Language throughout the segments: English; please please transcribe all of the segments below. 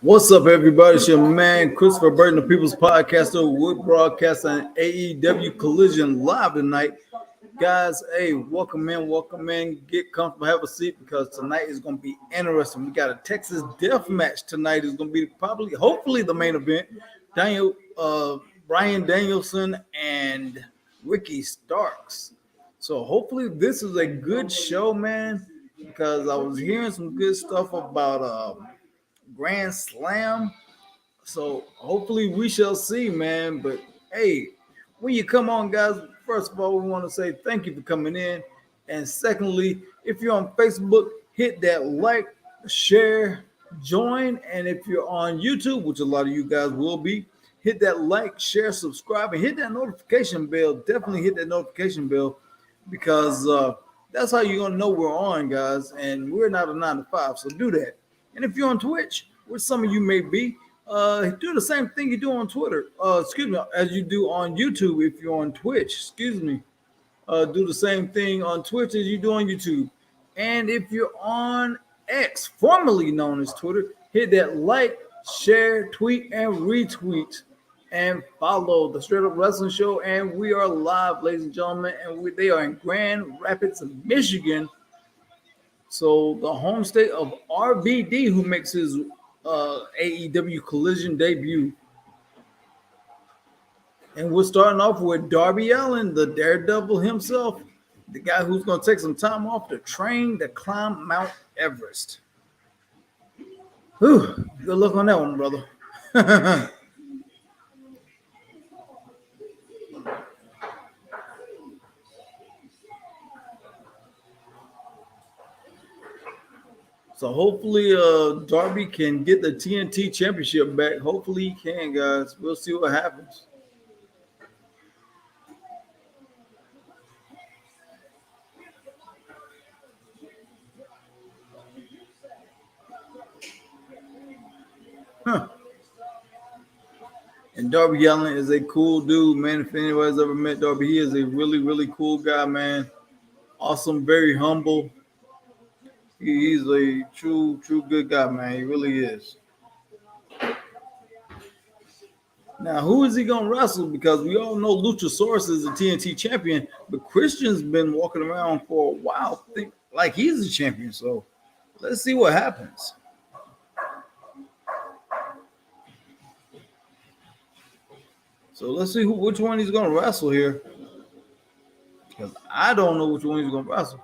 What's up, everybody? It's your man Christopher Burton, the People's Podcaster. We're broadcasting AEW Collision live tonight. Guys, hey, welcome in. Get comfortable, have a seat because tonight is going to be interesting. We got a Texas Death Match tonight. It's going to be hopefully, the main event. Brian Danielson and Ricky Starks. So hopefully this is a good show, man, because I was hearing some good stuff about Grand Slam. So hopefully we shall see, man. But hey, when you come on, guys, first of all, we want to say thank you for coming in. And secondly, if you're on Facebook, hit that like, share, join. And if you're on YouTube, which a lot of you guys will be, hit that like, share, subscribe, and hit that notification bell. Definitely hit that notification bell because that's how you're going to know we're on, guys. And we're not a 9 to 5, so do that. And if you're on Twitch, where some of you may be, do the same thing you do on Twitter. As you do on YouTube. If you're on Twitch, do the same thing on Twitch as you do on YouTube. And if you're on X, formerly known as Twitter, hit that like, share, tweet, and retweet, and follow the Straight Up Wrestling Show. And we are live, ladies and gentlemen, and they are in Grand Rapids, Michigan. So the home state of RVD, who makes his AEW Collision debut. And we're starting off with Darby Allin, the Daredevil himself, the guy who's going to take some time off to train to climb Mount Everest. Whew, good luck on that one, brother. So hopefully Darby can get the TNT Championship back. Hopefully he can, guys. We'll see what happens. And Darby Allin is a cool dude, man. If anybody's ever met Darby, he is a really, really cool guy, man. Awesome, very humble. He's a true good guy, man. He really is. Now, who is he going to wrestle? Because we all know Luchasaurus is a TNT champion, but Christian's been walking around for a while like he's a champion. So let's see what happens. So let's see which one he's going to wrestle here. Because I don't know which one he's going to wrestle.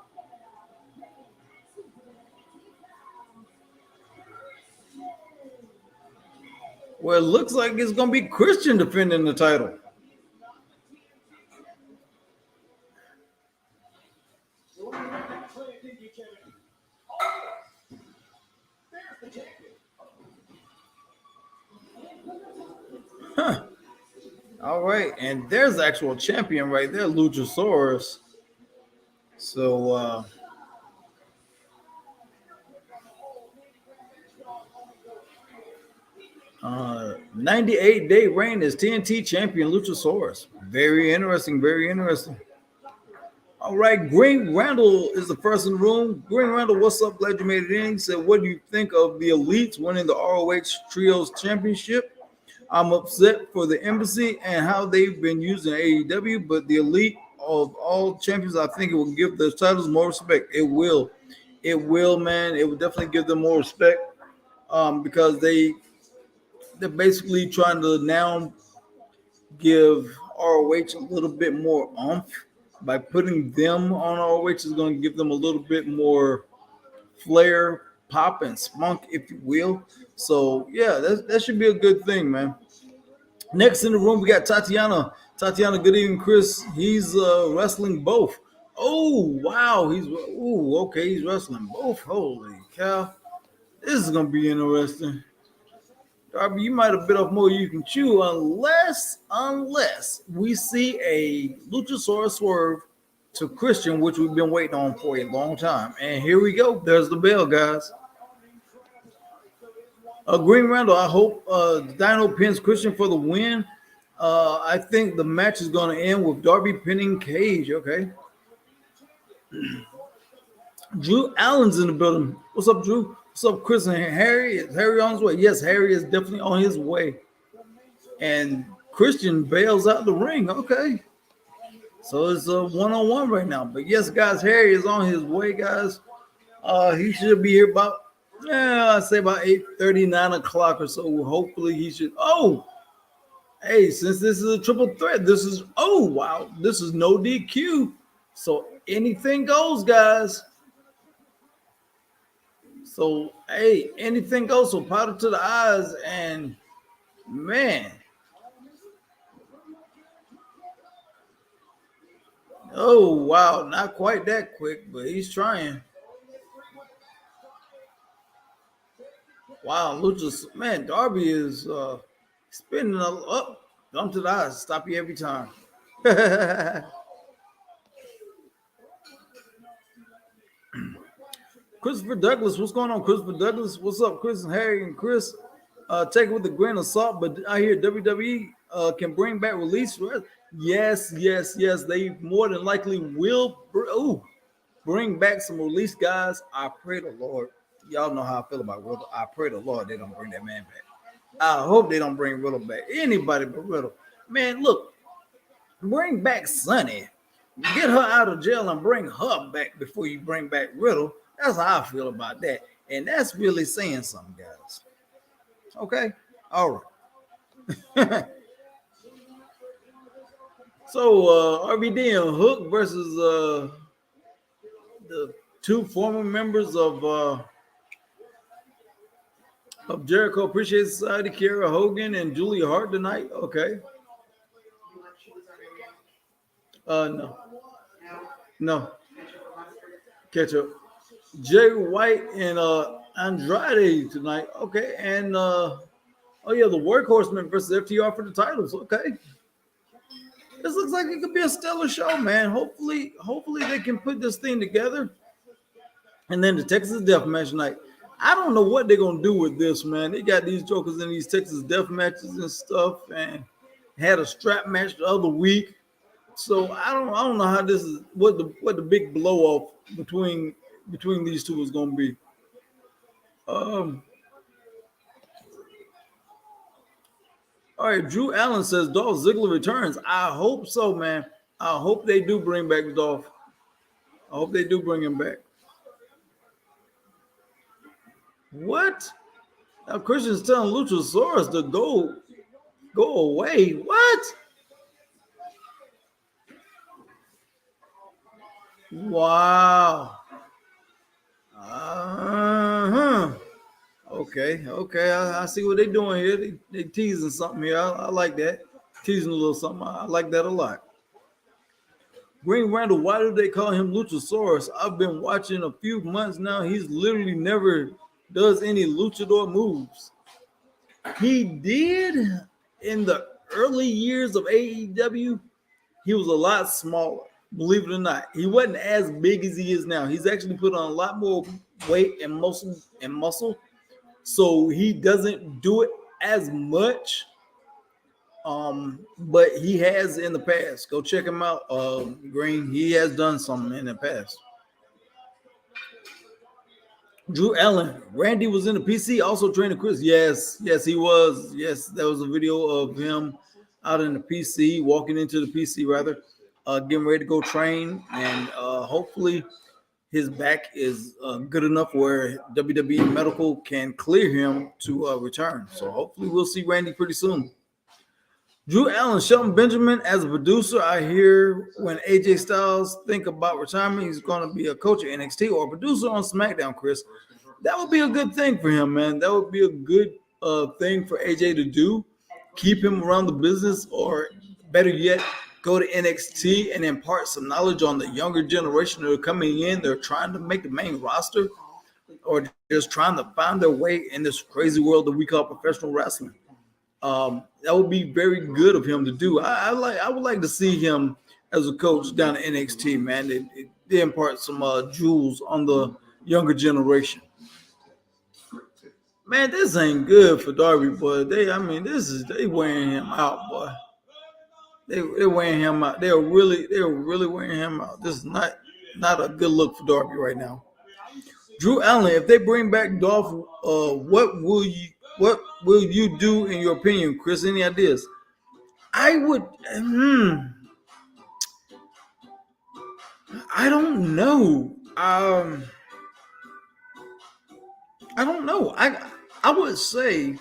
Well, it looks like it's going to be Christian defending the title. Huh. All right, and there's the actual champion right there, Luchasaurus. So, 98-day reign as TNT champion Luchasaurus. Very interesting, very interesting. All right, Green Randall is the first in the room. Green Randall, what's up? Glad you made it in. He said, what do you think of the Elites winning the ROH Trios Championship? I'm upset for the embassy and how they've been using AEW, but the Elite of all champions, I think it will give those titles more respect. It will, man. It will definitely give them more respect because they're basically trying to now give ROH a little bit more oomph. By putting them on ROH is going to give them a little bit more flair, pop, and spunk, if you will. So, yeah, that should be a good thing, man. Next in the room, we got Tatiana. Tatiana, good evening, Chris. He's wrestling both. Oh, wow. He's wrestling both. Holy cow. This is going to be interesting. Darby, you might have bit off more you can chew unless we see a Luchasaurus swerve to Christian, which we've been waiting on for a long time. And here we go. There's the bell, guys. Green Randall, I hope Dino pins Christian for the win. I think the match is going to end with Darby pinning Cage. Okay. Drew Allen's in the building. What's up, Drew? What's up, Chris and Harry? Is Harry on his way? Yes, Harry is definitely on his way. And Christian bails out the ring. Okay. So it's a one-on-one right now. But yes, guys, Harry is on his way, guys. He should be here about, I'd say about 8:30, 9 o'clock or so. Hopefully he should. Oh, hey, since this is a triple threat, wow, this is no DQ. So anything goes, guys. So, hey, anything goes. So powder to the eyes. And, man. Oh, wow. Not quite that quick, but he's trying. Wow, Lucha's, man, Darby is spinning up. Dump to the eyes. Stop you every time. Christopher Douglas, what's going on, Christopher Douglas? What's up, Chris and Harry and Chris? Take it with a grain of salt, but I hear WWE can bring back release. Yes. They more than likely will bring back some release guys. I pray the Lord. Y'all know how I feel about Riddle. I pray the Lord they don't bring that man back. I hope they don't bring Riddle back. Anybody but Riddle. Man, look, bring back Sunny. Get her out of jail and bring her back before you bring back Riddle. That's how I feel about that. And that's really saying something, guys. Okay? All right. So, RVD and Hook versus the two former members of Jericho Appreciation Society, Kiera Hogan and Julia Hart tonight. Okay. No. Catch up. Jay White and Andrade tonight. Okay. And the Workhorsemen versus FTR for the titles. Okay. This looks like it could be a stellar show, man. Hopefully they can put this thing together. And then the Texas Death Match night. I don't know what they're gonna do with this, man. They got these jokers in these Texas Death Matches and stuff, and had a strap match the other week. So I don't know how this is what the big blow off between these two is gonna be. All right, Drew Allen says Dolph Ziggler returns. I hope so, man. I hope they do bring back Dolph. I hope they do bring him back. What? Now Christian's telling Luchasaurus to go away. What? Wow. Okay. I see what they're doing here. They teasing something here. I like that. Teasing a little something. I like that a lot. Green Randall, why do they call him Luchasaurus? I've been watching a few months now. He's literally never does any luchador moves. He did in the early years of AEW. He was a lot smaller, believe it or not. He wasn't as big as he is now. He's actually put on a lot more weight and muscle. So he doesn't do it as much. But he has in the past. Go check him out, Green. He has done something in the past. Drew Allen, Randy was in the PC, also training Chris. Yes, he was. Yes, there was a video of him out in the PC, walking into the PC rather, getting ready to go train, and hopefully his back is good enough where WWE Medical can clear him to return. So hopefully we'll see Randy pretty soon. Drew Allen, Shelton Benjamin as a producer. I hear when AJ Styles think about retirement, he's going to be a coach at NXT or a producer on SmackDown, Chris. That would be a good thing for him, man. That would be a good thing for AJ to do. Keep him around the business, or better yet, go to NXT and impart some knowledge on the younger generation that are coming in. They're trying to make the main roster or just trying to find their way in this crazy world that we call professional wrestling. That would be very good of him to do. I would like to see him as a coach down at NXT, man. They impart some jewels on the younger generation. Man, this ain't good for Darby, boy. They wearing him out, boy. They're wearing him out. They're really wearing him out. This is not a good look for Darby right now. Drew Allen, if they bring back Dolph, what will you do in your opinion, Chris? Any ideas? I would. I don't know. I don't know. I would say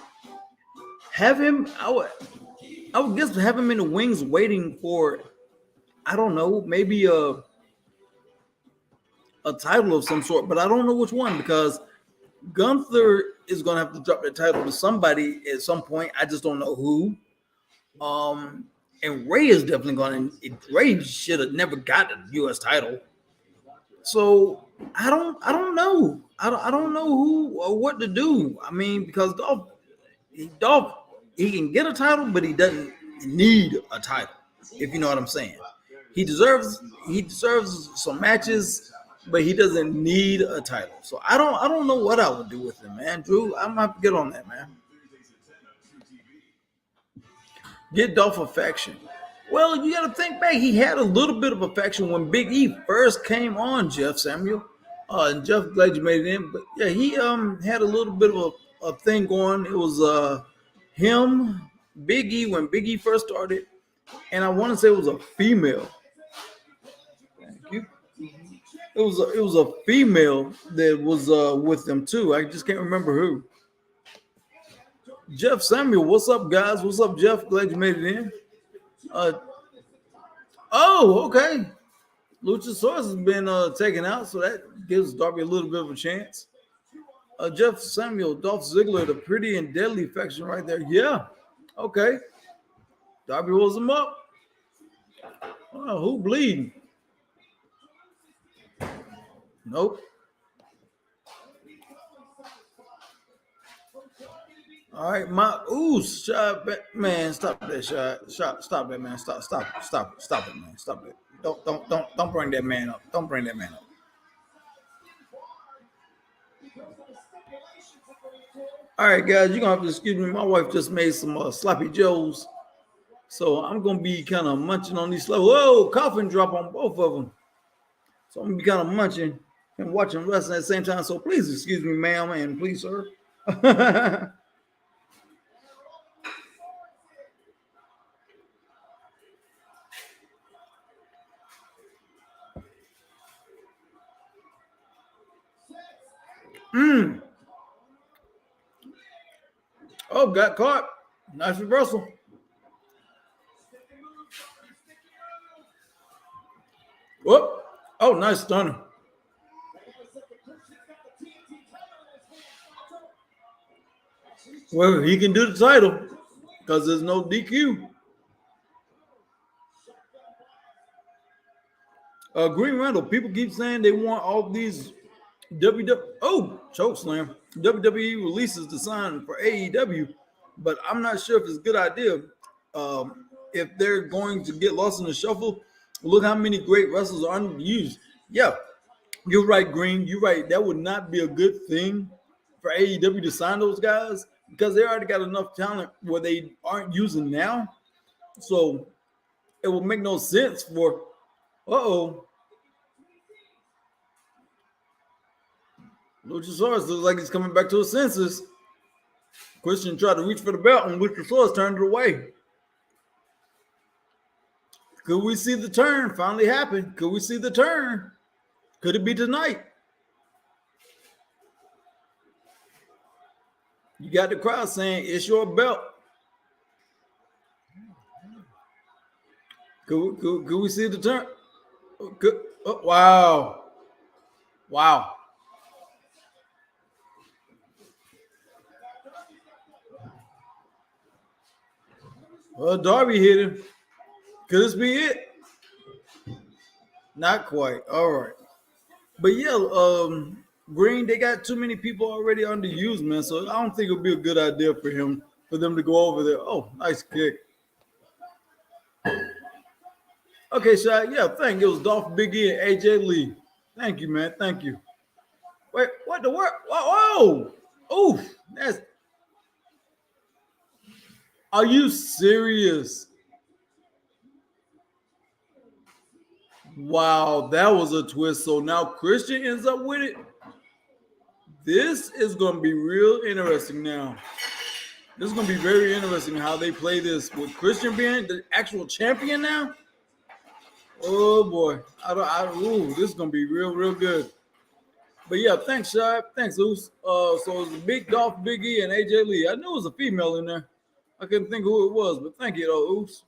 have him. I would guess have him in the wings waiting for. I don't know. Maybe a title of some sort, but I don't know which one because Gunther is going to have to drop the title to somebody at some point. I just don't know who. Um, and Ray is definitely going to. Ray should have never got the U.S. title. So I don't know. I don't know who or what to do. I mean, because Dolph, he can get a title, but he doesn't need a title. If you know what I'm saying, he deserves some matches, but he doesn't need a title. So I don't know what I would do with him, man. Drew, I'm gonna have to get on that, man. Get Dolph affection. Well, you got to think back. He had a little bit of affection when Big E first came on, Jeff Samuel. And Jeff, glad you made it in. But yeah, he had a little bit of a thing going. It was him, Big E when Big E first started, and I want to say it was a female. Thank you. It was a female that was with them too. I just can't remember who. Jeff Samuel, what's up, guys? What's up, Jeff? Glad you made it in. Uh, oh, okay. Luchasaurus has been taken out, so that gives Darby a little bit of a chance. Jeff Samuel, Dolph Ziggler, the pretty and deadly faction right there. Yeah, okay. Darby rolls him up. Who bleeding? Nope. All right, my shot, man, stop that stop that, man, stop it, man, stop it. Don't bring that man up. Don't bring that man up. All right, guys, you're gonna have to excuse me. My wife just made some sloppy joes, so I'm gonna be kind of munching on these slow. Whoa, coffin drop on both of them. So I'm gonna be kind of munching and watching wrestling at the same time. So please excuse me, ma'am, and please, sir. Oh, got caught. Nice reversal. Whoop. Oh, nice stunner. Well, he can do the title because there's no DQ. Green Randall, people keep saying they want all these choke slam. WWE releases the sign for AEW, but I'm not sure if it's a good idea. If they're going to get lost in the shuffle, look how many great wrestlers are unused. Yeah, you're right, Green. You're right. That would not be a good thing for AEW to sign those guys because they already got enough talent where they aren't using now. So it would make no sense for. Uh-oh. Luchasaurus looks like he's coming back to his senses. Christian tried to reach for the belt and Luchasaurus turned it away. Could we see the turn finally happen? Could we see the turn? Could it be tonight? You got the crowd saying, it's your belt. Could we see the turn? Wow. Wow. Well, Darby hit him. Could this be it? Not quite. All right. But yeah, Green, they got too many people already underused, man. So I don't think it would be a good idea for them to go over there. Oh, nice kick. Okay, Shaq. Yeah, thank you. It was Dolph, Big E, and AJ Lee. Thank you, man. Thank you. Wait, what the work? Whoa! Oof! That's. Are you serious? Wow, that was a twist. So now Christian ends up with it. This is going to be real interesting now. This is going to be very interesting how they play this with Christian being the actual champion now. Oh boy, this is going to be real good. But yeah, thanks, Shai. Thanks, Oos. So it's Big Dolph, Big E, and AJ Lee. I knew it was a female in there. I couldn't think who it was, but thank you, though, Oos.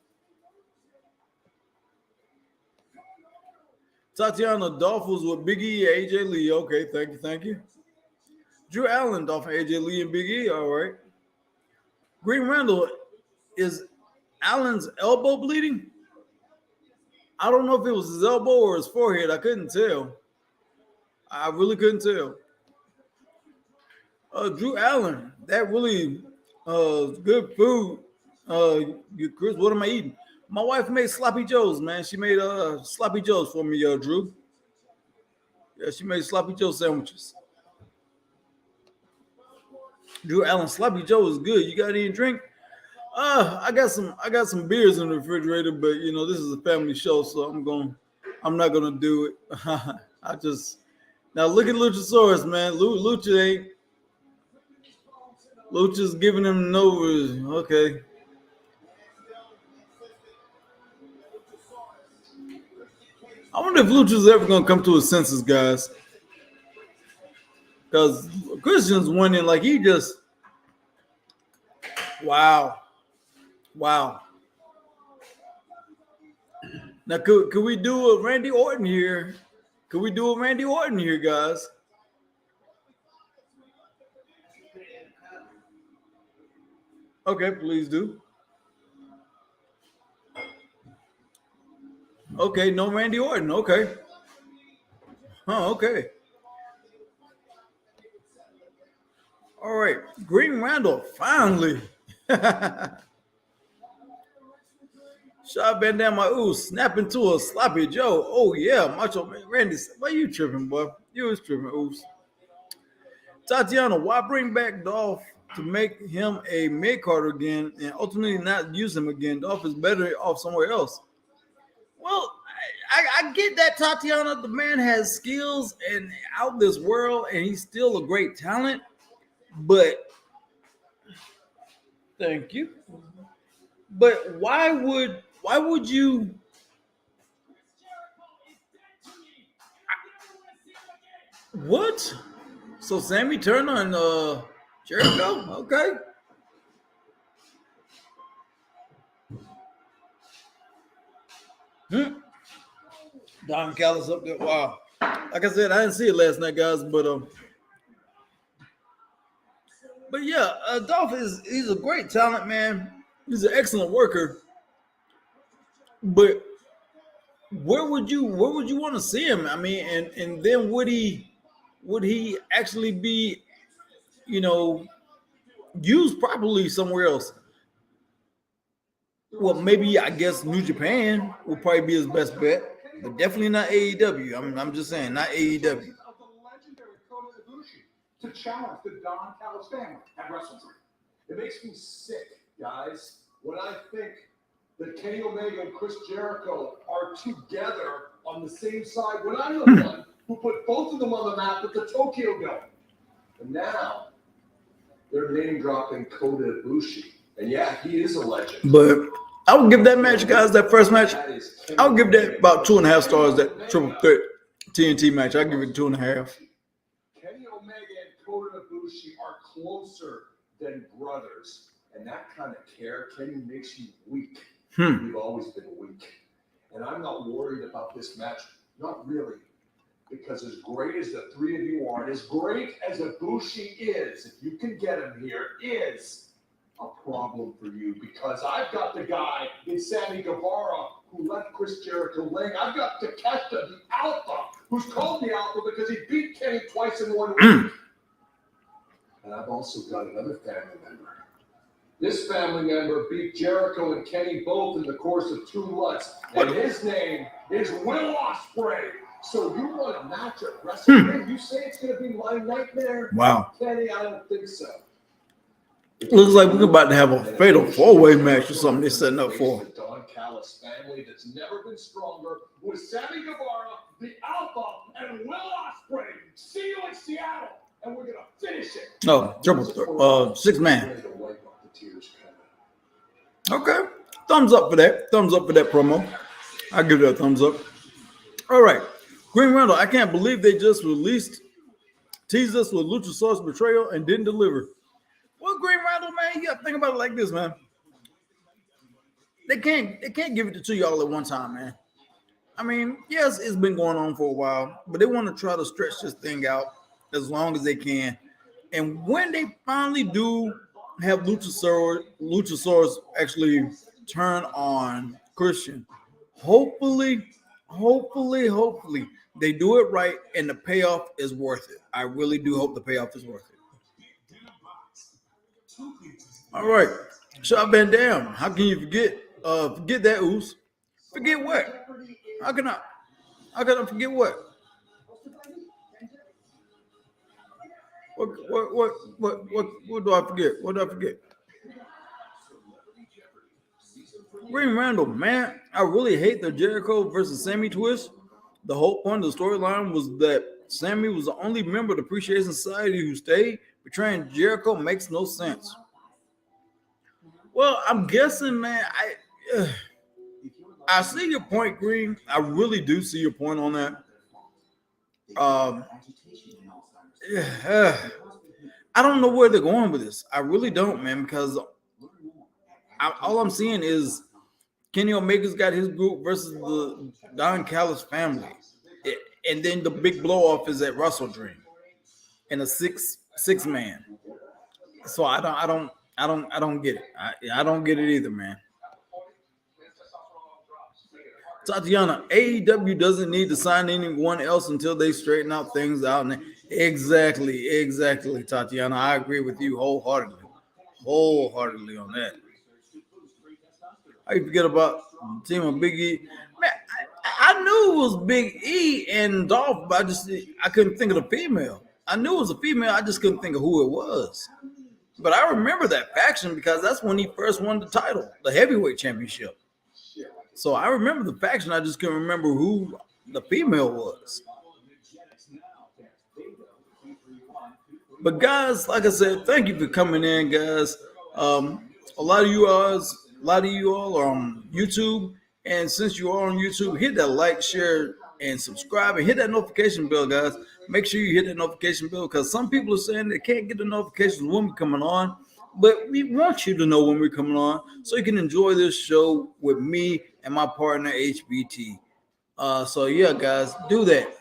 Tatiana Dolph was with Big E, AJ Lee. Okay, thank you. Drew Allen, Dolph, AJ Lee, and Big E. All right. Green Randall, is Allen's elbow bleeding? I don't know if it was his elbow or his forehead. I couldn't tell. I really couldn't tell. Drew Allen, that really good food. Chris, what am I eating? My wife made sloppy joes, man. She made sloppy joes for me, Drew. Yeah, she made sloppy joe sandwiches. Drew Allen, sloppy joe is good. You got any drink? I got some beers in the refrigerator, but you know this is a family show, so I'm not gonna do it. Now look at Luchasaurus, man. Lucha's giving him no. Okay. I wonder if Lucha's ever gonna come to his senses, guys. Because Christian's winning, like he just. Wow. Now, could we do a Randy Orton here? Could we do a Randy Orton here, guys? Okay, please do. Okay, no Randy Orton. Okay. Oh, okay. All right, Green Randall, finally. Shot bent down my snap into a sloppy Joe. Oh yeah, Macho Man Randy. Why you tripping, boy? You was tripping, oops. Tatiana, why bring back Dolph to make him a mid-carder again and ultimately not use him again? Dolph is better off somewhere else. Well, I get that, Tatiana. The man has skills and out this world, and he's still a great talent. But thank you. But why would you? What? So Sammy turned on Jericho? Okay. Don Callis up there. Wow. Like I said, I didn't see it last night, guys, but yeah, Dolph he's a great talent, man. He's an excellent worker. But where would you want to see him? I mean, and then would he actually be, used properly somewhere else? Well, maybe I guess New Japan would probably be his best bet, but definitely not AEW. I'm just saying, not AEW. To challenge the Don Callis family at WrestleMania. It makes me sick, guys, when I think that Kenny Omega and Chris Jericho are together on the same side when I'm the one who put both of them on the map with the Tokyo Dome. And now they're name dropping Kota Ibushi. And yeah, he is a legend. But I would give that match, guys, that first match, I would give that about 2.5 stars, that triple threat TNT match. I'd give it 2.5. Kenny Omega and Kota Ibushi are closer than brothers. And that kind of care, Kenny, makes you weak. You've always been weak. And I'm not worried about this match. Not really. Because as great as the three of you are, and as great as Ibushi is, if you can get him here, is a problem for you. Because I've got the guy in Sammy Guevara who left Chris Jericho laying. I've got Takeshita, the Alpha, who's called the Alpha because he beat Kenny twice in 1 week. And I've also got another family member. This family member beat Jericho and Kenny both in the course of 2 months. And his name is Will Ospreay. So you want a match at WrestleMania? You say it's going to be my nightmare? Wow. Kenny, I don't think so. Looks like we're about to have a fatal 4-way match or something they're setting up for. The Don Callis family that's never been stronger with Sammy Guevara, the Alpha, and Will Ospreay. See you in Seattle. and we're gonna finish it. No, six man. Okay, thumbs up for that. Thumbs up for that promo. I give that a thumbs up. All right, Green Randall. I can't believe they just teased us with Luchasaurus betrayal and didn't deliver. Well, Green Randall, man, you gotta think about it like this, man. They can't give it to y'all at one time, man. I mean, yes, it's been going on for a while, but they want to try to stretch this thing out as long as they can. And when they finally do have Luchasaurus actually turn on Christian, hopefully, they do it right and the payoff is worth it. I really do hope the payoff is worth it. All right. Shot Van Dam. How can you forget that, Oos? Forget what? How can I forget what? What do I forget? What do I forget? Green Randall, man, I really hate the Jericho versus Sammy twist. The whole point of the storyline was that Sammy was the only member of the Appreciation Society who stayed. Betraying Jericho makes no sense. Well, I'm guessing, man, I see your point, Green. I really do see your point on that. I don't know where they're going with this. I really don't, man, because all I'm seeing is Kenny Omega's got his group versus the Don Callis family, and then the big blow off is at Russell Dream in a six man. So I don't get it. I don't get it either, man. Tatiana, AEW doesn't need to sign anyone else until they straighten out things out. Exactly, Tatiana. I agree with you wholeheartedly on that. I forget about the team of Big E. Man, I knew it was Big E and Dolph, but I couldn't think of the female. I knew it was a female. I just couldn't think of who it was. But I remember that faction because that's when he first won the title, the heavyweight championship. So I remember the faction. I just couldn't remember who the female was. But guys, like I said, thank you for coming in, guys. A lot of you all are on YouTube, and since you are on YouTube, hit that like, share, and subscribe, and hit that notification bell, guys. Make sure you hit that notification bell because some people are saying they can't get the notifications when we're coming on, but we want you to know when we're coming on so you can enjoy this show with me and my partner HBT. So yeah, guys, do that.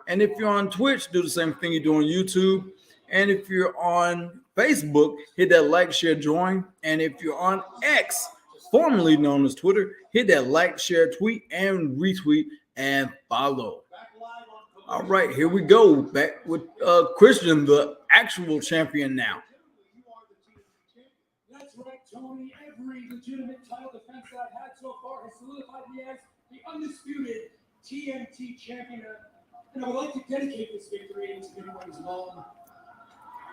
And if you're on Twitch, do the same thing you do on YouTube. And if you're on Facebook, hit that like, share, join. And if you're on X, formerly known as Twitter, hit that like, share, tweet, and retweet and follow. All right, here we go. Back with Christian, the actual champion now. That's right, Tony. Every legitimate title defense that I've had so far has solidified me as the undisputed TNT champion. And I would like to dedicate this victory to Nick mom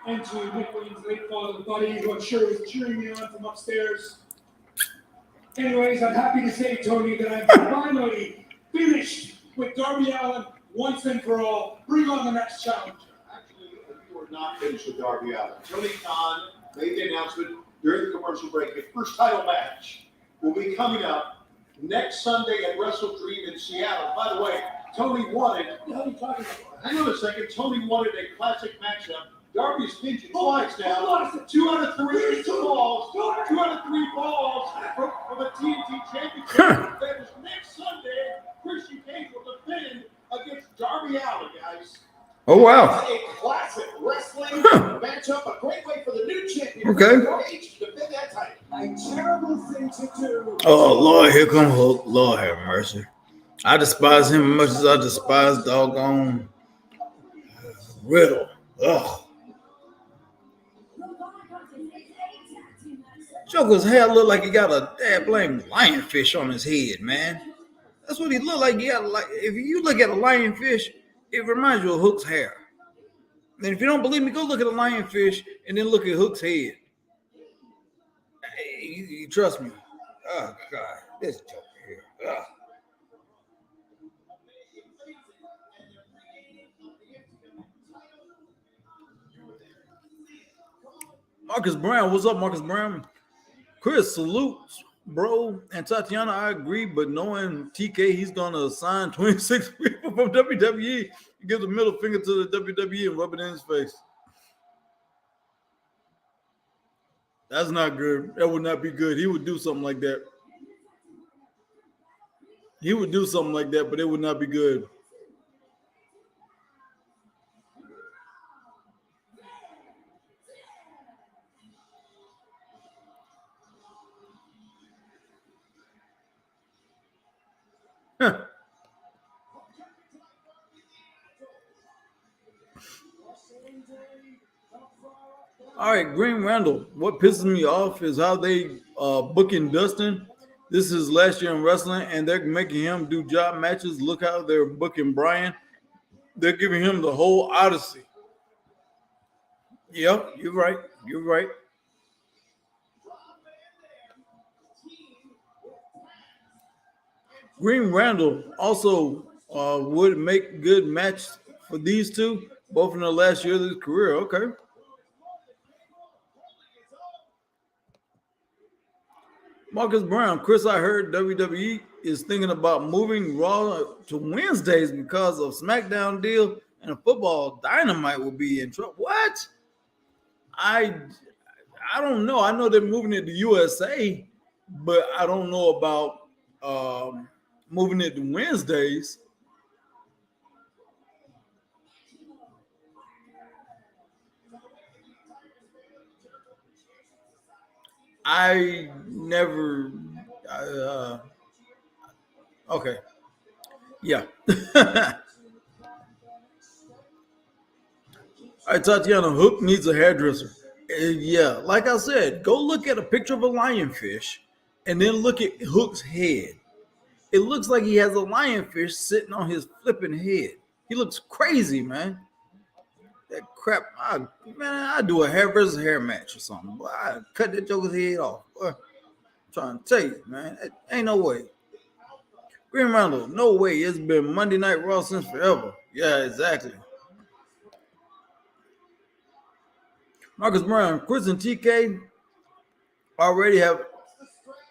and to Nick Wayne's late father, Buddy, who I'm sure was cheering me on from upstairs. Anyways, I'm happy to say, Tony, that I've finally finished with Darby Allin once and for all. Bring on the next challenger. Actually, you are not finished with Darby Allin. Tony Khan made the announcement during the commercial break. The first title match will be coming up next Sunday at Wrestle Dream in Seattle. By the way, Tony wanted. What the hell are you talking about? Hang on a second. Tony wanted a classic matchup. Darby's pinched twice now. Hold on. 2 out of 3 balls. 2 out of 3 balls from a TNT championship. That is next Sunday. Christian Cage will defend against Darby Allin, guys. Oh, wow. A classic wrestling matchup. A great way for the new champion Cage to defend that title. A terrible thing to do. Oh, Lord, here come Hook. Lord have mercy. I despise him as much as I despise doggone Riddle. Ugh. Joker's hair look like he got a damn blame lionfish on his head, man. That's what he look like. He got if you look at a lionfish, it reminds you of Hook's hair. And if you don't believe me, go look at a lionfish and then look at Hook's head. You trust me. Oh, God. This Joker here. Ugh. Marcus Brown, what's up, Marcus Brown? Chris, salutes, bro. And Tatiana, I agree, but knowing TK, he's gonna assign 26 people from WWE. He gives a middle finger to the WWE and rub it in his face. That's not good. That would not be good. He would do something like that. He would do something like that, but it would not be good. All right, Green Randall. What pisses me off is how they booking Dustin. This is last year in wrestling, and they're making him do job matches. Look how they're booking Brian. They're giving him the whole Odyssey. Yep, you're right. You're right. Green Randall also would make good match for these two, both in the last year of his career. Okay. Marcus Brown, Chris, I heard WWE is thinking about moving Raw to Wednesdays because of SmackDown deal and a football Dynamite will be in trouble. What? I don't know. I know they're moving it to USA, but I don't know about moving it to Wednesdays. I never. Okay. Yeah. All right, Tatiana, Hook needs a hairdresser. Yeah, like I said, go look at a picture of a lionfish and then look at Hook's head. It looks like he has a lionfish sitting on his flipping head. He looks crazy, man. That crap, I'd do a hair versus hair match or something. Boy, I'd cut that joker's head off. Boy, I'm trying to tell you, man. Ain't no way. Green Randall, no way. It's been Monday Night Raw since forever. Yeah, exactly. Marcus Brown, Chris and TK already have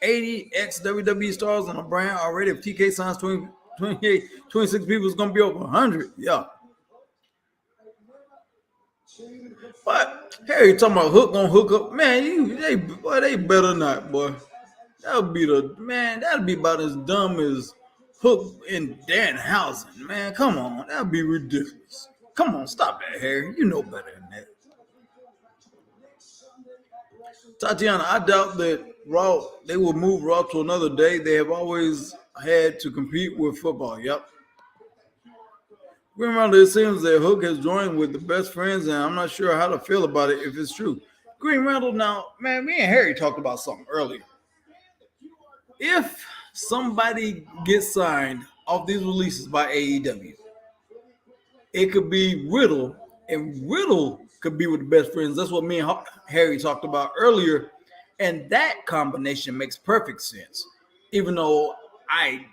80 ex-WWE stars on the brand already. If TK signs 20, 28, 26 people, it's going to be over 100. Yeah. But Harry talking about Hook gonna hook up, man. They better not, boy. That'd be about as dumb as Hook and Danhausen, man. Come on, that'd be ridiculous. Come on, stop that, Harry. You know better than that. Tatiana, I doubt that they will move Raw to another day. They have always had to compete with football. Yep. Remember, it seems that Hook has joined with the best friends, and I'm not sure how to feel about it if it's true. Green Randall, now, man, me and Harry talked about something earlier. If somebody gets signed off these releases by AEW, it could be Riddle, and Riddle could be with the best friends. That's what me and Harry talked about earlier, and that combination makes perfect sense. Even though I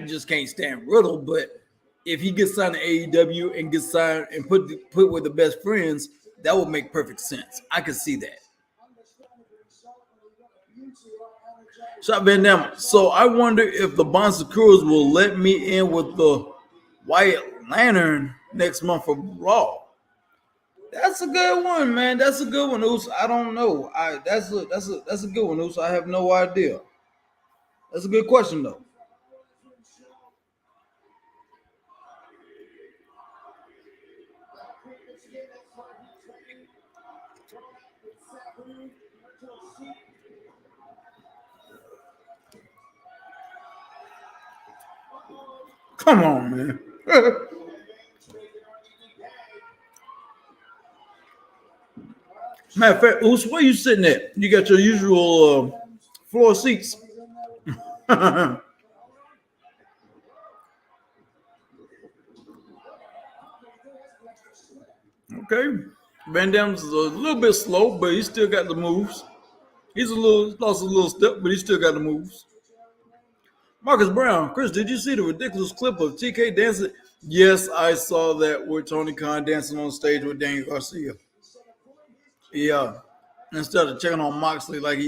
just can't stand Riddle, but if he gets signed to AEW and gets signed and put with the best friends, that would make perfect sense. I could see that. Shot Van Dam. So I wonder if the Bon Secours will let me in with the White Lantern next month for Raw. That's a good one, man. That's a good one, Oos. I don't know. That's a good one, Oos. I have no idea. That's a good question, though. Come on, man. Matter of fact, Oos, where you sitting at? You got your usual floor seats. Okay. Van Dam's a little bit slow, but he still got the moves. He's lost a little step, but he still got the moves. Marcus Brown, Chris, did you see the ridiculous clip of TK dancing? Yes, I saw that with Tony Khan dancing on stage with Daniel Garcia. Yeah. Instead of checking on Moxley, like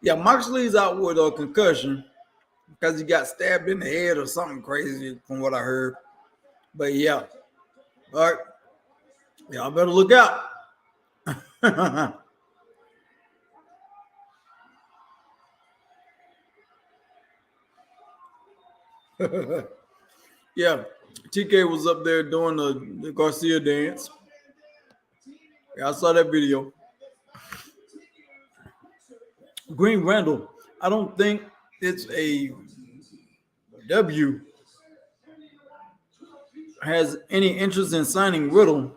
Moxley's out with a concussion because he got stabbed in the head or something crazy, from what I heard. But yeah, all right, y'all better look out. Yeah, TK was up there doing the Garcia dance. Yeah, I saw that video. Green Randall, I don't think it's a W has any interest in signing Riddle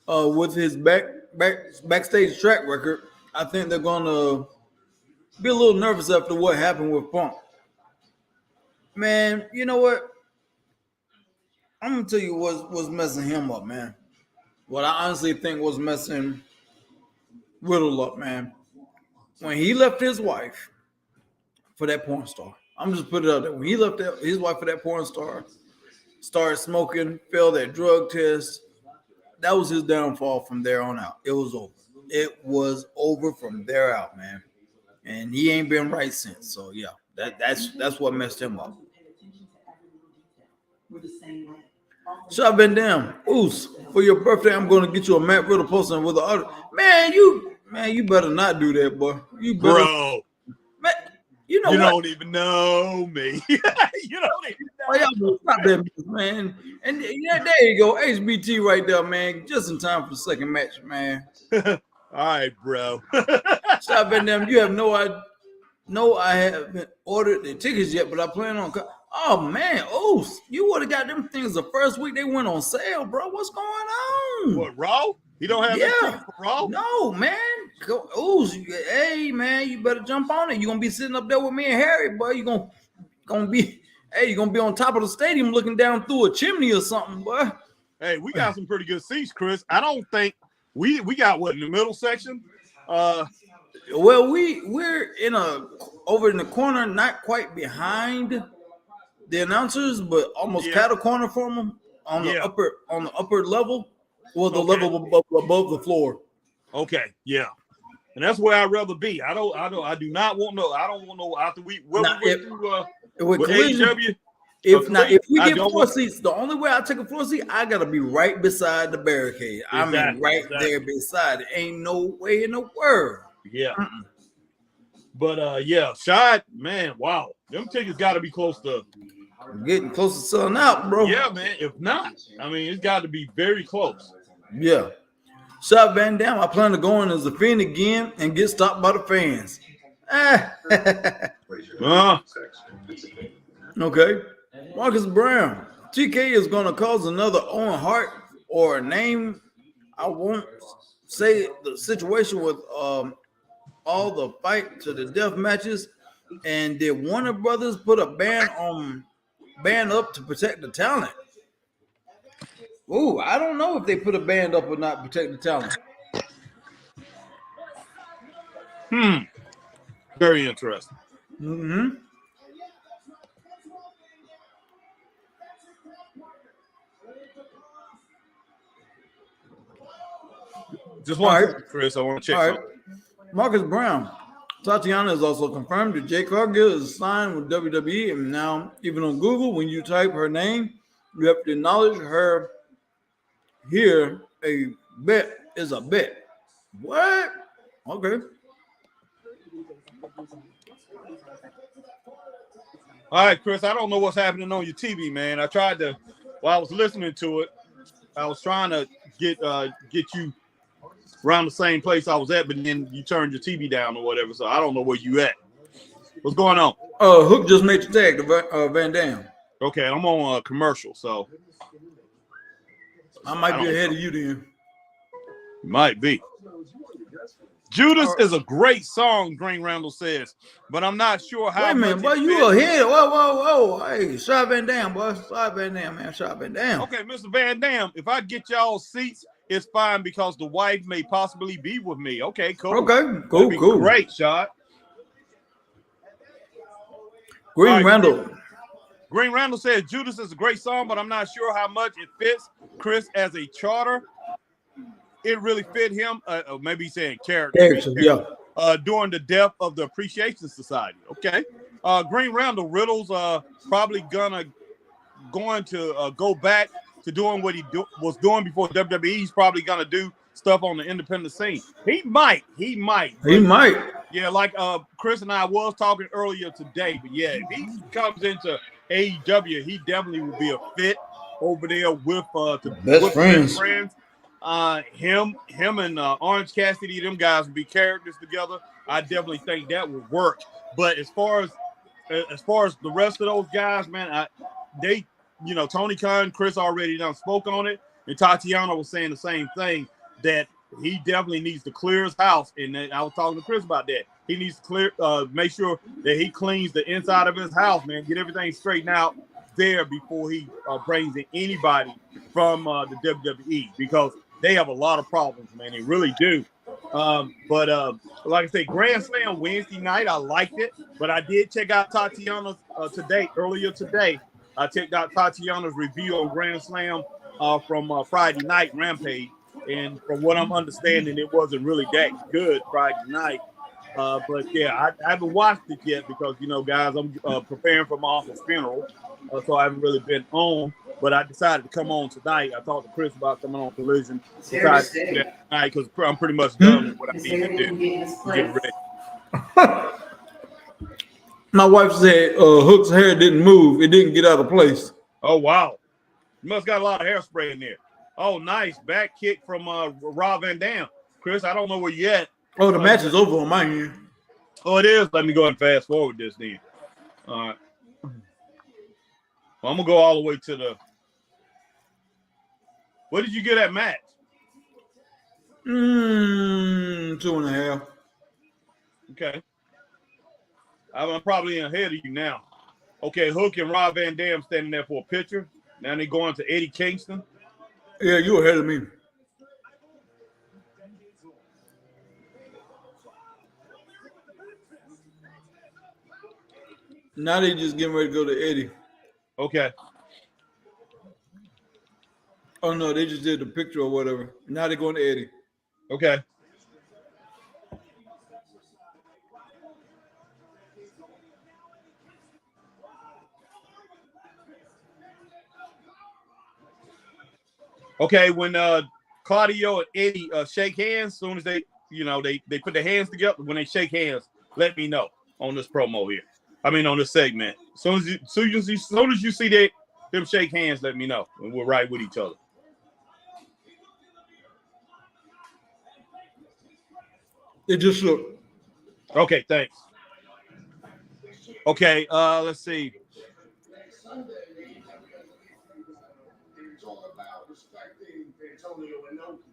with his backstage track record. I think they're gonna be a little nervous after what happened with Punk. Man, you know what? I'm gonna tell you what's messing him up, man. What I honestly think was messing Riddle up, man. When he left his wife for that porn star, I'm just put it out there. When he left his wife for that porn star, started smoking, failed that drug test. That was his downfall from there on out. It was over. It was over from there out, man. And he ain't been right since. So yeah, that's what messed him up. Shot Van Dam, Oos, for your birthday, I'm gonna get you a Matt Riddle poster with the other. Man, you better not do that, boy. You better, bro. Man, you know you what? Don't even know me. You don't even know. Oh, y'all stop that, man. And yeah, there you go, HBT right there, man. Just in time for the second match, man. All right, bro. Shot Van Dam, you have no idea. No, I haven't ordered the tickets yet, but I plan on. Oh man, you would have got them things the first week they went on sale, bro. What's going on? What, Raw? You don't have that ticket for Raw? No, man. Hey man, you better jump on it. You're gonna be sitting up there with me and Harry, boy. You're gonna be on top of the stadium looking down through a chimney or something, boy. Hey, we got some pretty good seats, Chris. I don't think we got what in the middle section. Well, we're over in the corner, not quite behind the announcers, but almost cattle corner from them on the upper level, or the level above the floor. Okay, yeah, and that's where I'd rather be. I don't want no after we went through with AEW. If we get floor seats, the only way I take a floor seat, I gotta be right beside the barricade. Exactly, there beside it. Ain't no way in the world. Yeah. But Shad, man, wow. Them tickets gotta be close to getting close to selling out, bro. Yeah, man. If not, I mean it's gotta be very close. Yeah. Shot Van Dam, I plan to go in as a Fiend again and get stopped by the fans. Okay. Marcus Brown. TK is gonna cause another Owen Hart or a name. I won't say the situation with all the fight to the death matches, and did Warner Brothers put a ban up to protect the talent? Ooh, I don't know if they put a band up or not to protect the talent. Very interesting. Mm-hmm. Just one second, Chris. I want to check something. Marcus Brown. Tatiana has also confirmed that Jade Cargill is signed with WWE, and now even on Google, when you type her name, you have to acknowledge her. Here, a bet is a bet. What? Okay. All right, Chris. I don't know what's happening on your TV, man. I tried to, while I was listening to it, I was trying to get you around the same place I was at, but then you turned your TV down or whatever. So I don't know where you at. What's going on? Hook just made the tag to Van Dam. Okay, I'm on a commercial, so I might be ahead of you then. Might be. Judas is a great song, Green Randall says, but I'm not sure how. Wait a minute, boy, you ahead. Whoa. Hey, Shot Van Dam, boy. Shot Van Dam, man. Shot Van Dam. Okay, Mr. Van Dam, if I get y'all seats, it's fine because the wife may possibly be with me. Okay, cool. Okay, cool. Great shot. Green Randall. Green Randall says Judas is a great song, but I'm not sure how much it fits Chris as a charter. it really fit him. Or maybe he's saying character. Yeah. During the death of the Appreciation Society. Okay. Green Randall Riddle's probably going to go back to doing what he was doing before WWE. He's probably gonna do stuff on the independent scene. He might. Yeah, like Chris and I was talking earlier today. But yeah, if he comes into AEW, he definitely would be a fit over there with the Best friends. Him and Orange Cassidy, them guys would be characters together. I definitely think that would work. But as far as the rest of those guys, man, Tony Khan, Chris already done spoke on it, and Tatiana was saying the same thing, that he definitely needs to clear his house. And I was talking to Chris about that. He needs to make sure that he cleans the inside of his house, man, get everything straightened out there before he brings in anybody from the WWE, because they have a lot of problems, man. They really do. But like I said, Grand Slam Wednesday night, I liked it. But I did check out Tatiana's earlier today. I checked out Tatiana's review on Grand Slam from Friday night Rampage. And from what I'm understanding, it wasn't really that good Friday night. But yeah, I haven't watched it yet because, guys, I'm preparing for my uncle's funeral. So I haven't really been on. But I decided to come on tonight. I talked to Chris about coming on Collision. Decided to do that tonight because I'm pretty much done with what I need to do. Get ready. My wife said Hook's hair didn't move. It didn't get out of place. Oh, wow. You must got a lot of hairspray in there. Oh, nice. Back kick from Rob Van Dam. Chris, I don't know where you at. Oh, the match is over on my end. Oh, it is? Let me go and fast forward this then. All right. Well, I'm going to go all the way to the... What did you get at match? 2.5. Okay. I'm probably ahead of you now. Okay, Hook and Rob Van Dam standing there for a picture. Now they're going to Eddie Kingston. Yeah, you're ahead of me. Now they just getting ready to go to Eddie. Okay. Oh, no, they just did the picture or whatever. Now they're going to Eddie. Okay. Okay, when Claudio and Eddie shake hands, as soon as they put their hands together, when they shake hands, let me know on this promo here. I mean, on this segment. As soon as you see them shake hands, let me know. And we're right with each other. It just looked. Okay, thanks. Okay, let's see.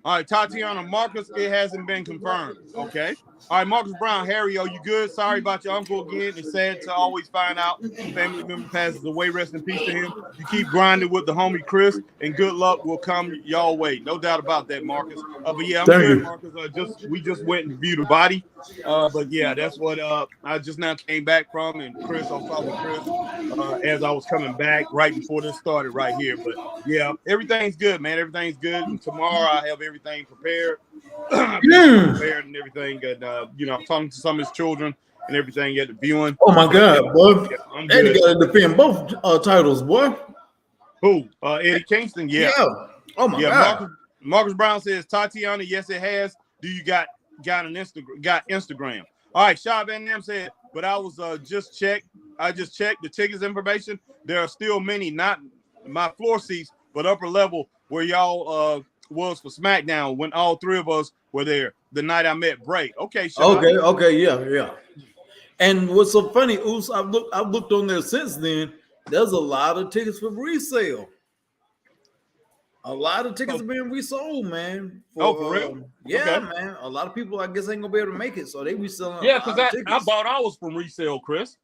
All right, Tatiana Marcus, it hasn't been confirmed. Okay. All right, Marcus Brown, Harry, are you good? Sorry about your uncle again. It's sad to always find out family member passes away. Rest in peace to him. You keep grinding with the homie Chris, and good luck will come y'all way. No doubt about that, Marcus. But yeah, I'm good, Marcus. We just went and viewed the body. But yeah, that's what I just now came back from. And Chris, I was talking to Chris as I was coming back right before this started right here. But yeah, everything's good, man. Everything's good. And tomorrow I have everything prepared. Prepared and everything. And I'm talking to some of his children and everything at the viewing. Oh my God, boy! Yeah, I'm Eddie good. got to defend both titles, boy. Who? Eddie Kingston? Yeah. Oh my God. Marcus Brown says, Tatiana, yes, it has. Do you got Instagram? All right, Shaw Van Dam said, but I was just checked the tickets information. There are still many, not my floor seats, but upper level where y'all was for SmackDown when all three of us were there the night I met Bray. Okay, Shaw. Okay, yeah. And what's so funny, Oos, I've looked on there since then. There's a lot of tickets for resale. A lot of tickets are being resold, man. For real? Yeah, okay. Man. A lot of people, I guess, ain't gonna be able to make it, so they reselling. Yeah, because I bought ours from resale, Chris.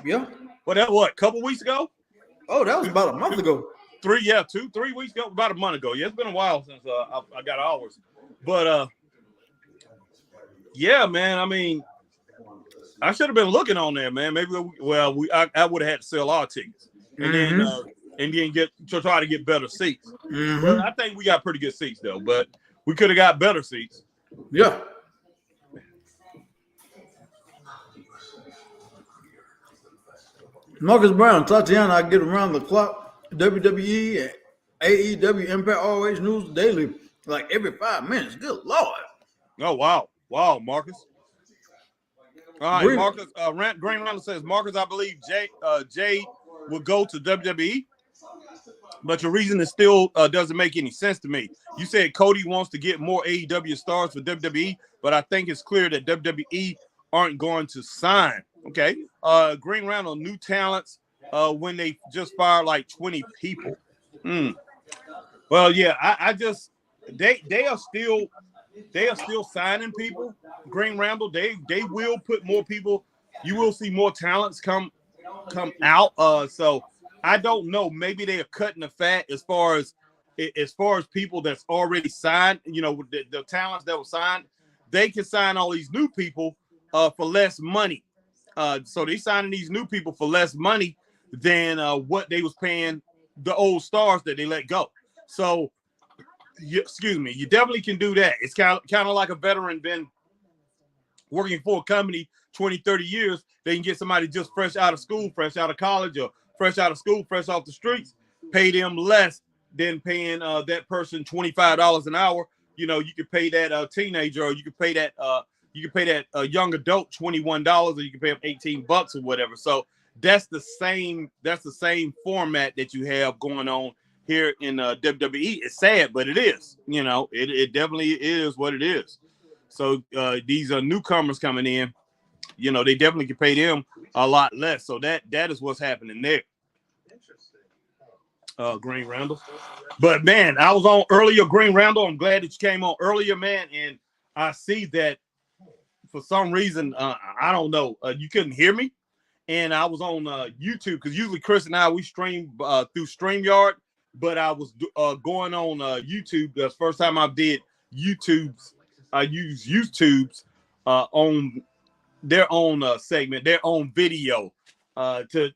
Yeah. Well, that what? A couple weeks ago? Oh, that was about a month ago. 3 weeks ago, about a month ago. Yeah, it's been a while since I got ours. But yeah, man. I mean, I should have been looking on there, man. Maybe I would have had to sell our tickets and then get to try to get better seats. But I think we got pretty good seats though. But We could have got better seats. Yeah. Marcus Brown, Tatiana, I get around the clock. WWE and AEW Impact always news daily, like every 5 minutes. Good Lord. Oh, wow, Marcus. All right, Green- Marcus. Green Randall says, Marcus, I believe Jade will go to WWE, but your reason is still doesn't make any sense to me. You said Cody wants to get more AEW stars for WWE, but I think it's clear that WWE aren't going to sign. Okay. Green Randall, new talents when they just fired like 20 people. Well, yeah, I just they are still signing people. Green Randall, they will put more people. You will see more talents come out. So I don't know. Maybe they are cutting the fat as far as people that's already signed. You know, the talents that were signed, they can sign all these new people for less money. So they signing these new people for less money than what they was paying the old stars that they let go. So, excuse me, you definitely can do that. It's kind of like a veteran been working for a company 20, 30 years. They can get somebody just fresh out of school, fresh out of college, or fresh out of school, fresh off the streets, pay them less than paying that person $25 an hour. You know, you could pay that teenager, or you could pay that young adult $21, or you can pay them $18 or whatever. So that's the same format that you have going on here in WWE. It's sad, but it is. You know, it definitely is what it is. So these are newcomers coming in. You know, they definitely can pay them a lot less. So that is what's happening there. Green Randall. But man, I was on earlier, Green Randall. I'm glad that you came on earlier, man. And I see that for some reason, I don't know, you couldn't hear me. And I was on YouTube, because usually Chris and I, we stream through StreamYard, but I was going on YouTube. That's the first time I did YouTube's. I use YouTube's on their own segment, their own video to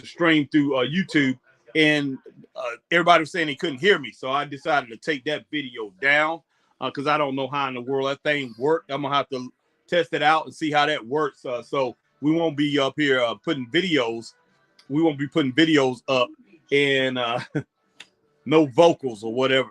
stream through YouTube. And everybody was saying they couldn't hear me. So I decided to take that video down because I don't know how in the world that thing worked. I'm going to have to test it out and see how that works. So we won't be up here putting videos. We won't be putting videos up and no vocals or whatever.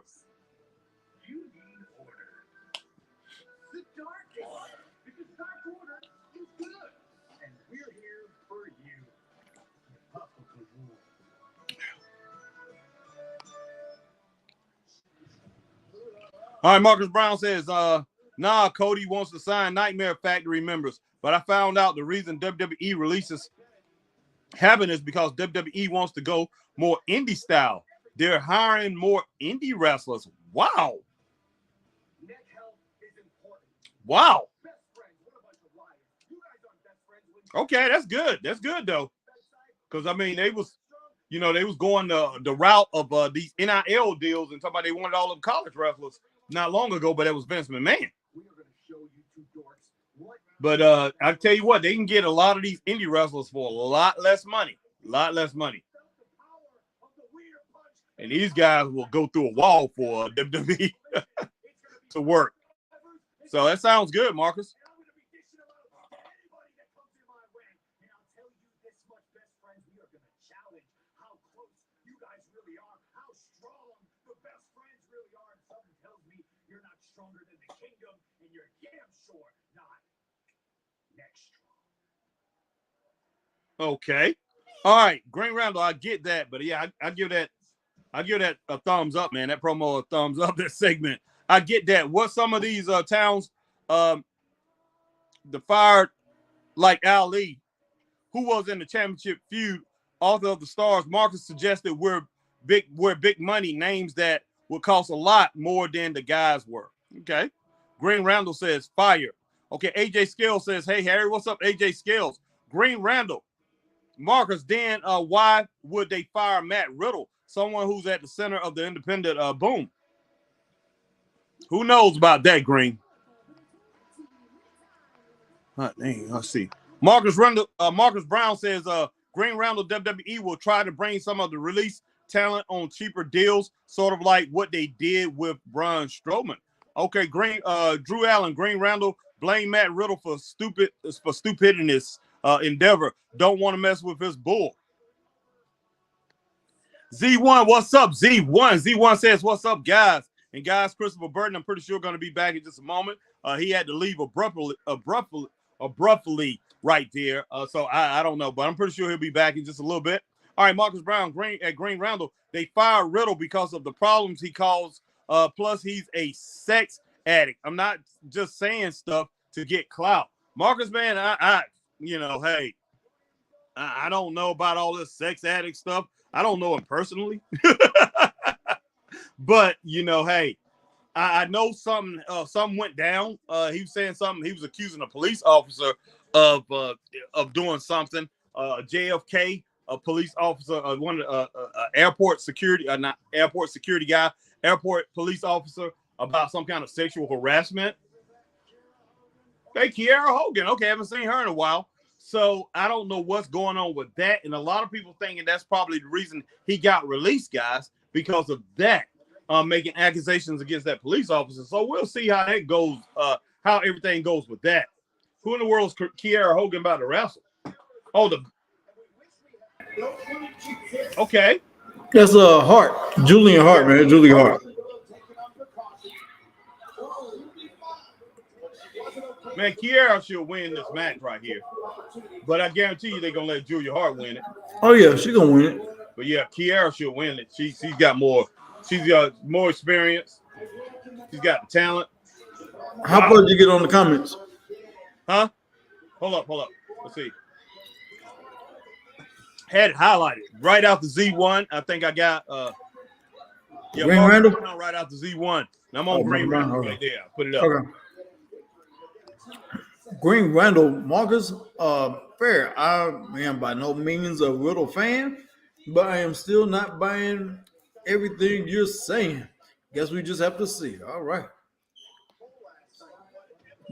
All right, Marcus Brown says, nah, Cody wants to sign Nightmare Factory members, but I found out the reason WWE releases happen is because WWE wants to go more indie style. They're hiring more indie wrestlers. Wow. Wow. Okay, that's good. That's good, though. Because, I mean, they was going the route of these NIL deals and talking about they wanted all of college wrestlers not long ago, but it was Vince McMahon. But I tell you what, they can get a lot of these indie wrestlers for a lot less money. A lot less money. And these guys will go through a wall for WWE to work. So that sounds good, Marcus. Okay. All right. Green Randall, I get that. But yeah, I give that a thumbs up, man. That promo a thumbs up, that segment. I get that. What some of these towns the fired like Ali, who was in the championship feud, author of the Stars, Marcus suggested we're big money names that would cost a lot more than the guys were. Okay. Green Randall says fire. Okay, AJ Scales says, hey Harry, what's up, AJ Scales? Green Randall. Marcus, then why would they fire Matt Riddle, someone who's at the center of the independent boom? Who knows about that, Green? Dang, let's see. Marcus Brown says Green Randall WWE will try to bring some of the release talent on cheaper deals, sort of like what they did with Braun Strowman. Okay, Drew Allen, Green Randall, blame Matt Riddle for stupid in his endeavor. Don't want to mess with his bull. Z1, what's up? Z1 says, what's up, guys? And guys, Christopher Burton, I'm pretty sure going to be back in just a moment. He had to leave abruptly right there. So I don't know, but I'm pretty sure he'll be back in just a little bit. All right, Marcus Brown, Green Randall, they fired Riddle because of the problems he caused. Plus, he's a sex addict. I'm not just saying stuff to get clout. Marcus, man, I don't know about all this sex addict stuff. I don't know him personally. But, hey, I know something went down. He was saying something. He was accusing a police officer of doing something. JFK, a police officer, airport security police officer about some kind of sexual harassment. Hey, Kiera Hogan. Okay, I haven't seen her in a while. So I don't know what's going on with that. And a lot of people thinking that's probably the reason he got released, guys, because of that, making accusations against that police officer. So we'll see how that goes, how everything goes with that. Who in the world is Kiera Hogan about to wrestle? Oh, okay. That's Hart. Julian Hart, man. Julian Hart. Man, Kiera should win this match right here. But I guarantee you they're going to let Julia Hart win it. Oh, yeah. She's going to win it. But, yeah, Kiera should win it. She's got more experience. She's got the talent. How far did you get on the comments? Huh? Hold up. Let's see. Had it highlighted right out the Z1. I think I got Green Randall right out the Z1. And I'm on Green Randall right there. Put it up. Okay. Green Randall, Marcus, fair. I am by no means a Riddle fan, but I am still not buying everything you're saying. Guess we just have to see. All right.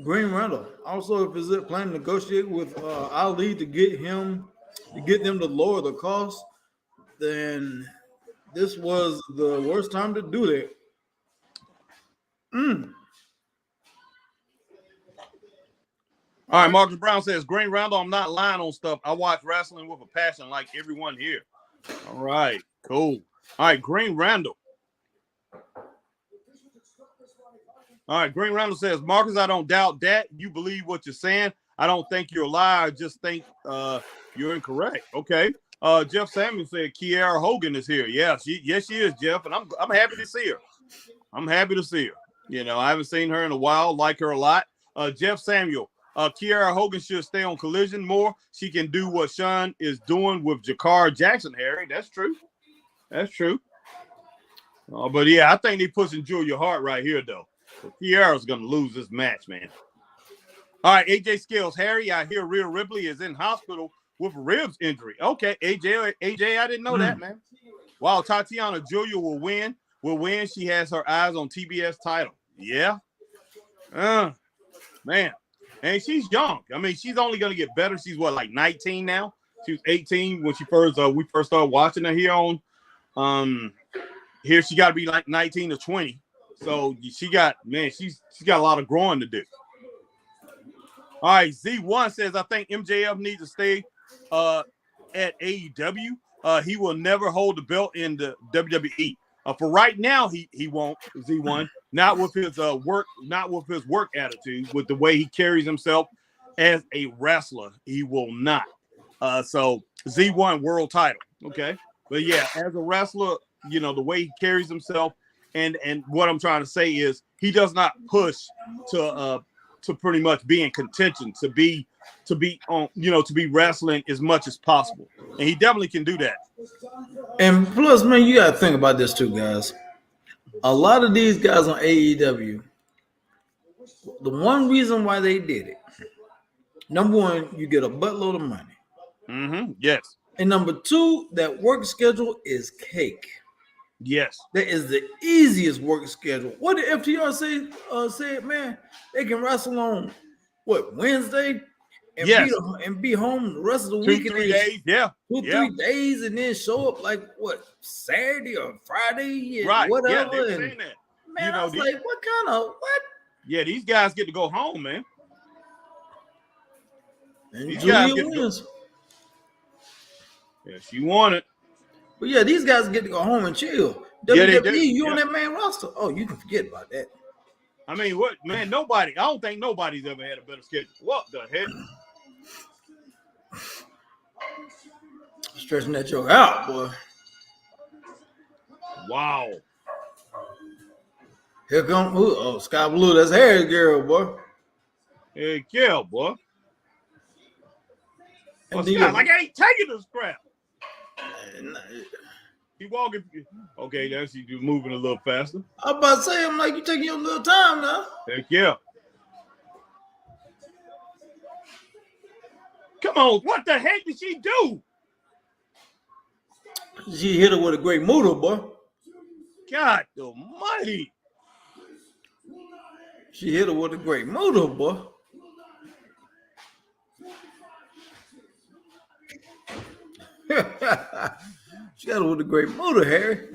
Green Randall. Also, if is it planning to negotiate with Ali to get them to lower the cost, then this was the worst time to do that. All right, Marcus Brown says, Green Randall, I'm not lying on stuff. I watch wrestling with a passion like everyone here. All right, cool. All right, Green Randall. All right, Green Randall says, Marcus, I don't doubt that. You believe what you're saying. I don't think you're a liar. I just think you're incorrect. Okay. Jeff Samuel said, Kiera Hogan is here. Yeah, she is, Jeff, and I'm happy to see her. I'm happy to see her. I haven't seen her in a while. Like her a lot. Jeff Samuel. Kiera Hogan should stay on Collision more. She can do what Sean is doing with Jakar Jackson, Harry. That's true. But yeah, I think they're pushing Julia Hart right here, though. So Kiera's going to lose this match, man. All right, AJ Skills. Harry, I hear Rhea Ripley is in hospital with a ribs injury. Okay, AJ, I didn't know that, man. Wow, Tatiana Julia will win. She has her eyes on TBS title. Yeah. Man. And she's young. I mean, she's only going to get better. She's like 19 now. She was 18 when we first started watching her here on here. She got to be like 19 to 20. So she's got a lot of growing to do. All right, Z1 says, I think MJF needs to stay at AEW. He will never hold the belt in the WWE. For right now, he won't, Z1. Not with his work attitude, with the way he carries himself as a wrestler. He will not. So Z1 world title. Okay. But yeah, as a wrestler, the way he carries himself, and what I'm trying to say is he does not push to pretty much be in contention, to be on, to be wrestling as much as possible. And he definitely can do that. And plus, man, you got to think about this too, guys. A lot of these guys on AEW, the one reason why they did it, number one, you get a buttload of money. Mm-hmm. Yes. And number two, that work schedule is cake. Yes. That is the easiest work schedule. What did FTR said, man? They can wrestle on, Wednesday? And, yes. be home the rest of the week. 2-3 days. Yeah. 2-3 days, and then show up like Saturday or Friday, right? whatever. Yeah, and, Man, you know, I was like, what kind of what? Yeah, these guys get to go home, man. And These Julia guys get wins. Yeah, she won it. But yeah, these guys get to go home and chill. Yeah, they WWE, do. you on Yeah. that main roster? Oh, you can forget about that. I mean, what, man? Nobody. I don't think nobody's ever had a better schedule. What the heck? Stretching that joke out, boy. Wow. Here come Sky Blue. That's Harry girl, boy. Heck yeah, boy. And Well, then Scott, like I ain't taking this crap. you, He walking. Okay, that's you moving a little faster. I'm about to say, I'm like, you taking your little time now. Heck yeah. Come on, what the heck did she do? She hit her with a great motor, boy. God almighty. She hit her with a great motor, boy. She got her with a great motor, Harry.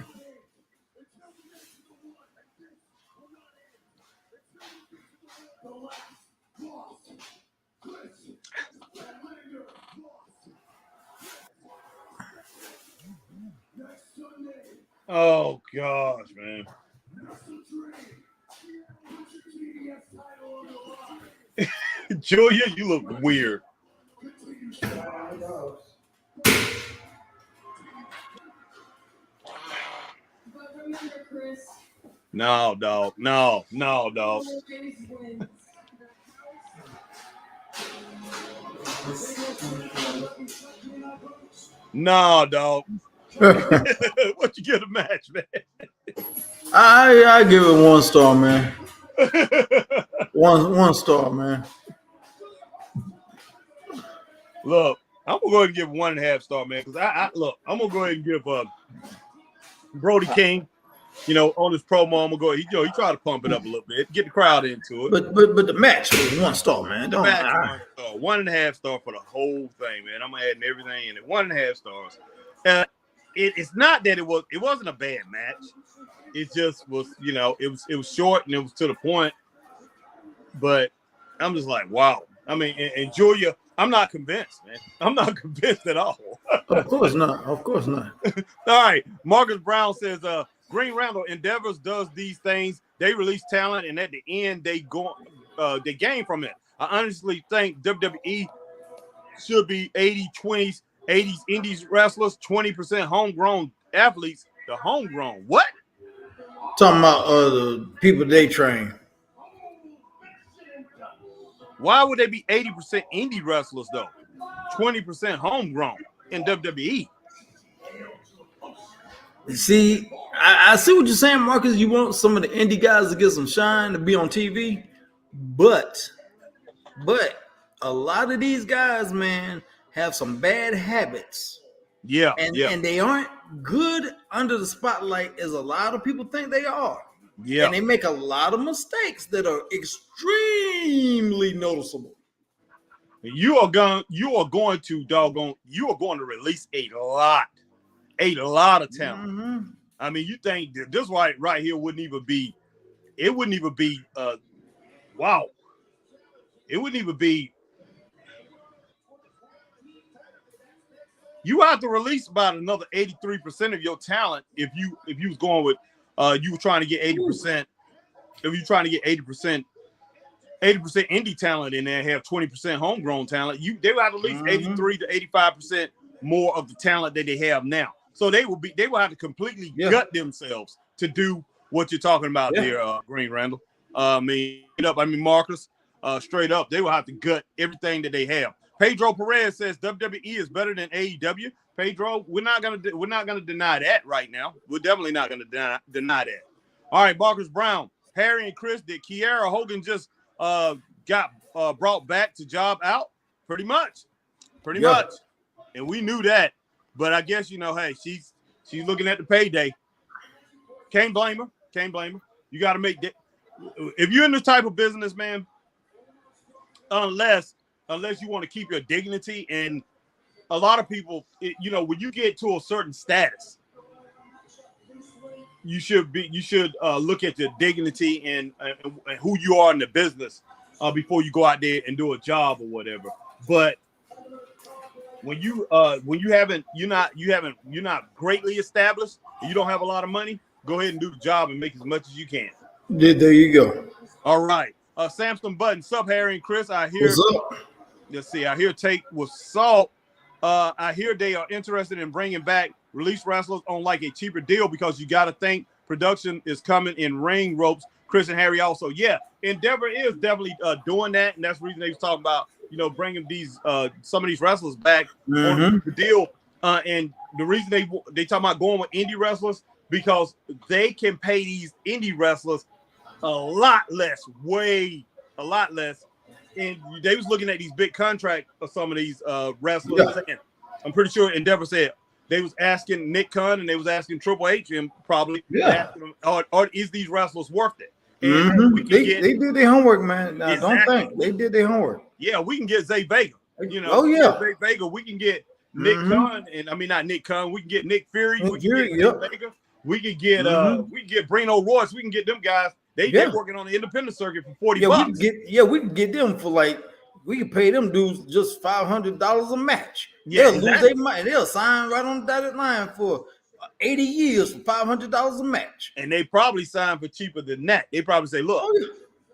Oh gosh, man. Julia, you look weird. No, dog. No, dog. No, dog. What you get a match, man? I give it 1 star, man. One star, man. Look, I'm gonna go ahead and give 1.5 star, man. Because I'm gonna go ahead and give Brody King, on his promo. I'm gonna go ahead. He tried to pump it up a little bit, get the crowd into it. But the match was 1 star, man. The match 1 star, 1.5 star for the whole thing, man. I'm adding everything in it. 1.5 stars. It's not that it wasn't a bad match. It just was, it was short and it was to the point. But I'm just like, wow. I mean, and Julia, I'm not convinced, man. I'm not convinced at all. Of course not. Of course not. All right. Marcus Brown says, Green Randall Endeavors does these things. They release talent, and at the end, they gain from it. I honestly think WWE should be 80-20s, 80s indies wrestlers, 20% homegrown athletes. The homegrown. What? Talking about the people they train. Why would they be 80% indie wrestlers, though? 20% homegrown in WWE. See, I see what you're saying, Marcus. You want some of the indie guys to get some shine, to be on TV. But a lot of these guys, man, have some bad habits. Yeah. And they aren't good under the spotlight as a lot of people think they are. Yeah. And they make a lot of mistakes that are extremely noticeable. You are going to release a lot of talent. Mm-hmm. I mean, you think this right here wouldn't even be wow. It wouldn't even be. You have to release about another 83% of your talent if you was going with you were trying to get 80%. If you're trying to get 80% indie talent in there and have 20% homegrown talent, they would have at least 83 to 85% more of the talent that they have now. So they will have to completely gut themselves to do what you're talking about there, Green Randall. Marcus, straight up, they will have to gut everything that they have. Pedro Perez says WWE is better than AEW. Pedro, we're not gonna deny that right now. We're definitely not gonna deny that. All right, Marcus Brown, Harry and Chris, did Kiera Hogan just got brought back to job out? Pretty much, and we knew that. But I guess hey, she's looking at the payday. Can't blame her. You got to make that. If you're in this type of business, man, unless you want to keep your dignity, and a lot of people, when you get to a certain status, you should look at the dignity and who you are in the business before you go out there and do a job or whatever. But when you're not greatly established and you don't have a lot of money, go ahead and do the job and make as much as you can. There you go. All right. Samson Button, sup, Harry and Chris. I hear. What's up? Let's see. I hear Take with Salt. I hear they are interested in bringing back release wrestlers on like a cheaper deal because you got to think production is coming in ring ropes. Chris and Harry also. Yeah, Endeavor is definitely doing that, and that's the reason they was talking about bringing these some of these wrestlers back on the deal. And the reason they talking about going with indie wrestlers because they can pay these indie wrestlers a lot less, a lot less. And they was looking at these big contracts of some of these wrestlers. Yeah. I'm pretty sure Endeavor said they was asking Nick Khan and they was asking Triple H and probably asking them, or is these wrestlers worth it? And they did their homework, man. Now, don't think they did their homework. Yeah, we can get Zay Vega. Zay Vega. We can get Nick Khan, and I mean not Nick Khan. We can get Nick Fury. We can get Zay Vega. We can get we can get Brino Royce. We can get them guys. They're working on the independent circuit for $40. We can get them for we can pay them dudes just $500 a match. Yeah, they'll lose their mind. They'll sign right on the dotted line for 80 years for $500 a match. And they probably sign for cheaper than that. They probably say, look,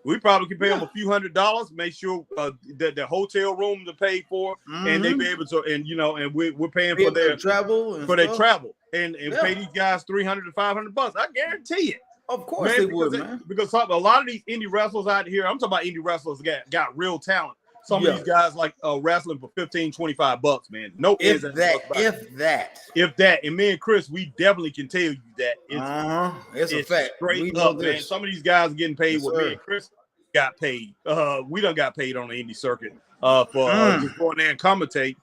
we probably can pay them a few $100s, make sure that the hotel rooms are paid for, and they be able to, and we're paying for their travel and pay these guys $300 to $500. I guarantee it. Of course they would, man. Because a lot of these indie wrestlers out here, I'm talking about indie wrestlers got real talent. Some of these guys like wrestling for $15-$25, man. No, if that. And me and Chris, we definitely can tell you that it's a fact. Straight up, man. Some of these guys are getting paid what me and Chris got paid. We done got paid on the indie circuit for just going there and commentate.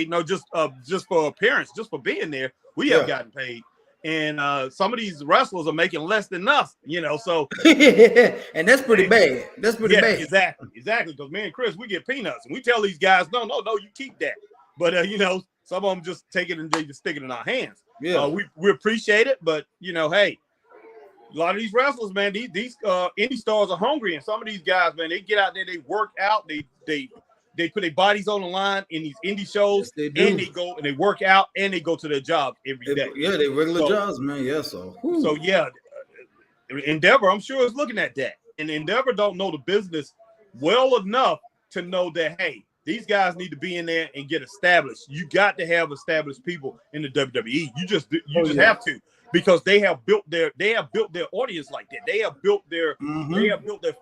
No, just for appearance, just for being there. We have gotten paid. And some of these wrestlers are making less than us, so and that's pretty bad. That's pretty bad. Exactly. Because me and Chris, we get peanuts, and we tell these guys, no, you keep that. But some of them just take it and they just stick it in our hands. Yeah, we appreciate it, but hey, a lot of these wrestlers, man, these indie stars are hungry, and some of these guys, man, they get out there, they work out, they put their bodies on the line in these indie shows, and they go and they work out and they go to their job every day. Yeah, they regular jobs, man. Yeah, Endeavor, I'm sure is looking at that, and Endeavor don't know the business well enough to know that these guys need to be in there and get established. You got to have established people in the WWE. You just have to, because they have built their audience like that. They have built their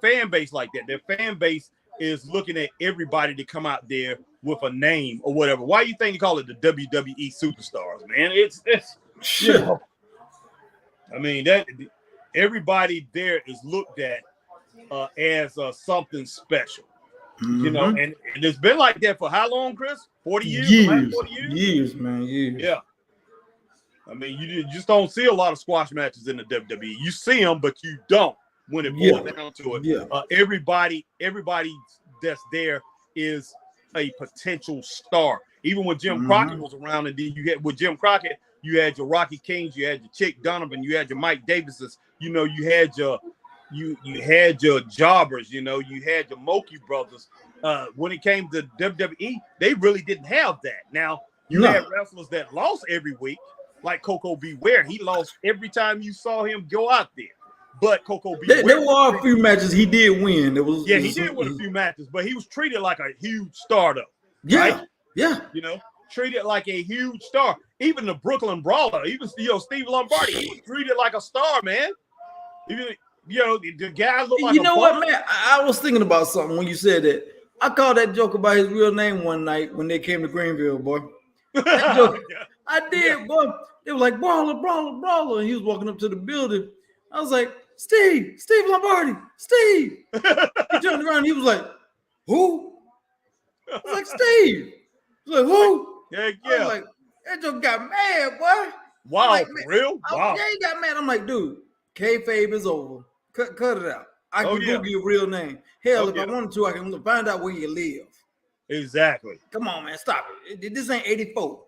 fan base like that. Their fan base is looking at everybody to come out there with a name or whatever. Why do you think they call it the WWE superstars, man? It's I mean, that everybody there is looked at as something special, and it's been like that for how long, Chris? 40 years? 40 years? Years, man. Years. Yeah. I mean, you just don't see a lot of squash matches in the WWE. You see them, but you don't. When it boils down to it, everybody that's there is a potential star. Even when Jim Crockett was around, and then with Jim Crockett, you had your Rocky Kings, you had your Chick Donovan, you had your Mike Davises, you had your jobbers, you had your Moki brothers. When it came to WWE, they really didn't have that. Now you had wrestlers that lost every week, like Coco Beware. He lost every time you saw him go out there. But Coco Beware, there were a few matches he did win. He did win a few matches, but he was treated like a huge star, though. Yeah, right? Yeah. Treated like a huge star. Even the Brooklyn Brawler, even Steve Lombardi, he was treated like a star, man. Even the guys look like. What, man? I was thinking about something when you said that. I called that joker by his real name one night when they came to Greenville, boy. That joke, I did, boy. They were like brawler, and he was walking up to the building. I was like, Steve Lombardi, Steve. He turned around and he was like, who? I was like, Steve. He was like, who? Yeah. I was like, that joke got mad, boy. Wow, like, for real? Wow. Yeah, he got mad. I'm like, dude, kayfabe is over. Cut it out. I can Google your real name. Hell, if I wanted to, I can find out where you live. Exactly. Come on, man, stop it. This ain't 84.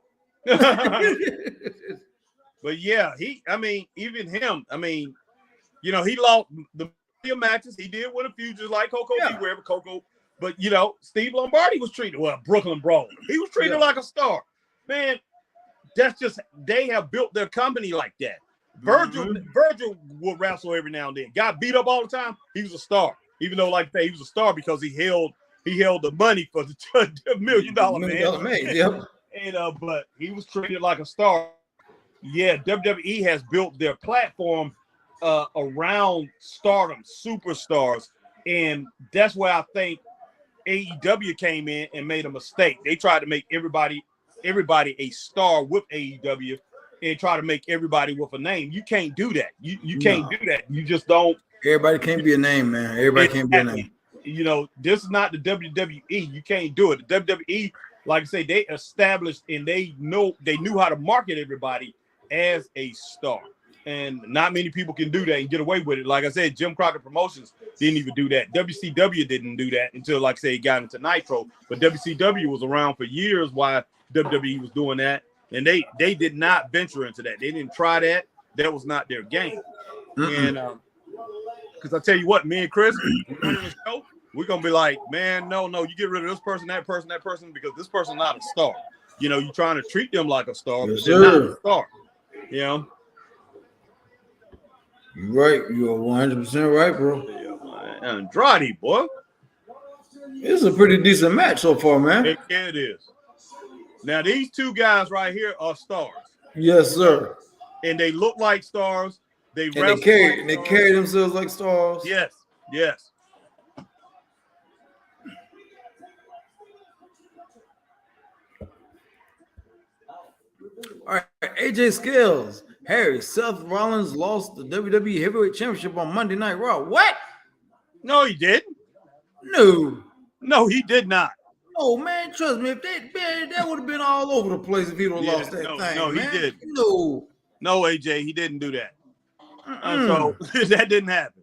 But yeah, even him, he lost the matches. He did win a few, just like Coco Yeah. wherever Coco. But Steve Lombardi was treated Brooklyn Brawler. He was treated like a star. Man, that's just they have built their company like that. Virgil would wrestle every now and then. Got beat up all the time. He was a star, even though he was a star because he held the money for the $1 million man. Yep. And but he was treated like a star. Yeah, WWE has built their platform around stardom, superstars, and that's where I think AEW came in and made a mistake. They tried to make everybody a star with AEW and try to make everybody with a name. You can't do that. You can't do that. You just don't. Everybody can't be a name, man. Everybody can't be a name. This is not the WWE. You can't do it. The WWE, like I say, they established and they knew how to market everybody as a star. And not many people can do that and get away with it. Like I said, Jim Crockett Promotions didn't even do that. WCW didn't do that until, like I said, he got into Nitro. But WCW was around for years while WWE was doing that. And they did not venture into that. They didn't try that. That was not their game. And because I tell you what, me and Chris, running the show, we're going to be like, man, no, you get rid of this person, that person, because this person's not a star. You're trying to treat them like a star, but they're not a star. You're right. You're 100% right, bro. Yeah, Andrade, boy. It's a pretty decent match so far, man. It is. Now, these two guys right here are stars. Yes, sir. And they look like stars. They carry themselves like stars. Yes. All right, AJ Styles, Seth Rollins lost the WWE Heavyweight Championship on Monday Night Raw. What? No, he didn't. No, he did not. Oh man, trust me, if that would have been all over the place if he'd have lost that thing. No, man. He didn't. No, AJ, he didn't do that. So that didn't happen.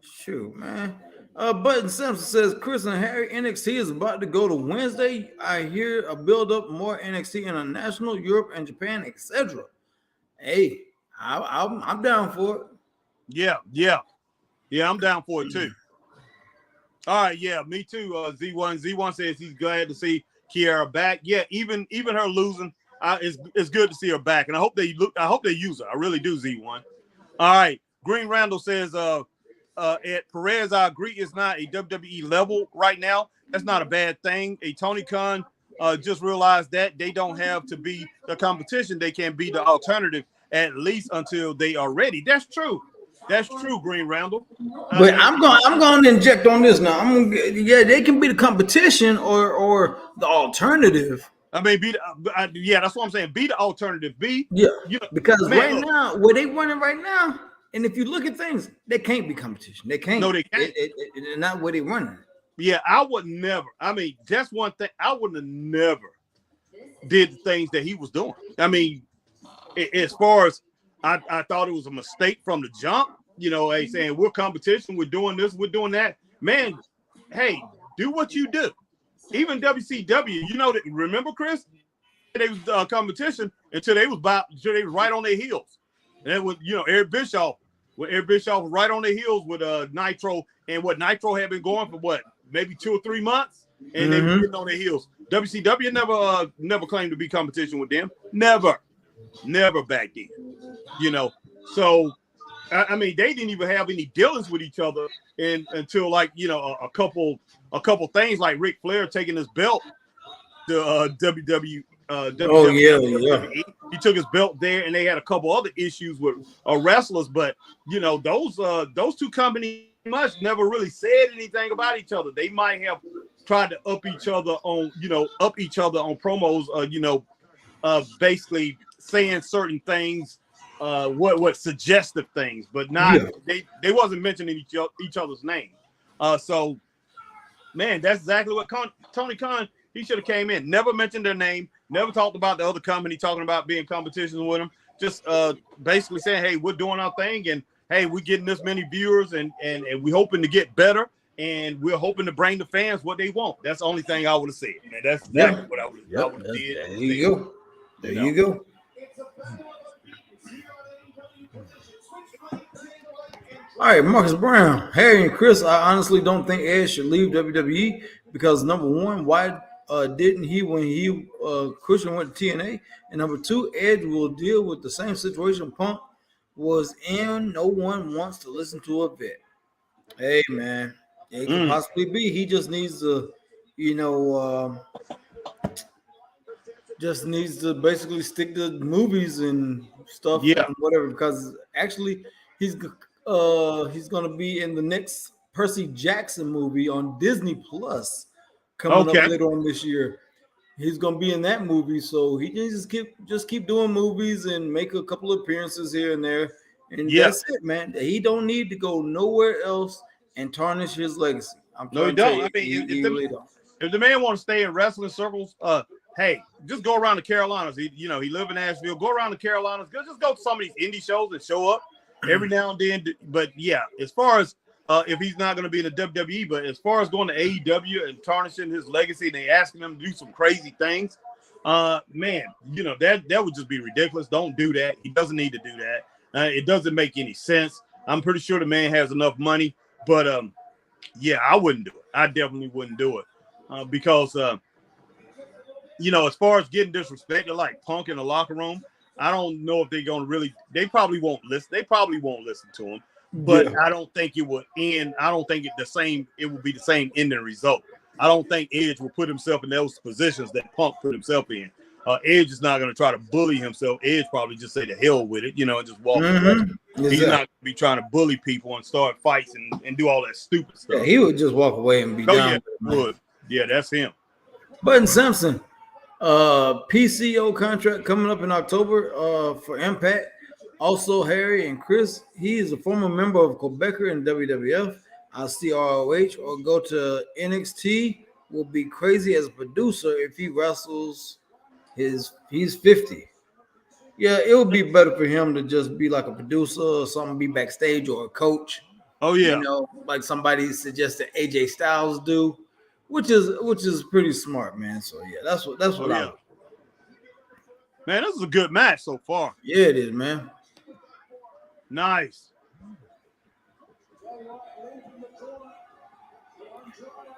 Shoot, man. Button Simpson says Chris and Harry NXT is about to go to Wednesday. I hear a build up more NXT International, Europe and Japan, etc. Hey, I'm down for it. Yeah, I'm down for it too. All right, yeah, me too. Z1 says he's glad to see Kiara back. Yeah, even her losing, it's good to see her back, and I hope they use her. I really do. Z1. All right, Green Randall says at Perez, I agree, it's not a WWE level right now. That's not a bad thing. A Tony Khan just realized that they don't have to be the competition; they can be the alternative at least until they are ready. That's true. That's true, Green Randall. But I'm going to inject on this now. They can be the competition or the alternative. That's what I'm saying. Be the alternative. Because right now, where they running right now, and if you look at things, they can't be competition. They can't. No, they can't. It's not where they running. Yeah, I would never. That's one thing. I would have never did the things that he was doing. As far as I thought it was a mistake from the jump, saying we're competition, we're doing this, we're doing that. Man, hey, do what you do. Even WCW, remember, Chris? They was competition until they was right on their heels. And that was, Eric Bischoff. Eric Bischoff was right on their heels with Nitro, and what Nitro had been going for maybe 2 or 3 months, and they were getting on their heels. WCW never claimed to be competition with them. Never back then. So they didn't even have any dealings with each other until a couple things like Ric Flair taking his belt to WWE. WWE. He took his belt there, and they had a couple other issues with wrestlers. But those two companies much never really said anything about each other. They might have tried to up each other on promos. Basically saying certain things, what suggestive things, but not they wasn't mentioning each other's name. So, man, that's exactly what Tony Khan. He should have came in, never mentioned their name, never talked about the other company, talking about being competition with them. Just basically saying, hey, we're doing our thing, and hey, we're getting this many viewers, and we're hoping to get better, and we're hoping to bring the fans what they want. That's the only thing I would have said. Man, that's exactly what I would have did. There you go. There you go. All right, Marcus Brown, Harry, and Chris. I honestly don't think Edge should leave WWE because number one, why didn't he when he Christian went to TNA? And number two, Edge will deal with the same situation Punk was in. No one wants to listen to a vet. Hey man, it could possibly be. He just needs to, you know, just needs to basically stick to movies and stuff Yeah. and whatever. Because actually, he's gonna be in the next Percy Jackson movie on Disney Plus coming up later on this year. He's gonna be in that movie, so he can just keep doing movies and make a couple of appearances here and there, and that's it, man. He don't need to go nowhere else and tarnish his legacy. I'm No, he trying to tell don't. you, I mean, he really don't. if the man want to stay in wrestling circles, hey, just go around the Carolinas. He live in Nashville. Go around the Carolinas. Just go to some of these indie shows and show up every now and then. But yeah, as far as if he's not going to be in the WWE, but as far as going to AEW and tarnishing his legacy, and they asking him to do some crazy things, man, that would just be ridiculous. Don't do that. He doesn't need to do that. It doesn't make any sense. I'm pretty sure the man has enough money, but yeah, I wouldn't do it. I definitely wouldn't do it because as far as getting disrespected like Punk in the locker room, I don't know if they're going to really. They probably won't listen. They probably won't listen to him. But I don't think it would end. I don't think it would be the same ending result. I don't think Edge will put himself in those positions that Punk put himself in. Edge is not going to try to bully himself. Edge probably just say the hell with it, and just walk away. Exactly. He's not going to be trying to bully people and start fights and do all that stupid stuff. Yeah, he would just walk away and be done. Yeah, that's him. Button Simpson, PCO contract coming up in October for Impact. Also, Harry and Chris, he is a former member of Quebecer in WWF. I'll see ROH or go to NXT. Will be crazy as a producer if he wrestles. He's 50. Yeah, it would be better for him to just be like a producer or something, be backstage or a coach. Oh yeah, like somebody suggested AJ Styles do, which is pretty smart, man. So yeah, that's what I would. Man, this is a good match so far. Yeah, it is, man. Nice.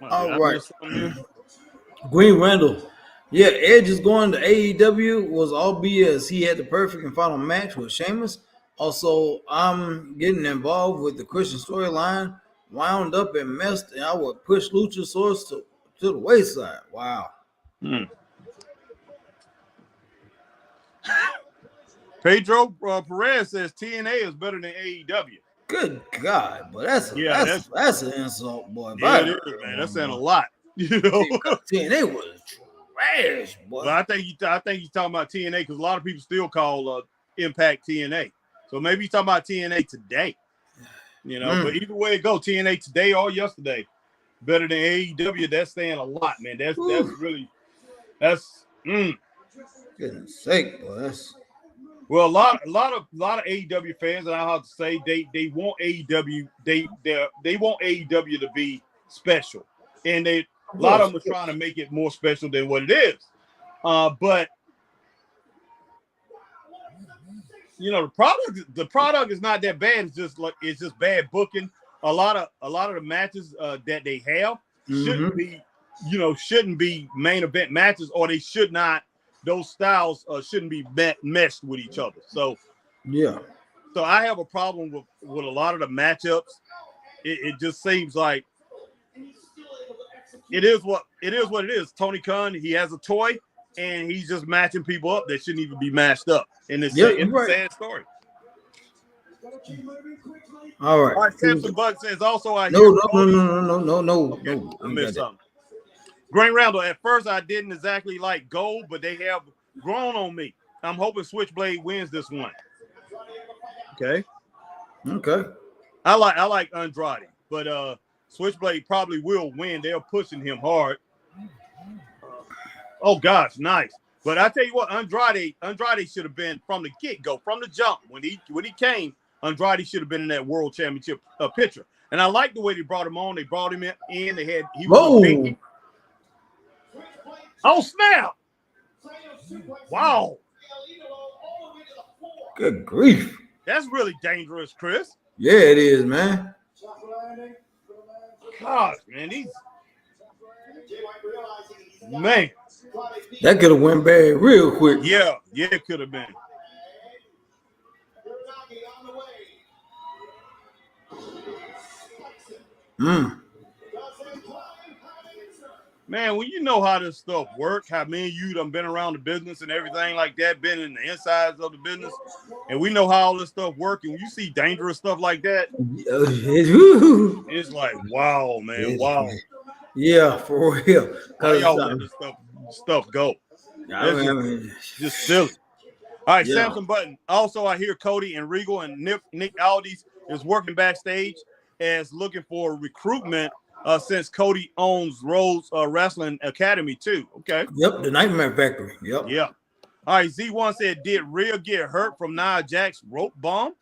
All right. Green Randall. Yeah, Edge is going to AEW was all BS. He had the perfect and final match with Sheamus. Also, I'm getting involved with the Christian storyline, wound up and messed, and I would push Luchasaurus to the wayside. Wow. Pedro Perez says TNA is better than AEW. Good God, but that's an insult, boy. Yeah, it is, man. That's saying a lot. TNA was trash, boy. But I think you're talking about TNA because a lot of people still call Impact TNA. So maybe you're talking about TNA today. But either way it goes, TNA today or yesterday, better than AEW. That's saying a lot, man. That's Goodness sake, boy. That's well, a lot of AEW fans, and I have to say they want AEW. They want AEW to be special, and a lot of them are trying to make it more special than what it is. But the product is not that bad. It's just bad booking. A lot of the matches that they have shouldn't be main event matches, or they should not. Those styles shouldn't be meshed with each other. So I have a problem with a lot of the matchups. It just seems like it is what it is. Tony Khan, he has a toy, and he's just matching people up that shouldn't even be matched up. And it's a sad story. All right. Samson Bug says also I missed something. Green Randall, at first I didn't exactly like Gold, but they have grown on me. I'm hoping Switchblade wins this one. Okay. I like Andrade, but Switchblade probably will win. They're pushing him hard. Oh gosh, nice. But I tell you what, Andrade should have been from the get-go, from the jump. When he came, Andrade should have been in that world championship picture. And I like the way they brought him on. They brought him in. He was big. Oh, snap! Wow. Good grief. That's really dangerous, Chris. Yeah, it is, man. Gosh, man, man. That could have went bad real quick. Yeah, it could have been. Man, when you know how this stuff works, how me and you done been around the business and everything like that, been in the insides of the business, and we know how all this stuff works, and when you see dangerous stuff like that, it's like, wow, man, wow. Yeah, for real. How y'all let this stuff go? Just silly. All right, Samson Button. Also, I hear Cody and Regal and Nick Aldis is working backstage as looking for recruitment since Cody owns Rose Wrestling Academy too. Okay. Yep, the Nightmare Factory. Yep. Yeah. All right, Z1 said, did Rhea get hurt from Nia Jax's rope bomb?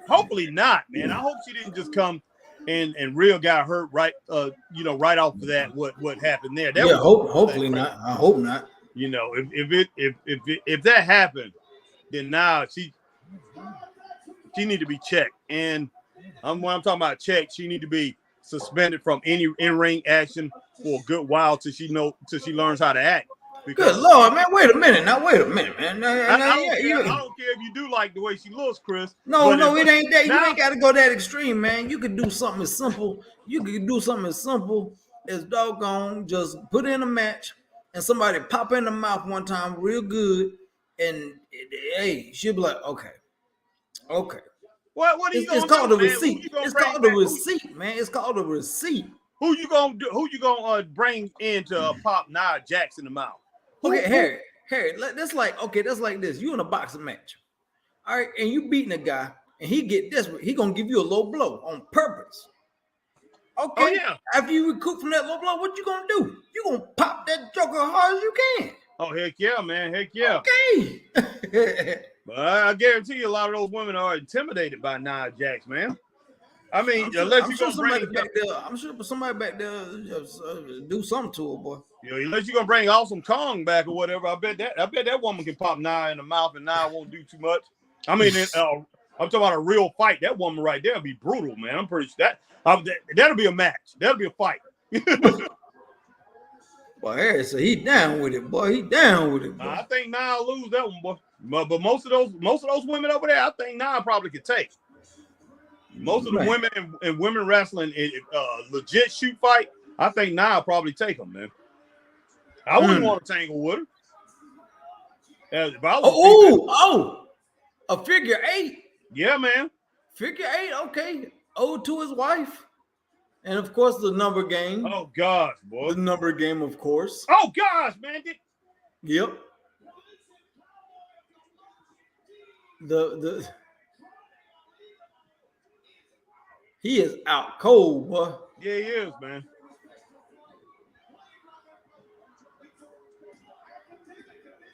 Hopefully not, man. I hope she didn't just come and Rhea got hurt right right off of that what happened there. That hopefully not. I hope not. You know, if that happened, then now she need to be checked. And when I'm talking about checked, she need to be suspended from any in-ring action for a good while till she learns how to act. Because, good Lord, man! Wait a minute, man. I don't care if you do like the way she looks, Chris. No, it ain't that. You ain't got to go that extreme, man. You could do something as simple. You could do something as simple as doggone just put in a match and somebody pop in the mouth one time real good, and hey, she'll be like, okay. What are you gonna do? It's called a man? receipt. It's called a receipt, man. It's called a receipt. Who you gonna do? Who you gonna bring in to pop Nia Jax in the mouth? Okay, Harry. That's like this. You in a boxing match, all right, and you beating a guy, and he get desperate. He gonna give you a low blow on purpose. Okay. Oh, yeah. After you recoup from that low blow, what you gonna do? You gonna pop that joker as hard as you can. Oh, heck yeah, man. Heck yeah. Okay. But I guarantee you a lot of those women are intimidated by Nia Jax, man. I mean, I'm sure somebody back there do something to her, boy. You know, unless you're gonna bring Awesome Kong back or whatever, I bet that woman can pop Nia in the mouth and Nia won't do too much. I mean, I'm talking about a real fight. That woman right there will be brutal, man. I'm pretty sure that'll be a match. That'll be a fight. Boy, Harry said he down with it, boy. He down with it, boy. I think Nia will lose that one, boy. But most of those women over there, I think Nia probably could take. Most of the women in women wrestling, legit shoot fight, I think Nia probably take them, man. I wouldn't want to tangle with her. A figure 8. Yeah, man. Figure 8, okay. Owed to his wife. And of course, the number game. Oh gosh, boy. The number game, of course. Oh gosh, man. Yep. He is out cold, boy. Yeah, he is, man.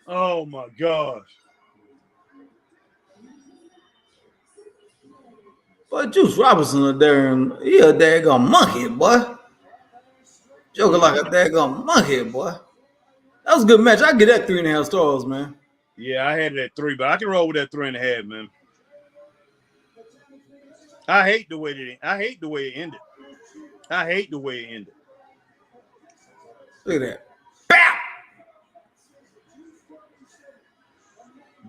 Oh my gosh. But Juice Robinson he a daggone monkey, boy. Joker like a daggone monkey, boy. That was a good match. I get that 3.5 stars, man. Yeah, I had it at 3, but I can roll with that 3.5, man. I hate the way it ended. Look at that. Bow!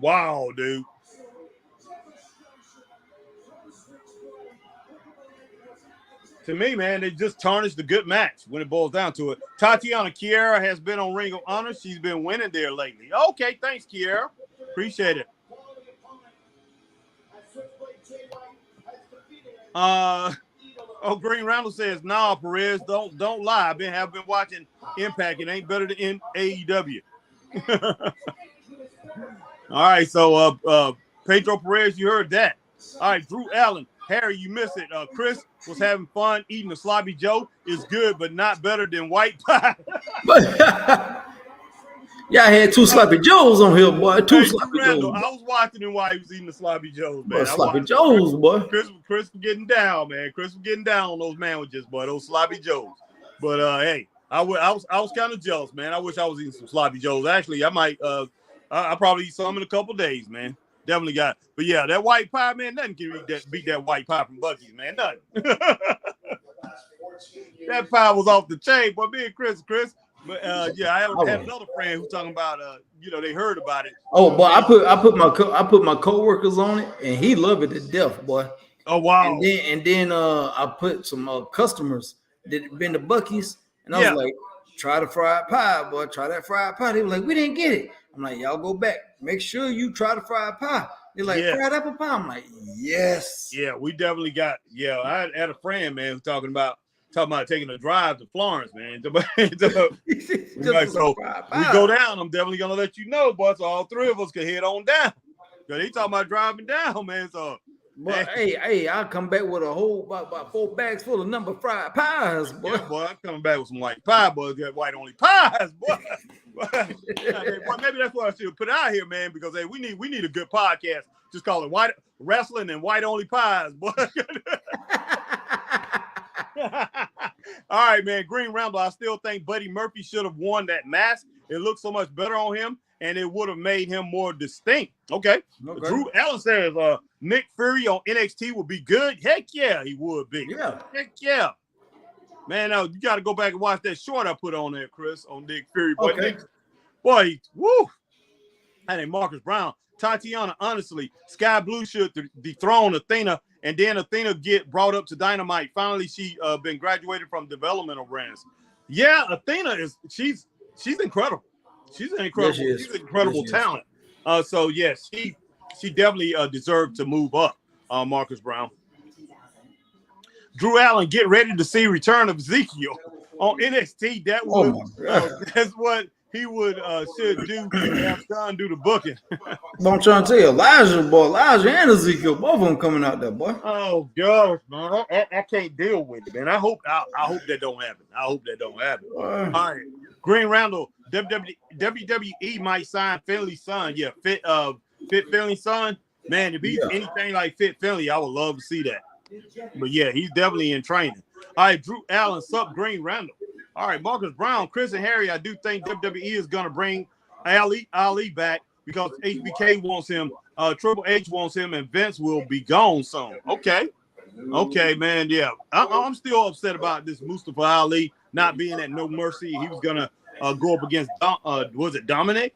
Wow, dude. To me, man, they just tarnished the good match when it boils down to it. Tatiana Kiera has been on Ring of Honor. She's been winning there lately. Okay, thanks, Kiera. Appreciate it. Green Randall says, nah, Perez, don't lie. I've been watching Impact. It ain't better than AEW. All right, so Pedro Perez, you heard that. All right, Drew Allen. Harry, you missed it. Chris was having fun eating a sloppy Joe. It's good, but not better than white pie. Yeah, I had 2 sloppy Joes on here, boy. 2 sloppy Joes. I was watching him while he was eating the sloppy Joes, man. Sloppy Joes, boy. Chris was getting down, man. Chris was getting down on those sandwiches, boy. Those sloppy Joes. But hey, I was kind of jealous, man. I wish I was eating some sloppy Joes. Actually, I might I probably eat some in a couple days, man. Definitely got it. But yeah, that white pie, man, nothing can beat that white pie from Buc-ee's, man. Nothing. That pie was off the chain, boy. Me and Chris. But yeah, I had another friend who talking about they heard about it. Oh, boy, I put my coworkers on it, and he loved it to death, boy. Oh wow. And then I put some customers that had been to Buc-ee's, and I was like, try the fried pie, boy. Try that fried pie. They were like, we didn't get it. I'm like, y'all go back. Make sure you try the fried pie. They're like, fried apple pie. I'm like, yes. Yeah, we definitely got. Yeah, I had a friend, man, who's talking about taking a drive to Florence, man. So we go down. I'm definitely gonna let you know, boy. So all three of us can head on down. Cause he talking about driving down, man. So. But hey, I'll come back with a whole about 4 bags full of number fried pies, boy. Yeah, boy, I'm coming back with some white pie, boy. Got white only pies, boy. Boy, maybe that's what I should put out here, man. Because hey, we need a good podcast. Just call it White Wrestling and White Only Pies, boy. All right, man. Green Ramble. I still think Buddy Murphy should have worn that mask. It looked so much better on him, and it would have made him more distinct. Okay. Drew Allen says Nick Fury on NXT would be good. Heck yeah, he would be. Yeah. Heck yeah. Man, you got to go back and watch that short I put on there, Chris, on Nick Fury. Boy, woo. And then Marcus Brown. Tatiana, honestly, Sky Blue should dethrone Athena, and then Athena get brought up to Dynamite. Finally, she been graduated from developmental brands. Yeah, Athena she's incredible. She's an incredible, she's an incredible talent. So yes, she definitely deserved to move up. Marcus Brown. Drew Allen, get ready to see return of Ezekiel on NXT. That's what he would should do. Have Sean do the booking. But I'm trying to tell you, Elijah and Ezekiel, both of them coming out there, boy. Oh gosh, man, I can't deal with it, man. I hope that don't happen. All right, Green Randall, WWE might sign Finley's son. Yeah, Fit Finley's son. Man, if he's anything like Fit Finley, I would love to see that. But yeah, he's definitely in training. All right, Drew Allen, sup, Green Randall. All right, Marcus Brown, Chris and Harry, I do think WWE is going to bring Ali back because HBK wants him, Triple H wants him, and Vince will be gone soon. Okay, man, yeah. I'm still upset about this Mustafa Ali not being at No Mercy. He was going to go up against, was it Dominic?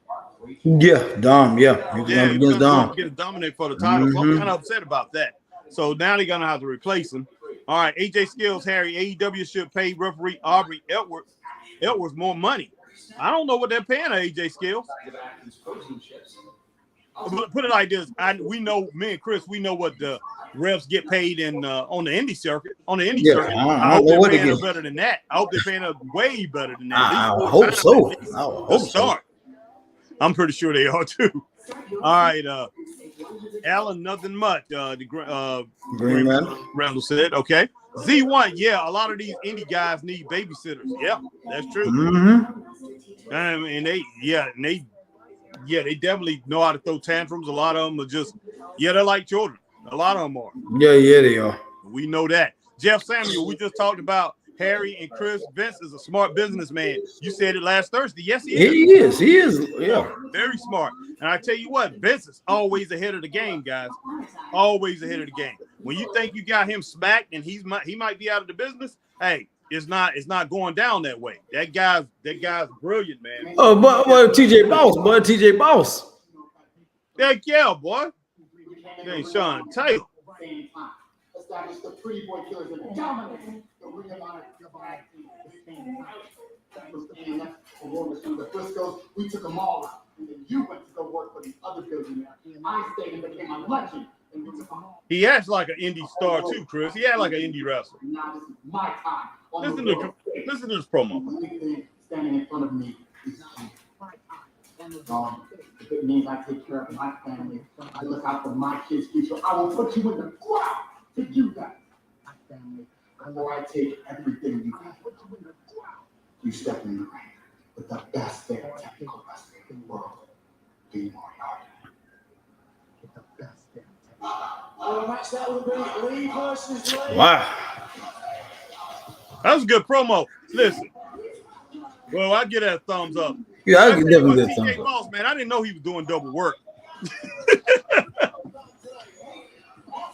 Yeah, Dom, yeah. He was going to go against Dominic for the title. Mm-hmm. So I'm kind of upset about that. So now they're going to have to replace him. All right, AJ Skills, Harry, AEW should pay referee Aubrey Edwards more money. I don't know what they're paying AJ Skills. Put it like this. We know, me and Chris, we know what the refs get paid in on the indie circuit. Circuit. I hope they're paying her better than that. I hope they're paying her way better than that. I hope so. Start. I'm pretty sure they are too. All right, Alan, nothing much. The Green Randall said, okay. Z1, yeah, a lot of these indie guys need babysitters. Yeah, that's true. Mm-hmm. And they definitely know how to throw tantrums. A lot of them are just, they're like children. A lot of them are. Yeah, they are. We know that. Jeff Samuel, we just talked about Harry and Chris. Vince is a smart businessman. You said it last Thursday. Yes, he is. He is. Yeah. Very smart. And I tell you what, Vince is always ahead of the game, guys. Always ahead of the game. When you think you got him smacked and he might be out of the business, hey, it's not going down that way. That guy's brilliant, man. Oh, but TJ Boss. Heck yeah, boy. Hey, Sean Taylor. Establish the pretty boy killers and dominate the Ring of Honor divide. That was the plan left for Rollins through the Briscoes. We took them all out. And then you went to go work for these other billionaires. I stayed and became a legend. And we took them all. He acts like an indie star too, Chris. He acts like an indie wrestler. Now this is my time. Listen to this promo. The big thing standing in front of me is if it means I take care of my family, I look out for my kids' future, I will put you in the ground to do that. My family, before I take everything you have, you step in the ring with the best damn technical wrestler in the world, Dean Moriarty. With the best damn technical. Wow. That was a good promo. Listen. Well, I get that thumbs up. Yeah, I I could tell you what, definitely get TJ thumbs up. Boss, man, I didn't know he was doing double work.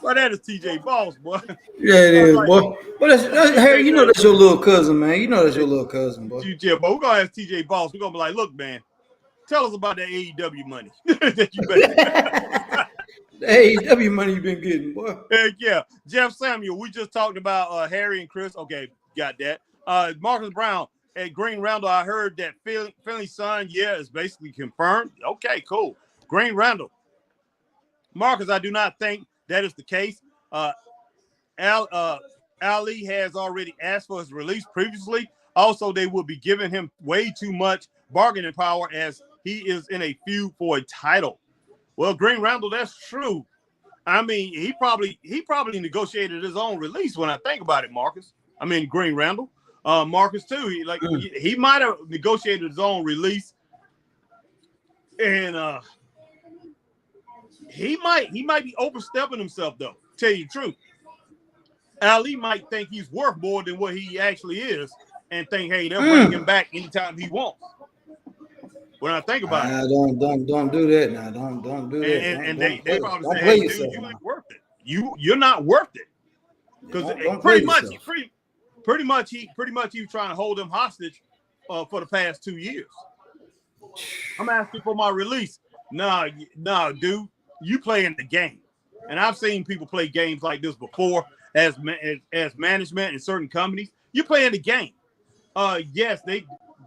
Well, that is TJ Boss, boy. Yeah, it is, boy. But that's Harry. You know TJ, that's your little cousin, man. You know that's your little cousin, boy. but we're gonna ask TJ Boss. We're gonna be like, look, man, tell us about that AEW money that you made. The AEW money you been getting, boy. Heck yeah. Jeff Samuel, we just talked about Harry and Chris. Okay, got that. Marcus Brown at Green Randall, I heard that Finley's son, is basically confirmed. Okay, cool. Green Randall. Marcus, I do not think that is the case. Ali has already asked for his release previously. Also, they will be giving him way too much bargaining power as he is in a feud for a title. Well, Green Randall, that's true. I mean, he probably negotiated his own release when I think about it, Marcus. I mean, Green Randall. Marcus too. He might have negotiated his own release. And he might be overstepping himself, though. Tell you the truth. Ali might think he's worth more than what he actually is, and think, hey, they'll bring him back anytime he wants. When I think about it, don't do that now. Don't do that. And they probably say, play hey, dude, yourself, you man. ain't worth it. You're not worth it. Because Don't play pretty much he was trying to hold them hostage for the past 2 years. I'm asking for my release. Nah, dude, you playing the game. And I've seen people play games like this before as management in certain companies. You're playing the game. Yes,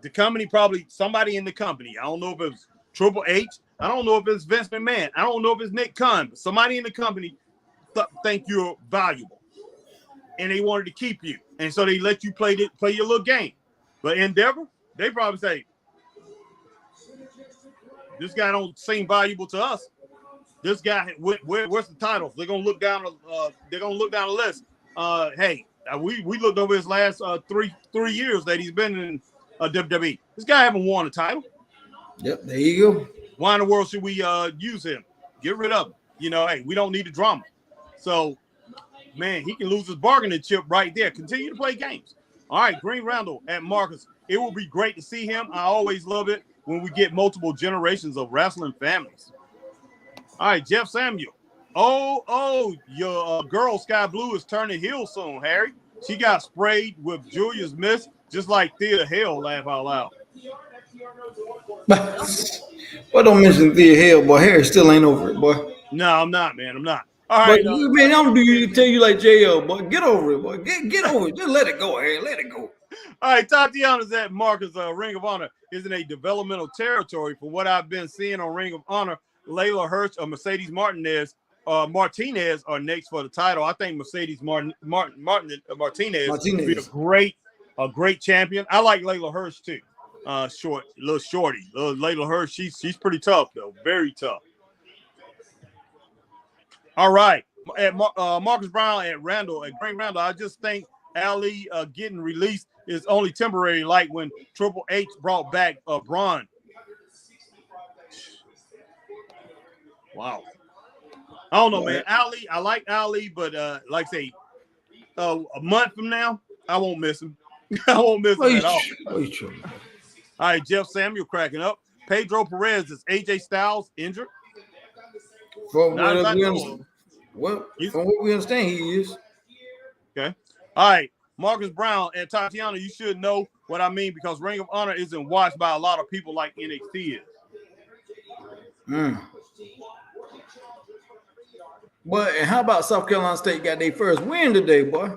the company, probably somebody in the company. I don't know if it was Triple H. I don't know if it's Vince McMahon. I don't know if it's Nick Khan. But somebody in the company think you're valuable, and they wanted to keep you, and so they let you play your little game. But Endeavor, they probably say, this guy don't seem valuable to us. This guy, where's the titles? They're gonna look down. They're gonna look down the list. Hey, we looked over his last three years that he's been in WWE. This guy haven't won a title. Yep, there you go. Why in the world should we use him? Get rid of him. Hey, we don't need the drama. So, man, he can lose his bargaining chip right there. Continue to play games. All right, Green Randall at Marcus. It will be great to see him. I always love it when we get multiple generations of wrestling families. All right, Jeff Samuel. Oh, your girl Sky Blue is turning heel soon, Harry. She got sprayed with Julia's Miss, just like Thea Hale, laugh out loud. Boy, don't mention Thea Hale, boy. Harry still ain't over it, boy. No, I'm not, man. I'm not. All right. But man, I'm do tell you like JL, boy. Get over it, boy. Get over it. Just let it go, Harry. Let it go. All right, Tatiana's at Marcus. Ring of Honor is in a developmental territory. From what I've been seeing on Ring of Honor, Layla Hirsch or Mercedes Martinez are next for the title. I think Mercedes Martinez would be a great champion. I like Layla Hirsch too. Little shorty. Little Layla Hirsch, she's pretty tough though, very tough. All right, at Marcus Brown at Green Randall, I just think Ali getting released is only temporary, like when Triple H brought back Braun. Wow. I don't know, man. Ali, I like Ali, but like I say, a month from now, I won't miss him. I won't miss him at all. All right, Jeff Samuel cracking up. Pedro Perez, is AJ Styles injured? From what we understand, he is. Okay. All right. Marcus Brown and Tatiana, you should know what I mean because Ring of Honor isn't watched by a lot of people like NXT is. But and how about South Carolina State got their first win today, boy?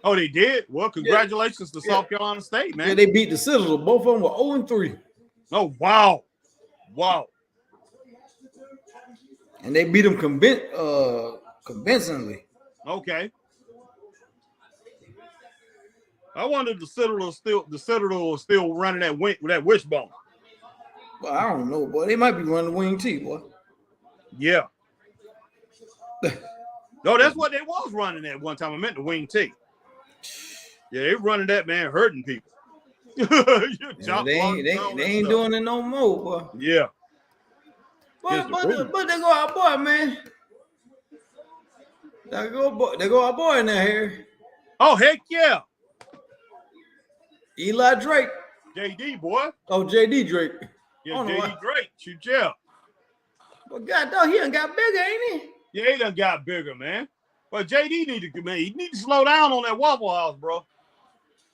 Oh, they did? Well, congratulations to South Carolina State, man. Yeah, they beat the Citadel. Both of them were 0-3. Oh, wow. Wow. And they beat them convincingly. Okay. I wonder if the Citadel is still running that wishbone. Well, I don't know, boy. They might be running the wing T, boy. Yeah. No, that's what they was running at one time. I meant the wing T. Yeah, they running that, man, hurting people. They ain't doing it no more, boy. Yeah. But they go our boy, man. They go our boy in there here. Oh, heck yeah. Eli Drake. JD, boy. Oh, JD Drake. Yeah, JD Drake, shoot yeah. But God, dog, he done got bigger, ain't he? Yeah, he done got bigger, man. But JD need to slow down on that Waffle House, bro.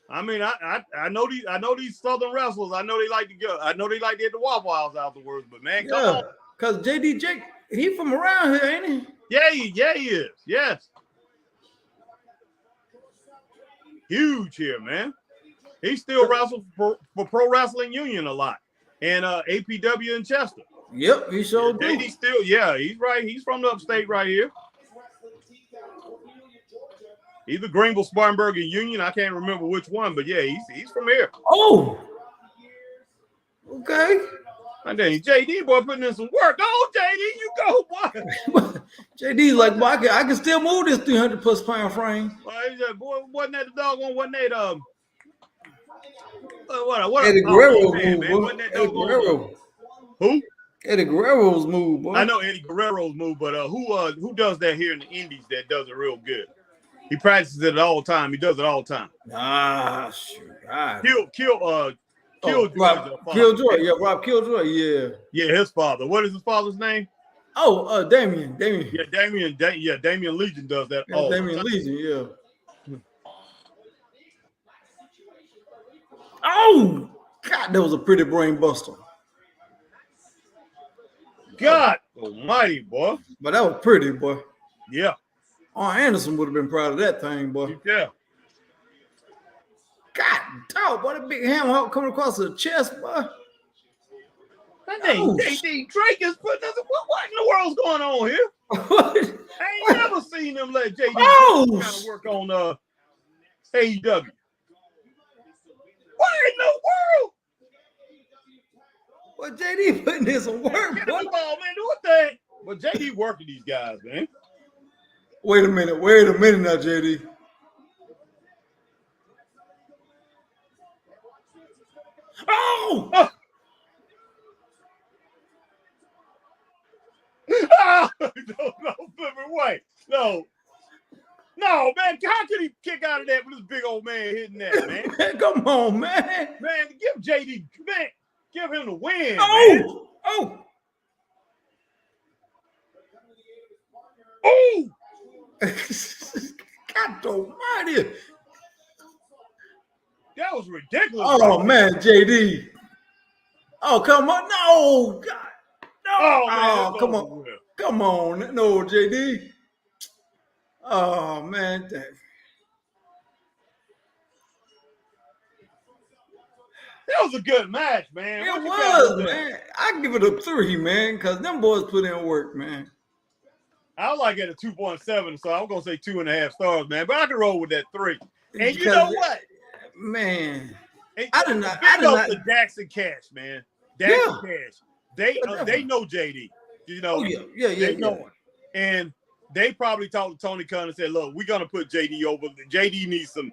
I mean, I know these Southern wrestlers. I know they like to go. I know they like to get the Waffle House afterwards. But man, come on. Cause JD Jake, he from around here, ain't he? Yeah, he is. Yes. Huge here, man. He still wrestles for Pro Wrestling Union a lot, and APW in Chester. Yep, he showed. JD still, he's right. He's from the upstate right here. Either Greenville, Spartanburg, and Union. I can't remember which one, but yeah, he's from here. Oh, okay. And then JD boy putting in some work. Oh, JD, you go, boy. JD's like, boy, I can still move this 300+ pound frame. Well, he said, boy, wasn't that the doggone? Wasn't that what Eddie Guerrero's move, man? Boy. Wasn't that Eddie Guerrero. Who? Eddie Guerrero's move, boy. I know Eddie Guerrero's move, but who does that here in the Indies that does it real good? He practices it all the time. He does it all the time. Ah, shoot. Killjoy. Yeah, Rob Killjoy. Yeah. Yeah, his father. What is his father's name? Oh, Damien. Yeah, Damien Legion does that. Yeah, Damien Legion. Yeah. Oh, God, that was a pretty brain buster. God almighty, boy. But that was pretty, boy. Yeah. Arn Anderson would have been proud of that thing, boy. Yeah. God, dog, boy, that big hammer coming across the chest, boy. That name JD Drake is putting us. What in the world's going on here? I ain't never seen them let JD kind of work on AEW. What in the world? Well, JD putting in some work, Get boy. the ball, man. Do what the? But JD working these guys, man. Wait a minute now, JD. Oh! No, flip it away. No, man. How could he kick out of that with this big old man hitting that, man? Man, come on, man. Man, give JD, man, give him the win. Oh! God almighty. That was ridiculous. Oh, man, JD. Oh, come on. No, God. No. Oh, man, come on. Come on. No, JD. Oh, man. That was a good match, man. It was, man. I give it a 3, man, because them boys put in work, man. I like it at 2.7, so I'm going to say 2.5 stars, man. But I can roll with that 3. And you know what? Man. I did not. The Dax and Cash, man. Dax and Cash. They know JD. You know. They know him. And they probably talked to Tony Khan and said, look, we're going to put JD over. JD needs some.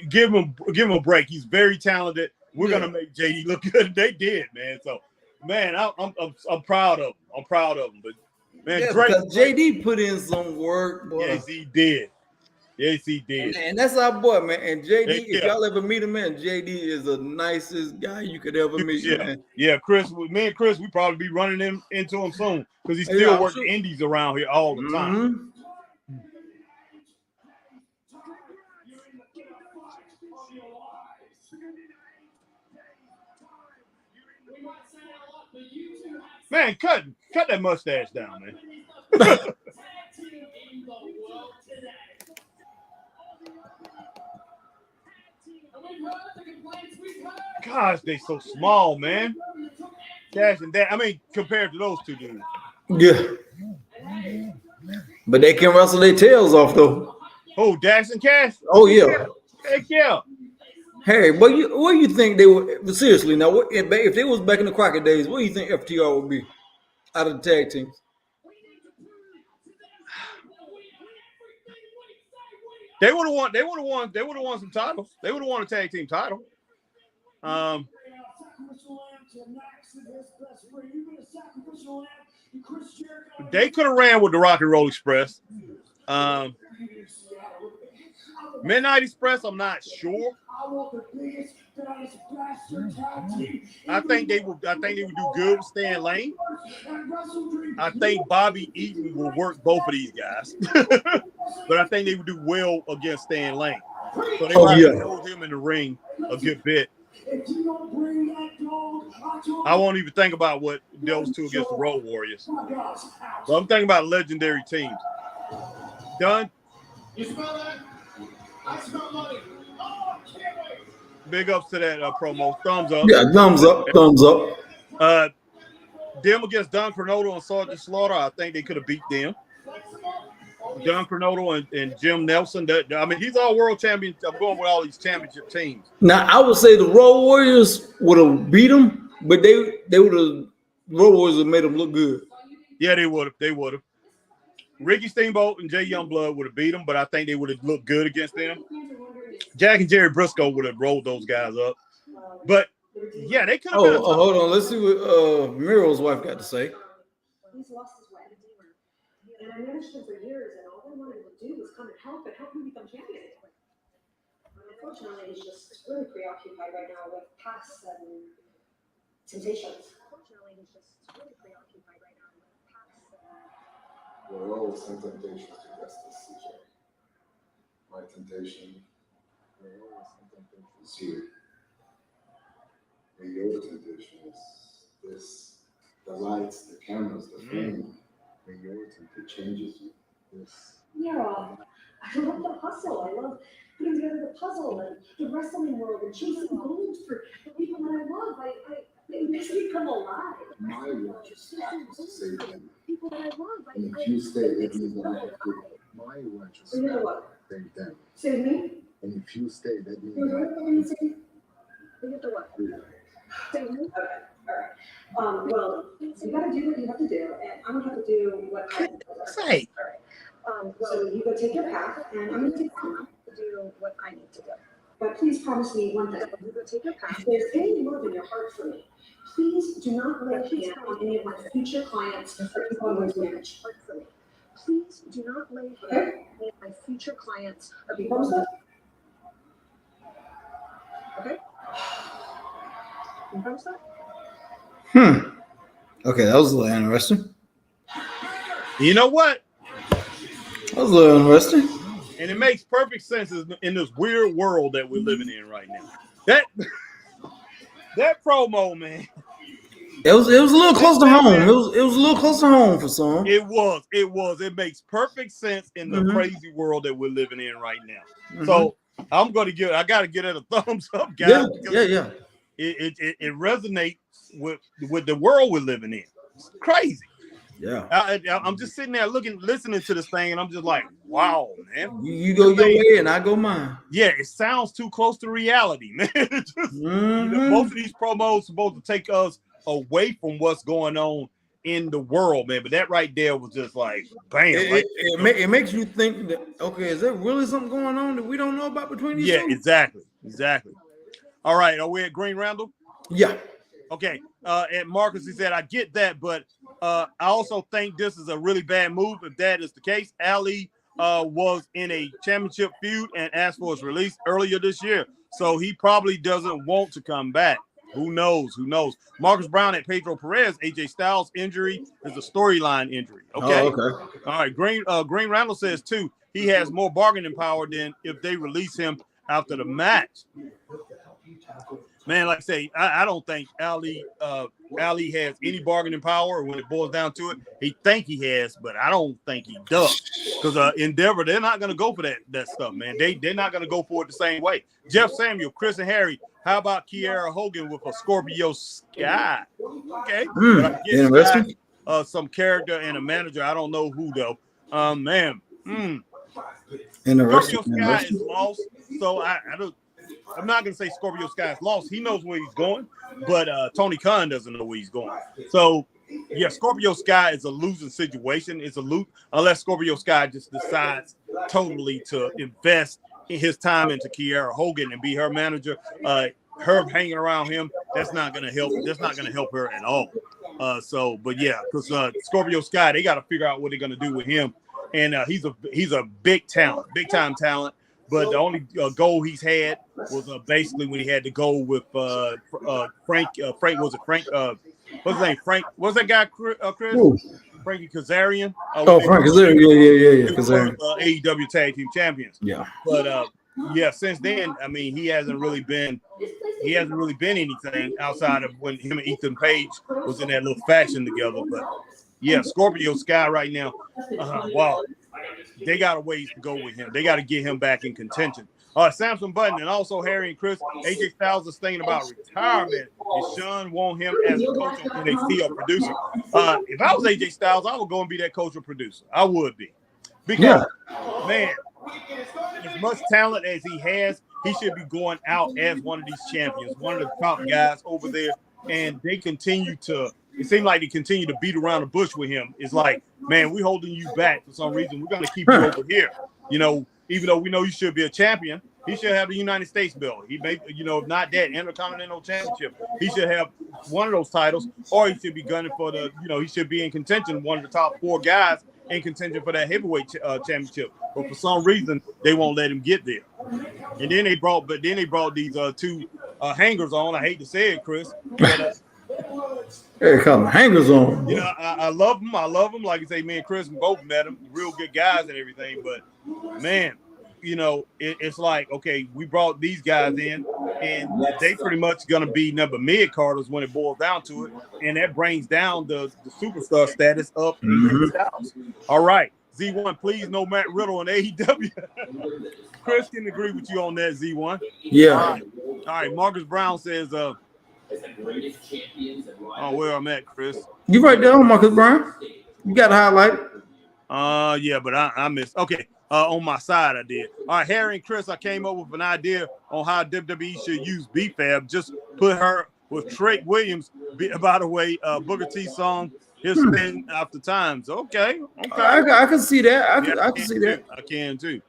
Give him a break. He's very talented. We're going to make JD look good. They did, man. So, man, I'm proud of him. I'm proud of him. But, man, because JD put in some work, boy. Yes, he did. And that's our boy, man. And JD, if y'all ever meet him, man, JD is the nicest guy you could ever meet, man. Yeah, me and Chris, we probably be running into him soon because he's still working indies around here all the time. Man, cut that mustache down, man. Gosh, they so small, man. Cash and that. I mean, compared to those two dudes. Yeah. But they can wrestle their tails off, though. Oh, Dax and Cash? Oh, yeah. Heck yeah. Hey, what do you think they would? Seriously, now, if they was back in the Crockett days, what do you think FTR would be out of the tag teams? They would have won. They would have won some titles. They would have won a tag team title. They could have ran with the Rock and Roll Express. Midnight Express, I'm not sure. I think they would do good with Stan Lane. I think Bobby Eaton will work both of these guys. But I think they would do well against Stan Lane. So they might hold him in the ring a good bit. I won't even think about what those two against the Road Warriors. But I'm thinking about legendary teams. Done. You smell that? I smell money. Oh, can't wait. Big ups to that promo. Thumbs up. Yeah, thumbs up. Thumbs up. Them against Don Cornotto and Sergeant Slaughter, I think they could have beat them. Don Cornotto and Jim Nelson. I mean, he's all world champions. I'm going with all these championship teams. Now, I would say the Road Warriors would have beat them, but they would have. Road Warriors have made them look good. Yeah, they would have. They would have. Ricky Steamboat and Jay Youngblood would have beat them, but I think they would have looked good against them. Jack and Jerry Briscoe would have rolled those guys up. But yeah, they could have. Hold on. Let's see what Miro's wife got to say. He's lost his way. And I managed him for years, and all I wanted to do was come and help him become champion. Unfortunately, he's just really preoccupied right now with past temptations. We're always in temptations to justice, CJ. My temptation, we're always in temptation is you. And your temptation is this, the lights, the cameras, the fame. And your temptation changes you. This. Yeah, I love the hustle. I love putting together the puzzle and the wrestling world and chasing gold for the people that I love. It makes me come alive. My watch is to save them. People that I love. And if you stay, that means that I have to. My watch is to save them. Save me? And if you stay, that means What that I do you say? You have to what? Save me? Okay, all right. Well, you gotta do what you have to do, and I'm gonna have to do what I have to do. Say. All right. So you go take your path, and I'm gonna take time to do what I need to do. But please promise me one thing. You go take your path. If there's any love in your heart for me, please do not lay a hand on any of my future clients or people I'm going to manage. Please do not lay a hand on any of my future clients or people I'm going to. Okay? You promise that? Okay, that was a little interesting. You know what? That was a little interesting. And it makes perfect sense in this weird world that we're living in right now. That promo, man. It was a little close to home. It was a little close to home for some. It was. It makes perfect sense in the crazy world that we're living in right now. So I gotta give it a thumbs up, guys. Yeah. It resonates with the world we're living in. It's crazy. Yeah. I'm just sitting there listening to this thing, and I'm just like, wow, man. You go your way and I go mine. Yeah, it sounds too close to reality, man. Most of these promos supposed to take us away from what's going on in the world, man. But that right there was just like, bam. It makes you think that, okay, is there really something going on that we don't know about between these two? Yeah, exactly. All right, are we at Green Randall? Yeah. Okay. And Marcus, he said, I get that, but I also think this is a really bad move. If that is the case, Ali was in a championship feud and asked for his release earlier this year. So he probably doesn't want to come back. Who knows? Marcus Brown at Pedro Perez, AJ Styles injury is a storyline injury. Okay. Oh, okay. All right. Green Randall says too, he has more bargaining power than if they release him after the match. Man, like I say, I don't think Ali has any bargaining power when it boils down to it. He think he has, but I don't think he does. Because Endeavor, they're not going to go for that stuff, man. They're not going to go for it the same way. Jeff Samuel, Chris and Harry, how about Kiera Hogan with a Scorpio Sky? Okay. Interesting. Sky, some character and a manager. I don't know who, though. Man. Interesting. Scorpio Sky is lost, so I'm not going to say Scorpio Sky is lost. He knows where he's going, but Tony Khan doesn't know where he's going. So, yeah, Scorpio Sky is a losing situation. It's a lose unless Scorpio Sky just decides totally to invest in his time into Kiera Hogan and be her manager. Her hanging around him, that's not going to help. That's not going to help her at all. But yeah, because Scorpio Sky, they got to figure out what they're going to do with him. And he's a big talent, big time talent. But the only goal he's had was basically when he had to go with Frank. Frank was it Frank? What's his name? Frank. What's that guy? Chris? Ooh. Frankie Kazarian. Frank Kazarian. Yeah. Kazarian. AEW Tag Team Champions. Yeah. But since then, I mean, he hasn't really been anything outside of when him and Ethan Page was in that little faction together. But yeah, Scorpio Sky right now. Wow. They got a ways to go with him. They got to get him back in contention. Samson Button and also Harry and Chris. AJ Styles is thinking about retirement. And Sean want him as a coach or NXT or producer. If I was AJ Styles, I would go and be that coach or producer. I would be. Because, man, as much talent as he has, he should be going out as one of these champions, one of the top guys over there. And they continue to – it seems like they continue to beat around the bush with him. It's like, man, we're holding you back for some reason. We're going to keep you over here. You know, even though we know you should be a champion, he should have the United States belt. He may, if not that, Intercontinental Championship. He should have one of those titles, or he should be gunning for he should be in contention, one of the top 4 guys in contention for that heavyweight championship. But for some reason, they won't let him get there. And then they brought these 2 hangers on. I hate to say it, Chris. But, Hey, come hangers on. I love them. Like I say, me and Chris both met them. Real good guys and everything. But, man, it's like, okay, we brought these guys in, and they pretty much going to be number mid-carders when it boils down to it. And that brings down the superstar status of AJ Styles. All right. Z1, please, no Matt Riddle on AEW. Chris can agree with you on that, Z1. Yeah. All right. Marcus Brown says, where I'm at, Chris. You right there on Marcus Brown. You got to highlight. Yeah, but I missed. Okay. On my side, I did. All right, Harry and Chris, I came up with an idea on how WWE should use B-Fab. Just put her with Trey Williams. By the way, Booker T song, his spin after times. Okay. I can see that. I can see that. I can too.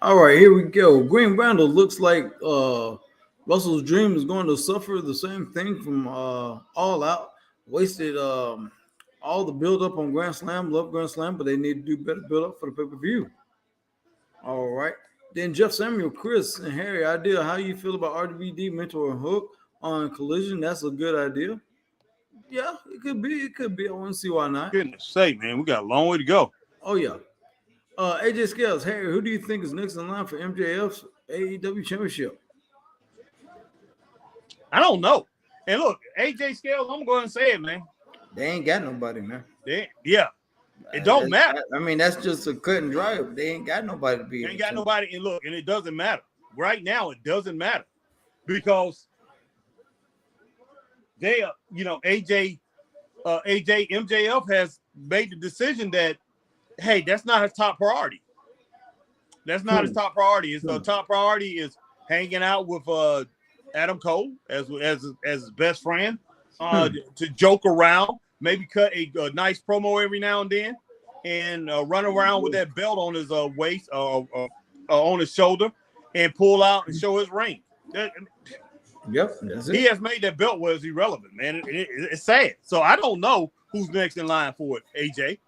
All right, here we go. Green Randall looks like Russell's Dream is going to suffer the same thing from All Out. Wasted all the build up on Grand Slam. Love Grand Slam, but they need to do better build up for the pay-per-view. All right. Then Jeff Samuel, Chris, and Harry, idea. How you feel about RWD, Mentor, and Hook on Collision? That's a good idea. Yeah, it could be. I want to see why not. Goodness sake, man, we got a long way to go. Oh, yeah. AJ Scales, Harry, who do you think is next in line for MJF's AEW Championship? I don't know. And look, AJ Scales, I'm going to say it, man. They ain't got nobody, man. It don't matter. I mean, that's just a cut and dry. They ain't got nobody to be. They ain't got nobody. And look, and it doesn't matter. Right now, it doesn't matter because they, MJF has made the decision that, hey, that's not his top priority. That's not his top priority. His top priority is hanging out with Adam Cole as his best friend, to joke around, maybe cut a nice promo every now and then, and run around with that belt on his waist on his shoulder and pull out and show his ring. Yep, that's it. He has made that belt was irrelevant, man. It's sad. So I don't know who's next in line for it, AJ.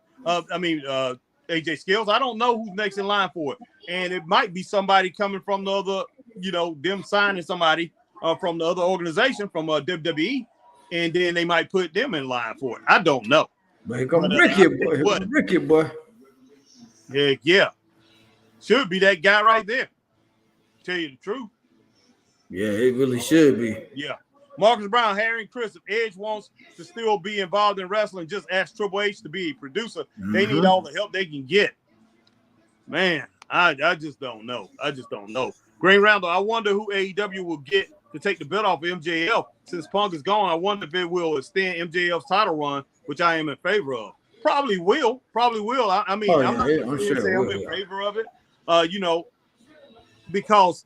AJ Skills. I don't know who's next in line for it. And it might be somebody coming from the other, them signing somebody from the other organization, from WWE, and then they might put them in line for it. I don't know. But here comes Ricky, boy. Ricky, boy. Heck yeah. Should be that guy right there. Tell you the truth. Yeah, it really should be. Yeah. Marcus Brown, Harry, and Chris, if Edge wants to still be involved in wrestling, just ask Triple H to be a producer. They need all the help they can get. Man, I just don't know. Green Randall, I wonder who AEW will get to take the belt off of MJF. Since Punk is gone, I wonder if it will extend MJF's title run, which I am in favor of. Probably will. I'm not I'm sure I'm in favor of it. Because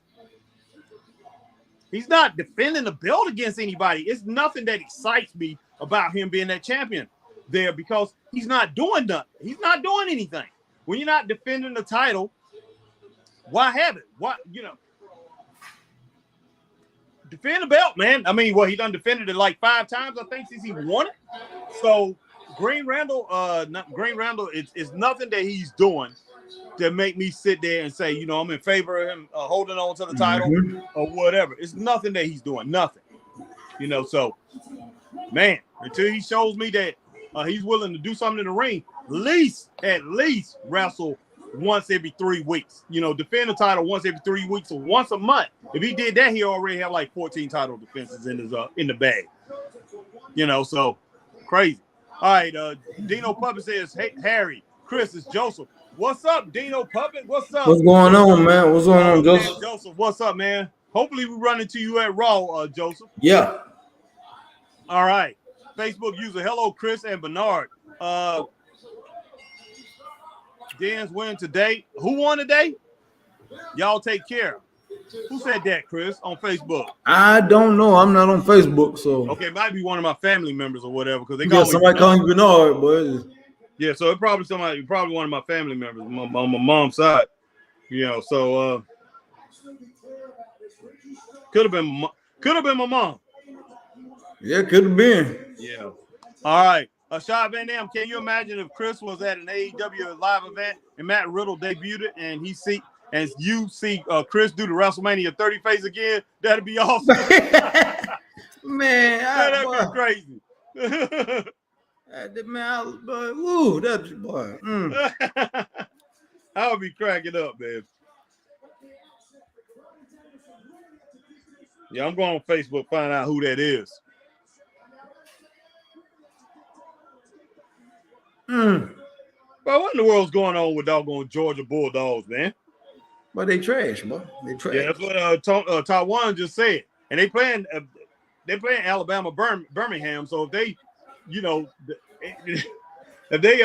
he's not defending the belt against anybody. It's nothing that excites me about him being that champion there because he's not doing nothing. He's not doing anything. When you're not defending the title, why have it? defend the belt, man. I mean, well, he done defended it like 5 times, I think, since he won it. So Green Randall, it's nothing that he's doing that make me sit there and say, you know, I'm in favor of him holding on to the title or whatever. It's nothing that he's doing, nothing. You know, so man, until he shows me that he's willing to do something in the ring, at least wrestle once every 3 weeks. You know, defend the title once every 3 weeks or once a month. If he did that, he already have like 14 title defenses in his in the bag. You know, so crazy. All right, Dino Puppet says, "Hey, Harry, Chris, it's Joseph. What's up, Dino Puppet? What's up? What's going on, man? What's going on, Joseph? Man, Joseph, what's up, man? Hopefully we run into you at Raw, Joseph. Yeah. All right. Facebook user, hello, Chris and Bernard. Dan's win today. Who won today? Y'all take care. Who said that, Chris, on Facebook? I don't know. I'm not on Facebook, so okay, it might be one of my family members or whatever, because they call me somebody calling you Bernard, boy. Yeah, so it probably one of my family members on my mom's side. You know, so could have been my mom. Yeah, could have been. Yeah. All right. Shad Van Dam, can you imagine if Chris was at an AEW live event and Matt Riddle debuted and you see Chris do the WrestleMania 30 face again? That'd be awesome. Man, that'd be crazy. Man, woo, that's boy. I would be cracking up, man. Yeah, I'm going on Facebook, find out who that is. Bro, what in the world's going on with doggone Georgia Bulldogs, man? But they trash, bro. They trash. Yeah, that's what Taiwan just said. And they playing Alabama Birmingham. So if they, you know, if they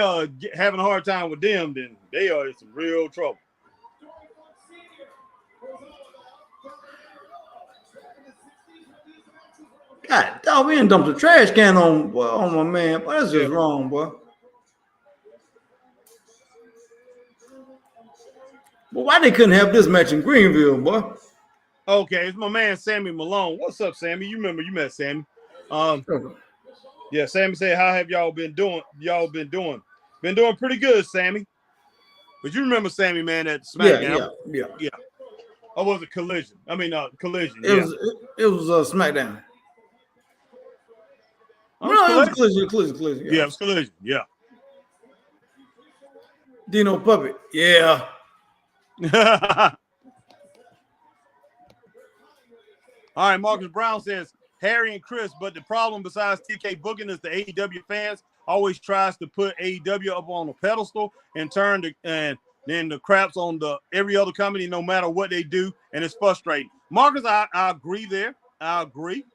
having a hard time with them, then they are in some real trouble. God, dog, we done dumped a trash can on my man. Boy, that's just wrong, boy. But why they couldn't have this match in Greenville, boy? Okay, it's my man Sammy Malone. What's up, Sammy? You remember you met Sammy. Yeah, Sammy said, how have y'all been doing? Been doing pretty good, Sammy. But you remember Sammy, man, at SmackDown? Yeah. Or was it Collision? I mean, Collision. It was SmackDown. No, it was Collision. Yeah, it was Collision. Yeah. Dino Puppet. Yeah. All right, Marcus Brown says, Harry and Chris, but the problem besides TK booking is the AEW fans always tries to put AEW up on a pedestal and then the craps on every other company no matter what they do, and it's frustrating. Marcus, I agree there. I agree.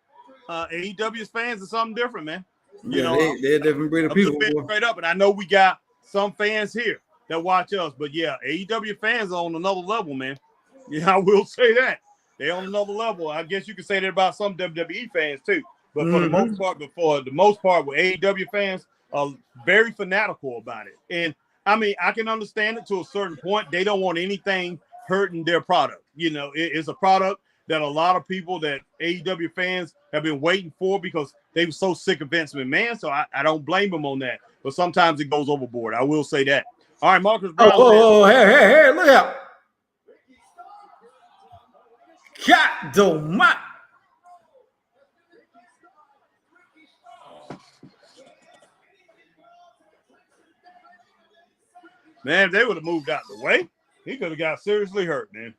AEW's fans are something different, man. You know, they're different breed of people. Straight up, and I know we got some fans here that watch us, but yeah, AEW fans are on another level, man. Yeah, I will say that. They're on another level. I guess you could say that about some WWE fans too. But for the most part, with AEW fans are very fanatical about it. And I mean, I can understand it to a certain point. They don't want anything hurting their product. You know, it's a product that a lot of people that AEW fans have been waiting for because they were so sick of Vince McMahon. So I don't blame them on that. But sometimes it goes overboard. I will say that. All right, Marcus Brown. Hey, look out. God damn. Man, if they would have moved out the way, he could have got seriously hurt, man.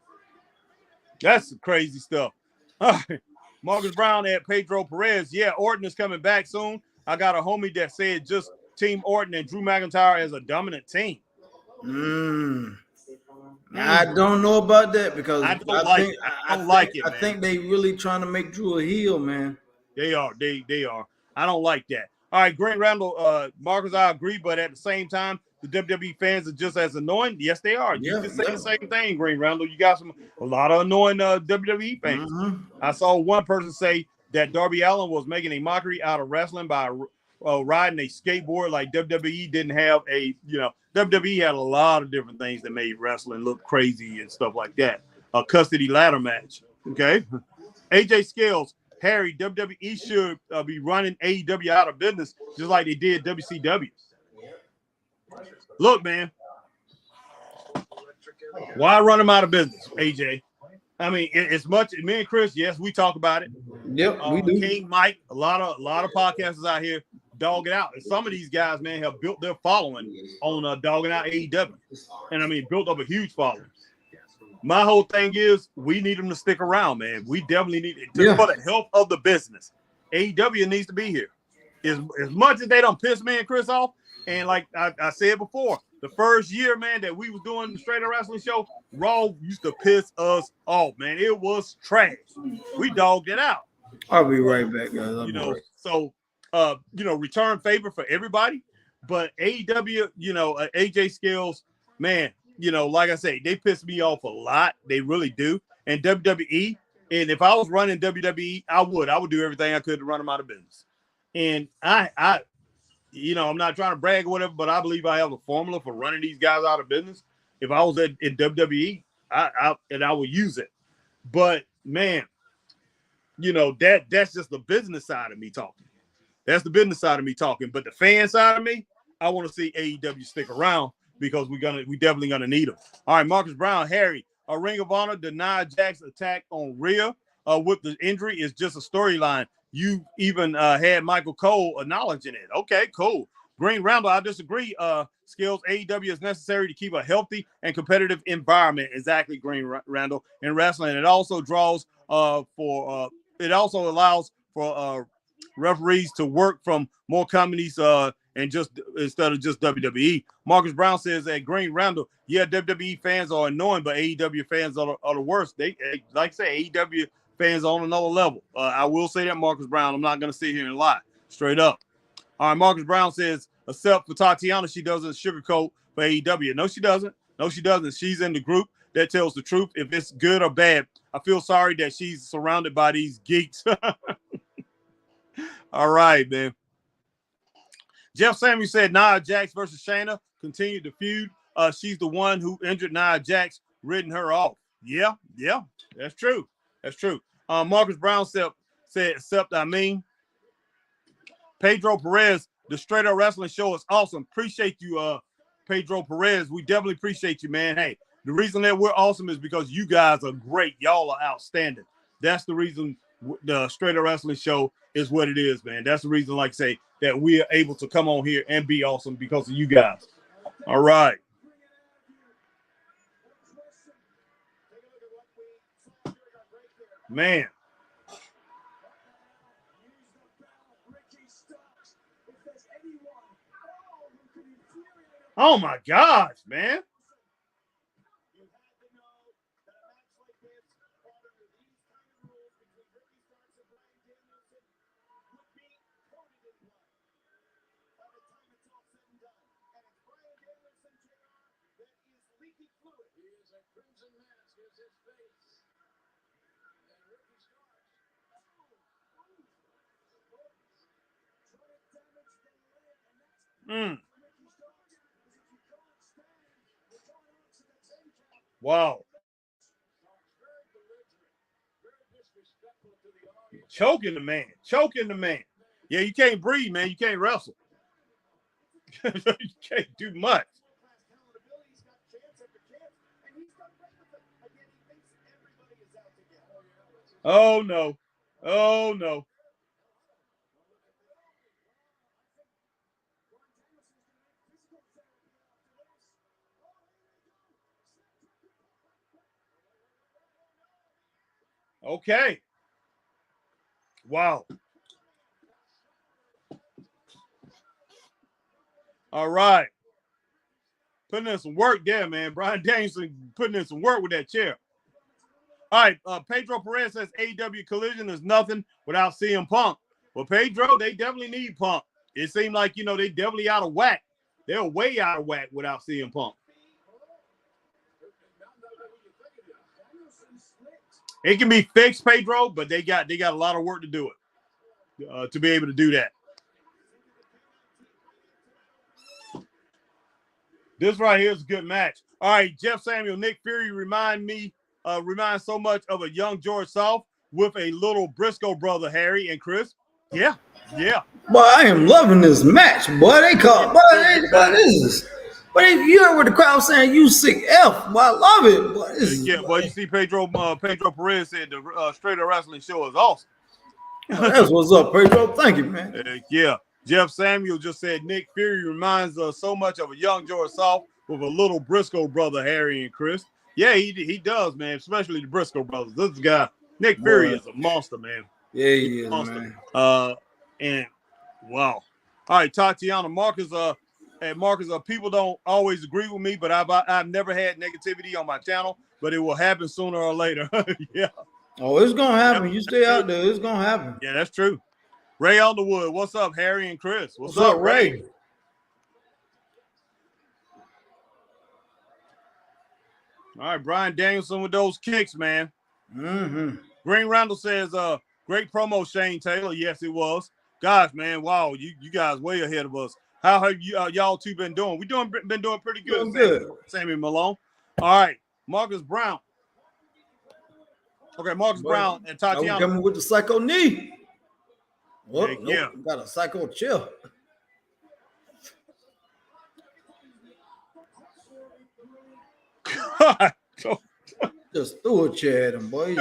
That's some crazy stuff. All right. Marcus Brown at Pedro Perez. Yeah, Orton is coming back soon. I got a homie that said just Team Orton and Drew McIntyre as a dominant team. I don't know about that because I don't like it. I think they really trying to make Drew a heel, man. They are. They are. I don't like that. All right, Grant Randall, Marcus, I agree, but at the same time, the WWE fans are just as annoying. Yes, they are. You just say the same thing, Grant Randall. You got a lot of annoying WWE fans. I saw one person say that Darby Allin was making a mockery out of wrestling by riding a skateboard like WWE didn't have WWE had a lot of different things that made wrestling look crazy and stuff like that. A custody ladder match. Okay. AJ Scales, Harry, WWE should be running AEW out of business just like they did WCW. Look, man, why run them out of business, AJ? I mean, as much me and Chris, yes, we talk about it. Yep, we do. King Mike, a lot of podcasters out here dog it out. And some of these guys, man, have built their following on dogging out AEW. And I mean, built up a huge following. My whole thing is we need them to stick around, man. We definitely need it for the health of the business. AEW needs to be here. As much as they don't piss me and Chris off, and like I said before, the first year, man, that we was doing the Straight Up Wrestling Show, Raw used to piss us off, man. It was trash. We dogged it out. I'll be right back, guys. So return favor for everybody. But AEW, AJ Scales, man, like I say, they piss me off a lot. They really do. And WWE, and if I was running WWE, I would do everything I could to run them out of business. And I'm not trying to brag or whatever, but I believe I have a formula for running these guys out of business. If I was in WWE, I would use it. But man, that's just the business side of me talking. That's the business side of me talking. But the fan side of me, I want to see AEW stick around because we definitely gonna need them. All right, Marcus Brown, Harry, a Ring of Honor denied Jack's attack on Rhea with the injury is just a storyline. You even had Michael Cole acknowledging it. Okay, cool. Green Ramble, I disagree. Skills AEW is necessary to keep a healthy and competitive environment. Exactly, Green Randall in wrestling. It also draws it also allows for referees to work from more companies and just instead of just WWE. Marcus Brown says that Green Randall, WWE fans are annoying, but AEW fans are the worst. They like I say, AEW fans on another level. I will say that, Marcus Brown. I'm not going to sit here and lie. Straight up. All right, Marcus Brown says, except for Tatiana, she doesn't sugarcoat for AEW. No, she doesn't. No, she doesn't. She's in the group that tells the truth. If it's good or bad, I feel sorry that she's surrounded by these geeks. All right, man. Jeff Samuel said Nia Jax versus Shayna continued the feud. She's the one who injured Nia Jax, ridden her off. Yeah, that's true. That's true. Marcus Brown said, except I mean, Pedro Perez, the Straight Up Wrestling Show is awesome. Appreciate you, Pedro Perez. We definitely appreciate you, man. Hey, the reason that we're awesome is because you guys are great. Y'all are outstanding. That's the reason the Straight Up Wrestling Show is what it is, man. That's the reason, like I say, that we are able to come on here and be awesome because of you guys. All right. Man. Oh my gosh, man. Wow. Choking the man. Yeah, you can't breathe, man. You can't wrestle. You can't do much. Oh, no. Oh, no. Okay. Wow. All right. Putting in some work there, man. Brian Danielson putting in some work with that chair. All right. Pedro Perez says AEW Collision is nothing without CM Punk. Well, Pedro, they definitely need Punk. It seemed like, they definitely out of whack. They're way out of whack without CM Punk. It can be fixed, Pedro, but they got a lot of work to do it, to be able to do that. This right here is a good match. All right, Jeff Samuel, Nick Fury reminds so much of a young George South. with a little Briscoe brother, Harry and Chris. Yeah. Boy, I am loving this match, boy. They call, boy, this is. But you heard what the crowd saying, you sick F. Boy, I love it. Boy, Boy, you see Pedro Perez said the Straight Up Wrestling show is awesome. That's what's up, Pedro. Thank you, man. Jeff Samuel just said Nick Fury reminds us so much of a young George South with a little Briscoe brother, Harry and Chris. Yeah, he does, man, especially the Briscoe brothers. This guy, Nick Fury, is a monster, man. Yeah, he is, man. And wow. All right, Tatiana, Marcus, people don't always agree with me, but I've never had negativity on my channel, but it will happen sooner or later. Yeah. Oh, it's gonna happen. You stay out there, it's gonna happen. Yeah, that's true. Ray Underwood, what's up, Harry and Chris? What's up, Ray? All right, Brian Danielson with those kicks, man. Mm-hmm. Green Randall says, great promo, Shane Taylor. Yes, it was. Guys, man, wow, you guys way ahead of us. How have y'all two been doing? Been doing pretty good. Good. Sammy Malone. All right, Marcus Brown. Okay, Marcus Brown and Tatiana. Coming with the psycho knee. Well, Yeah. Got a psycho chill. Just threw a chair at him, boy.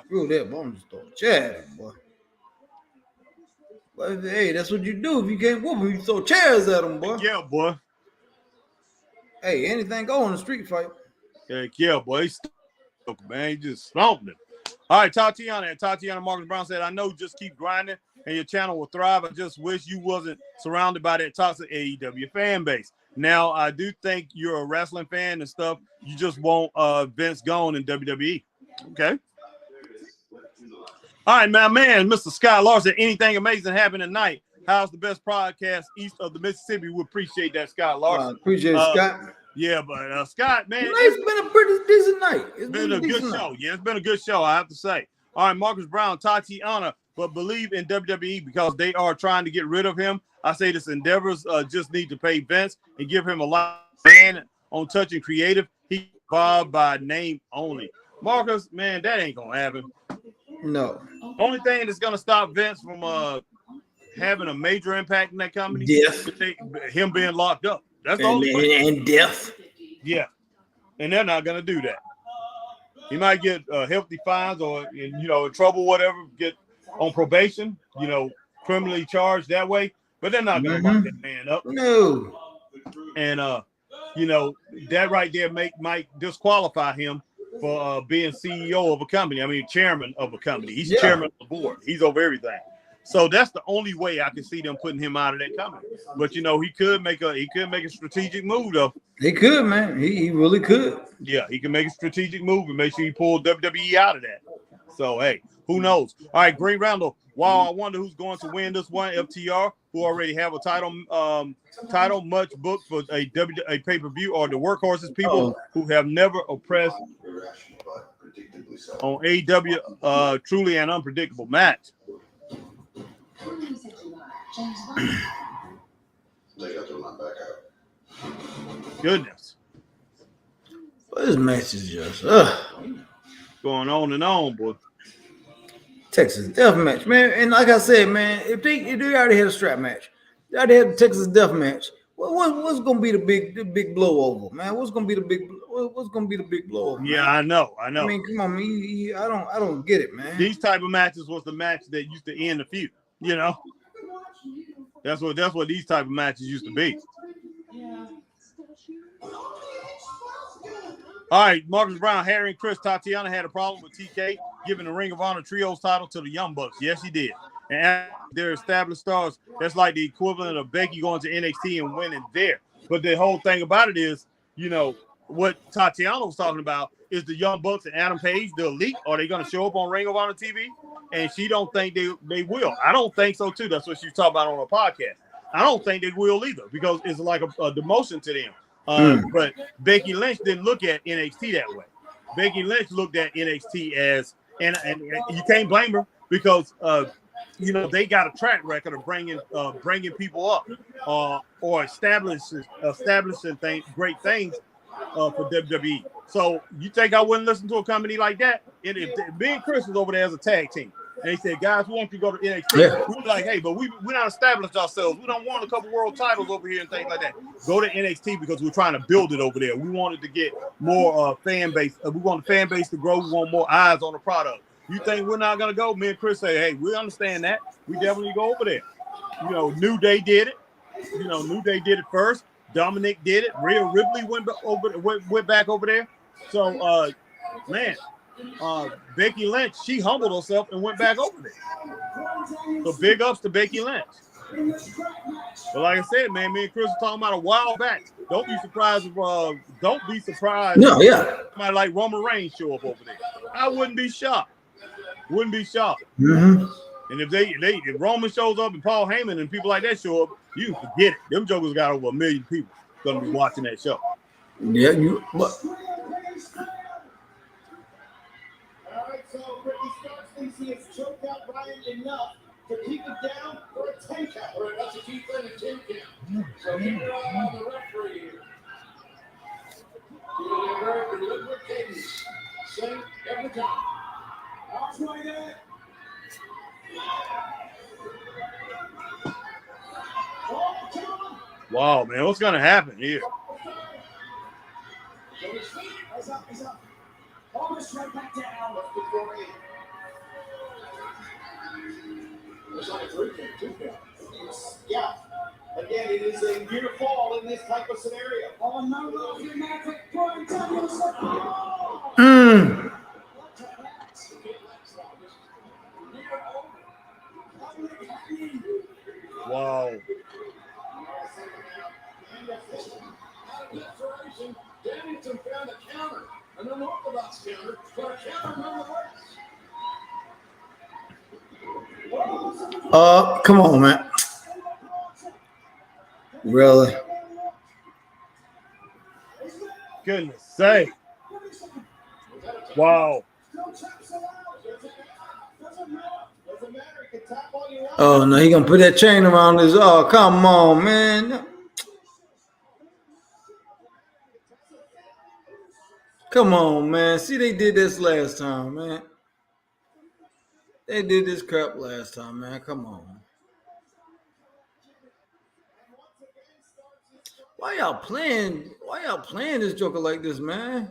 Threw that bone, just throw a chair at him, boy. But hey, that's what you do if you can't whoop him. You throw chairs at him, boy. Yeah, boy. Hey, anything go in a street fight. Yeah, boy. Man, he just stomped him. All right, Tatiana Marcus Brown said, I know just keep grinding and your channel will thrive. I just wish you wasn't surrounded by that toxic AEW fan base. Now, I do think you're a wrestling fan and stuff. You just want Vince gone in WWE. Okay. All right, man, Mr. Scott Larson, anything amazing happened tonight? How's the best podcast east of the Mississippi? We appreciate that, Scott Larson. Appreciate it, Scott. Yeah, but Scott, man, it's been a pretty decent night. It's been a good show. Yeah, it's been a good show, I have to say. All right, Marcus Brown, Tatiana, but believe in WWE because they are trying to get rid of him. I say this endeavors just need to pay Vince and give him a lot of man on touch and creative. He Bob by name only. Marcus, man, that ain't gonna happen. No. Only thing that's gonna stop Vince from having a major impact in that company is him being locked up. That's the only way. And death. Yeah. And they're not gonna do that. He might get hefty fines or in trouble, whatever, get on probation, criminally charged that way. But they're not gonna lock that man up. No. And that right there might disqualify him for being CEO of a company. I mean, chairman of a company. He's chairman of the board. He's over everything. So that's the only way I can see them putting him out of that company. But he could make a strategic move though. He could, man. He really could. Yeah, he can make a strategic move and make sure he pulls WWE out of that. So hey, who knows? All right, Green Randall. Wow, I wonder who's going to win this one. FTR, who already have a title much booked for a pay-per-view, or the workhorses, people who have never oppressed on AEW, truly an unpredictable match. Goodness. Well, this match is just going on and on, boy. Texas Death Match, man. And like I said, man, if they already had a strap match, they already had the Texas Death Match. What's gonna be the big blow over, man? What's gonna be the big blow over? Yeah, man? I know. I mean, come on, me. I don't get it, man. These type of matches was the match that used to end the feud. That's what these type of matches used to be. All right, Marcus Brown, Harry and Chris. Tatiana had a problem with TK giving the Ring of Honor Trios title to the Young Bucks. Yes, he did. And they're established stars. That's like the equivalent of Becky going to NXT and winning there. But the whole thing about it is, what Tatiana was talking about is the Young Bucks and Adam Page, the Elite. Are they going to show up on Ring of Honor TV? And she don't think they will. I don't think so, too. That's what she's talking about on her podcast. I don't think they will either because it's like a demotion to them. But Becky Lynch didn't look at NXT that way. Becky Lynch looked at NXT as, and you can't blame her because they got a track record of bringing people up or establishing great things for WWE. So you think I wouldn't listen to a company like that? If me and Chris was over there as a tag team, and they said, guys, we want you to go to NXT. Yeah. We were like, hey, but we not established ourselves. We don't want a couple world titles over here and things like that. Go to NXT because we're trying to build it over there. We wanted to get more fan base. We want the fan base to grow. We want more eyes on the product. You think we're not going to go? Me and Chris say, hey, we understand that. We definitely go over there. You know, New Day did it. You know, New Day did it first. Dominic did it. Rhea Ripley went back over there. So, man, Becky Lynch, she humbled herself and went back over there. So big ups to Becky Lynch. But like I said, man, me and Chris were talking about a while back. Don't be surprised if No, yeah. somebody like Roman Reigns show up over there. I wouldn't be shocked. Wouldn't be shocked. Mm-hmm. And if Roman shows up and Paul Heyman and people like that show up, you can forget it. Them jokers got over 1 million people gonna be watching that show. Yeah, All right, so Ricky Starks thinks he has choked out Ryan enough to keep it down for a 10 count. All right, that's a key thing, a 10 count. So keep your eye on the referee here. Keep it a very deliberate cadence. Same every time. Watch my dad. Wow, man, what's gonna happen here? He's up. Almost right back down. It's like a 3 count, 2 count. Yeah. Again, it is a near fall in this type of scenario. Oh, no, dramatic. Brian Danielson. Wow. Danielson found a counter, an unorthodox counter, but a counter nonetheless. Come on, man. Really? Goodness sake. Wow. Oh no, he gonna put that chain around his. Oh, come on, man. Come on, man. See, they did this last time, man. They did this crap last time, man. Come on. Why y'all playing this Joker like this, man?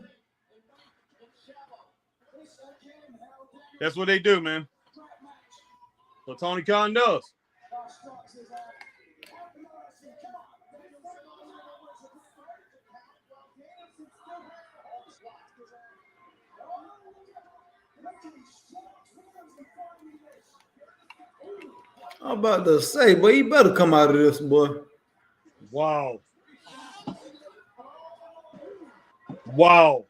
That's what they do, man. What Tony Khan does. I'm about to say, boy, you better come out of this, boy. Wow. Wow.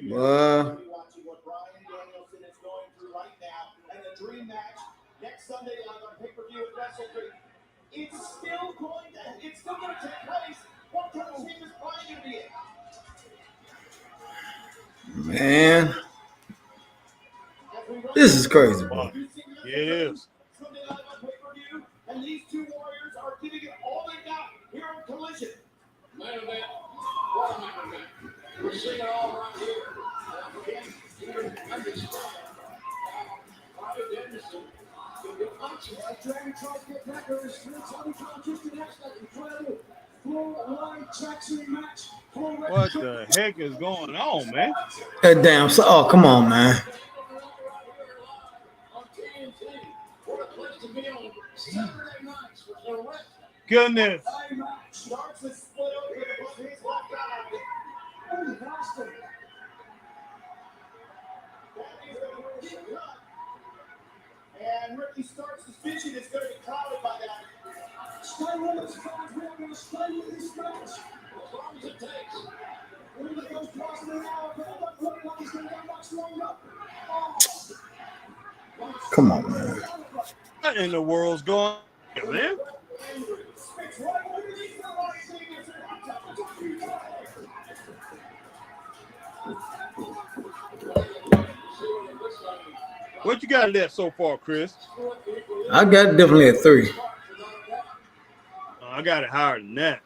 Wow. Watching what Brian Danielson is going through right now, and the dream match next Sunday night on pay-per-view at WrestleMania. It's still going to take place. What kind of shape is Brian going to be in? Man. This is crazy, bro. It is. Sunday night on pay-per-view, and these two warriors are giving it all they got here on Collision. Man event. What a man event. We're seeing it all right here. Again, even understand. Brian Danielson can be punching. Dragon tries to get back there. Tony Khan just an incredible full-line traction match. What the heck is going on, man? That damn. Oh, come on, man. Goodness. Starts to split open above his left eye. And Ricky Starks' vision is going to be clouded by that. Stay with us, guys. We're going to stay with this match. As long as it takes. When it goes past an hour, but it doesn't look like it's going to go much longer. Come on, man. What in the world's going on, man? What you got left so far, Chris? I got definitely a 3. I got it higher than that.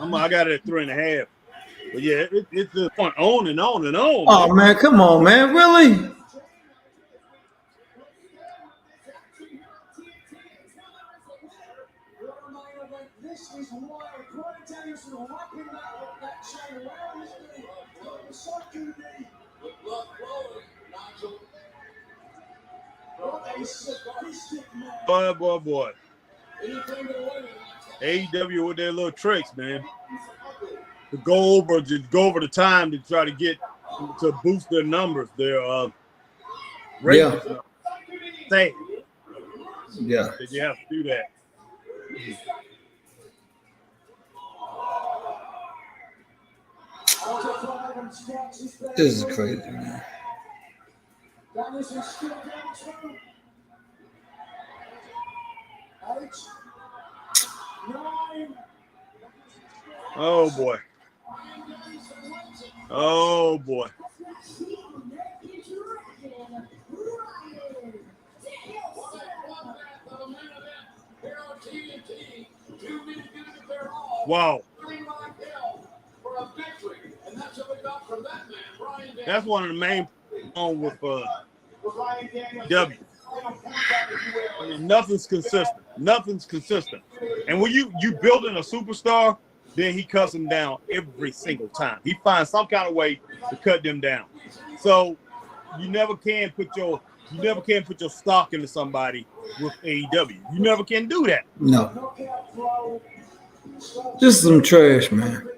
I got it at 3.5. But yeah, it's just going on and on and on. Oh man, come on, man, really? This is why Brian Danielson rocking that chain around his knee. The shot to the knee. The blood flowing, Nigel. A sadistic man. Boy. AEW with their little tricks, man. To go over the time to try to get to boost their numbers, their ratings. Say, Yeah. that you have to do that. This is crazy, man. Oh boy. Oh boy. Wow. That's one of the main problems with W. I mean, nothing's consistent. And when you building a superstar, then he cuts them down every single time. He finds some kind of way to cut them down. So you never can put your stock into somebody with AEW. You never can do that. No. This is some trash, man.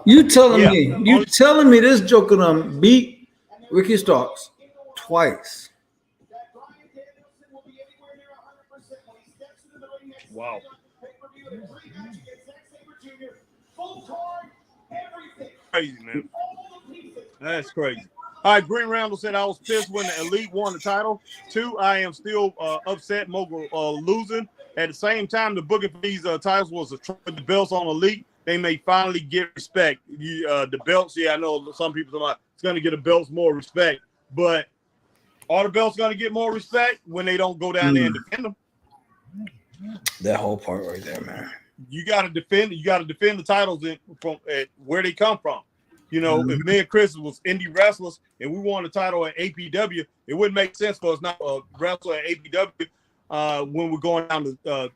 You telling me this Joker done beat Ricky Starks twice? Wow. Crazy, man. That's crazy. All right, Green Randall said, I was pissed when the Elite won the title. 2, I am still upset Mogul losing. At the same time, the booking for these titles was to throw the belts on Elite. They may finally get respect. The belts, yeah, I know some people are like, it's going to get the belts more respect. But are the belts going to get more respect when they don't go down there and defend them? That whole part right there, man. You got to defend the titles from where they come from. You know, if me and Chris was indie wrestlers and we won the title at APW, it wouldn't make sense for us not to wrestle at APW when we're going down to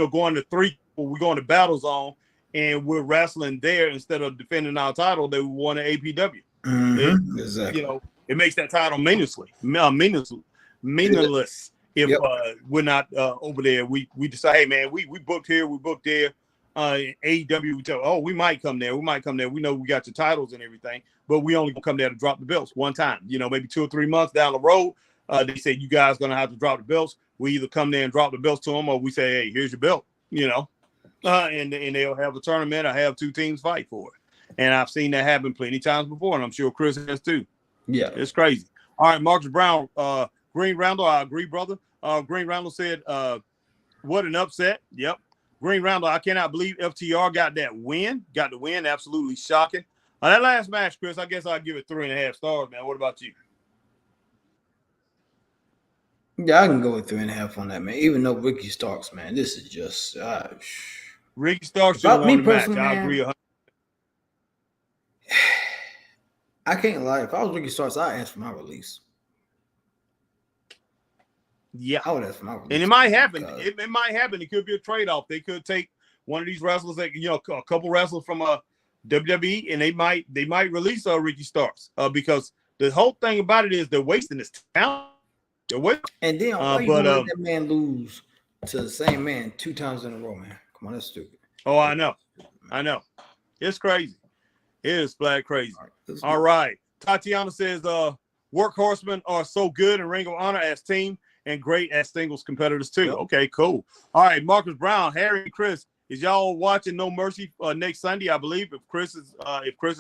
going to 3, we're going to Battle Zone and we're wrestling there instead of defending our title that we won at APW. Exactly. You know, it makes that title meaningless if we're not over there. We decide, hey man, we booked here, we booked there. AEW, we tell, we might come there. We know we got your titles and everything, but we only gonna come there to drop the belts one time. You know, maybe 2 or 3 months down the road, they say you guys gonna have to drop the belts. We either come there and drop the belts to them, or we say, hey, here's your belt. You know, and they'll have a tournament. I have 2 teams fight for it, and I've seen that happen plenty times before, and I'm sure Chris has too. Yeah, it's crazy. All right, Marcus Brown, Green Roundel, I agree, brother. Green Roundel said, what an upset. Yep. Green Roundel, I cannot believe FTR got the win. Absolutely shocking. That last match, Chris, I guess I'll give it 3.5 stars, man. What about you? Yeah, I can go with 3.5 on that, man. Even though Ricky Starks, man, this is just Ricky Starks should have won the match. I agree. I can't lie. If I was Ricky Starks, I'd ask for my release. Yeah, I would ask for my release. And it might happen. It might happen. It could be a trade-off. They could take one of these wrestlers, like a couple wrestlers from WWE, and they might release Ricky Starks because the whole thing about it is they're wasting his talent. And then why you gonna let that man lose to the same man 2 times in a row, man? Come on, that's stupid. Oh, I know. It's crazy. It is flat crazy. All right. Tatiana says, workhorsemen are so good in Ring of Honor as team and great as singles competitors too. Yep. Okay, cool. All right, Marcus Brown, Harry, and Chris, is y'all watching No Mercy next Sunday? I believe if Chris is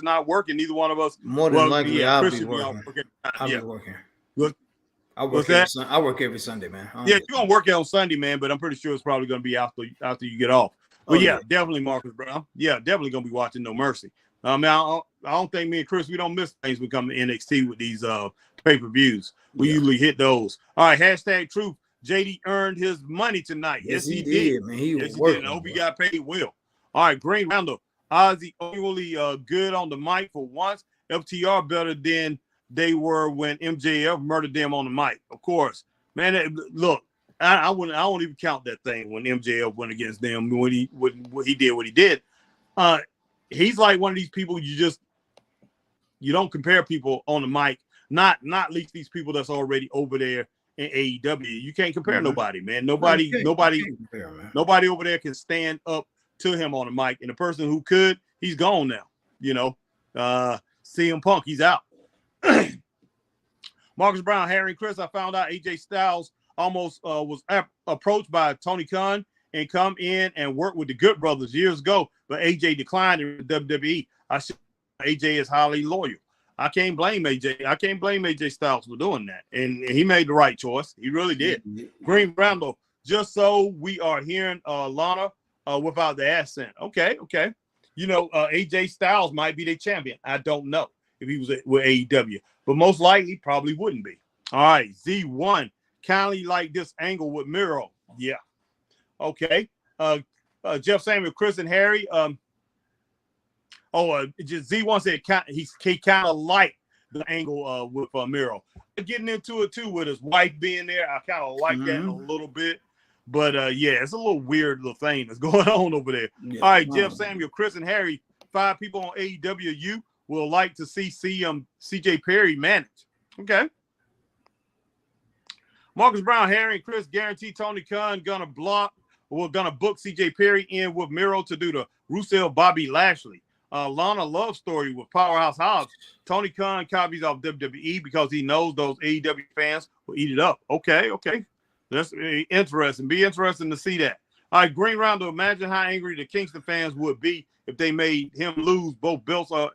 not working, neither one of us. More than likely, I'll be working. I'll be working. Look, I work every Sunday, man. Yeah, you're gonna work it on Sunday, man, but I'm pretty sure it's probably gonna be after you get off. But definitely Marcus Brown. Yeah, definitely gonna be watching No Mercy. I mean, I don't think me and Chris, we don't miss things when we come to NXT with these pay-per-views. We usually hit those. All right, hashtag truth. JD earned his money tonight. Yes, he did. Man. He yes, was working. Did. I hope he got paid well. All right, Green Randall. Ozzy only good on the mic for once. FTR better than they were when MJF murdered them on the mic. Of course, man. Look, I won't even count that thing when MJF went against them when he did what he did. He's like one of these people you don't compare people on the mic. Not least these people that's already over there in AEW. You can't compare nobody, man. Nobody over there can stand up to him on the mic. And the person who could, he's gone now. You know, CM Punk, he's out. Marcus Brown, Harry, and Chris. I found out AJ Styles almost was approached by Tony Khan and come in and work with the Good Brothers years ago, but AJ declined in WWE. AJ is highly loyal. I can't blame AJ. I can't blame AJ Styles for doing that, and he made the right choice. He really did. Green Randall, just so we are hearing Lana without the accent. Okay. You know, AJ Styles might be the champion. I don't know if he was with AEW, but most likely probably wouldn't be. All right, Z1, kindly like this angle with Miro. Yeah. Okay. Jeff Samuel, Chris, and Harry. Just Z1 said he kind of liked the angle with Miro. Getting into it too with his wife being there. I kind of like that a little bit. But yeah, it's a little weird little thing that's going on over there. Yeah. All right, Jeff Samuel, Chris, and Harry, 5 people on AEW will like to see CJ Perry manage. Okay. Marcus Brown, Harry, and Chris guarantee Tony Khan gonna book CJ Perry in with Miro to do the Rusev Bobby Lashley. Lana love story with Powerhouse Hobbs. Tony Khan copies off WWE because he knows those AEW fans will eat it up. Okay. That's interesting. Be interesting to see that. All right, Green Round, to imagine how angry the Kingston fans would be if they made him lose both belts at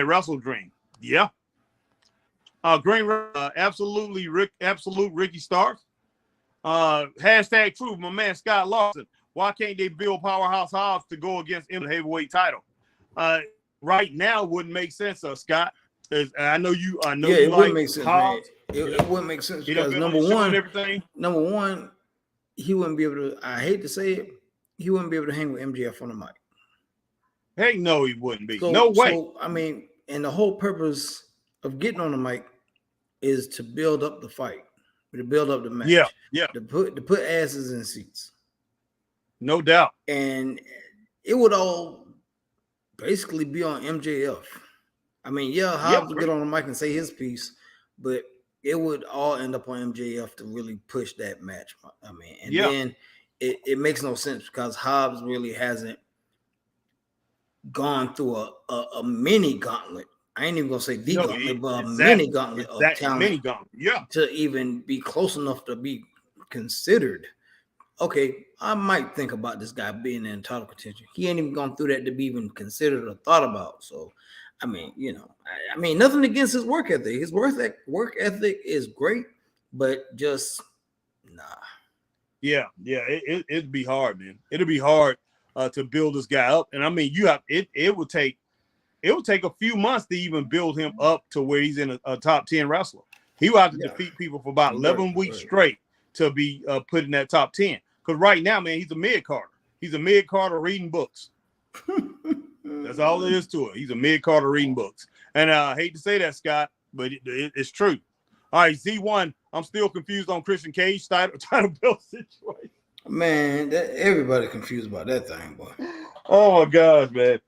Wrestle Dream. Yeah. Green Round, absolute Ricky Starks. Hashtag truth, my man Scott Lawson. Why can't they build Powerhouse Hobbs to go against him in the heavyweight title? Right now wouldn't make sense, Scott. I know you. I know it like wouldn't make sense. Hobbs. It wouldn't make sense because number one, he wouldn't be able to. I hate to say it, he wouldn't be able to hang with MJF on the mic. Hey, no, he wouldn't be. No way. So, I mean, and the whole purpose of getting on the mic is to build up the fight, to build up the match. Yeah. To put asses in seats. No doubt. And it would all basically be on MJF. I mean, Hobbs would get on the mic and say his piece, but it would all end up on MJF to really push that match. I mean, and then it makes no sense because Hobbs really hasn't gone through a mini gauntlet. I ain't even gonna say the gauntlet, but a mini gauntlet of talent to even be close enough to be considered. Okay, I might think about this guy being in title contention. He ain't even gone through that to be even considered or thought about. So, I mean, I mean, nothing against his work ethic. His work ethic is great, but just nah. Yeah, it'd be hard, man. It'll be hard to build this guy up, and I mean, it would take a few months to even build him up to where he's in a top 10 wrestler. He will have to defeat people for about 11 weeks straight to be put in that top 10. Because right now, man, he's a mid-carder. He's a mid-carder reading books. That's all it is to it. He's a mid-carder reading books. And I hate to say that, Scott, but it's true. All right, Z1, I'm still confused on Christian Cage title belt situation. Man, everybody confused about that thing, boy. Oh, my gosh, man.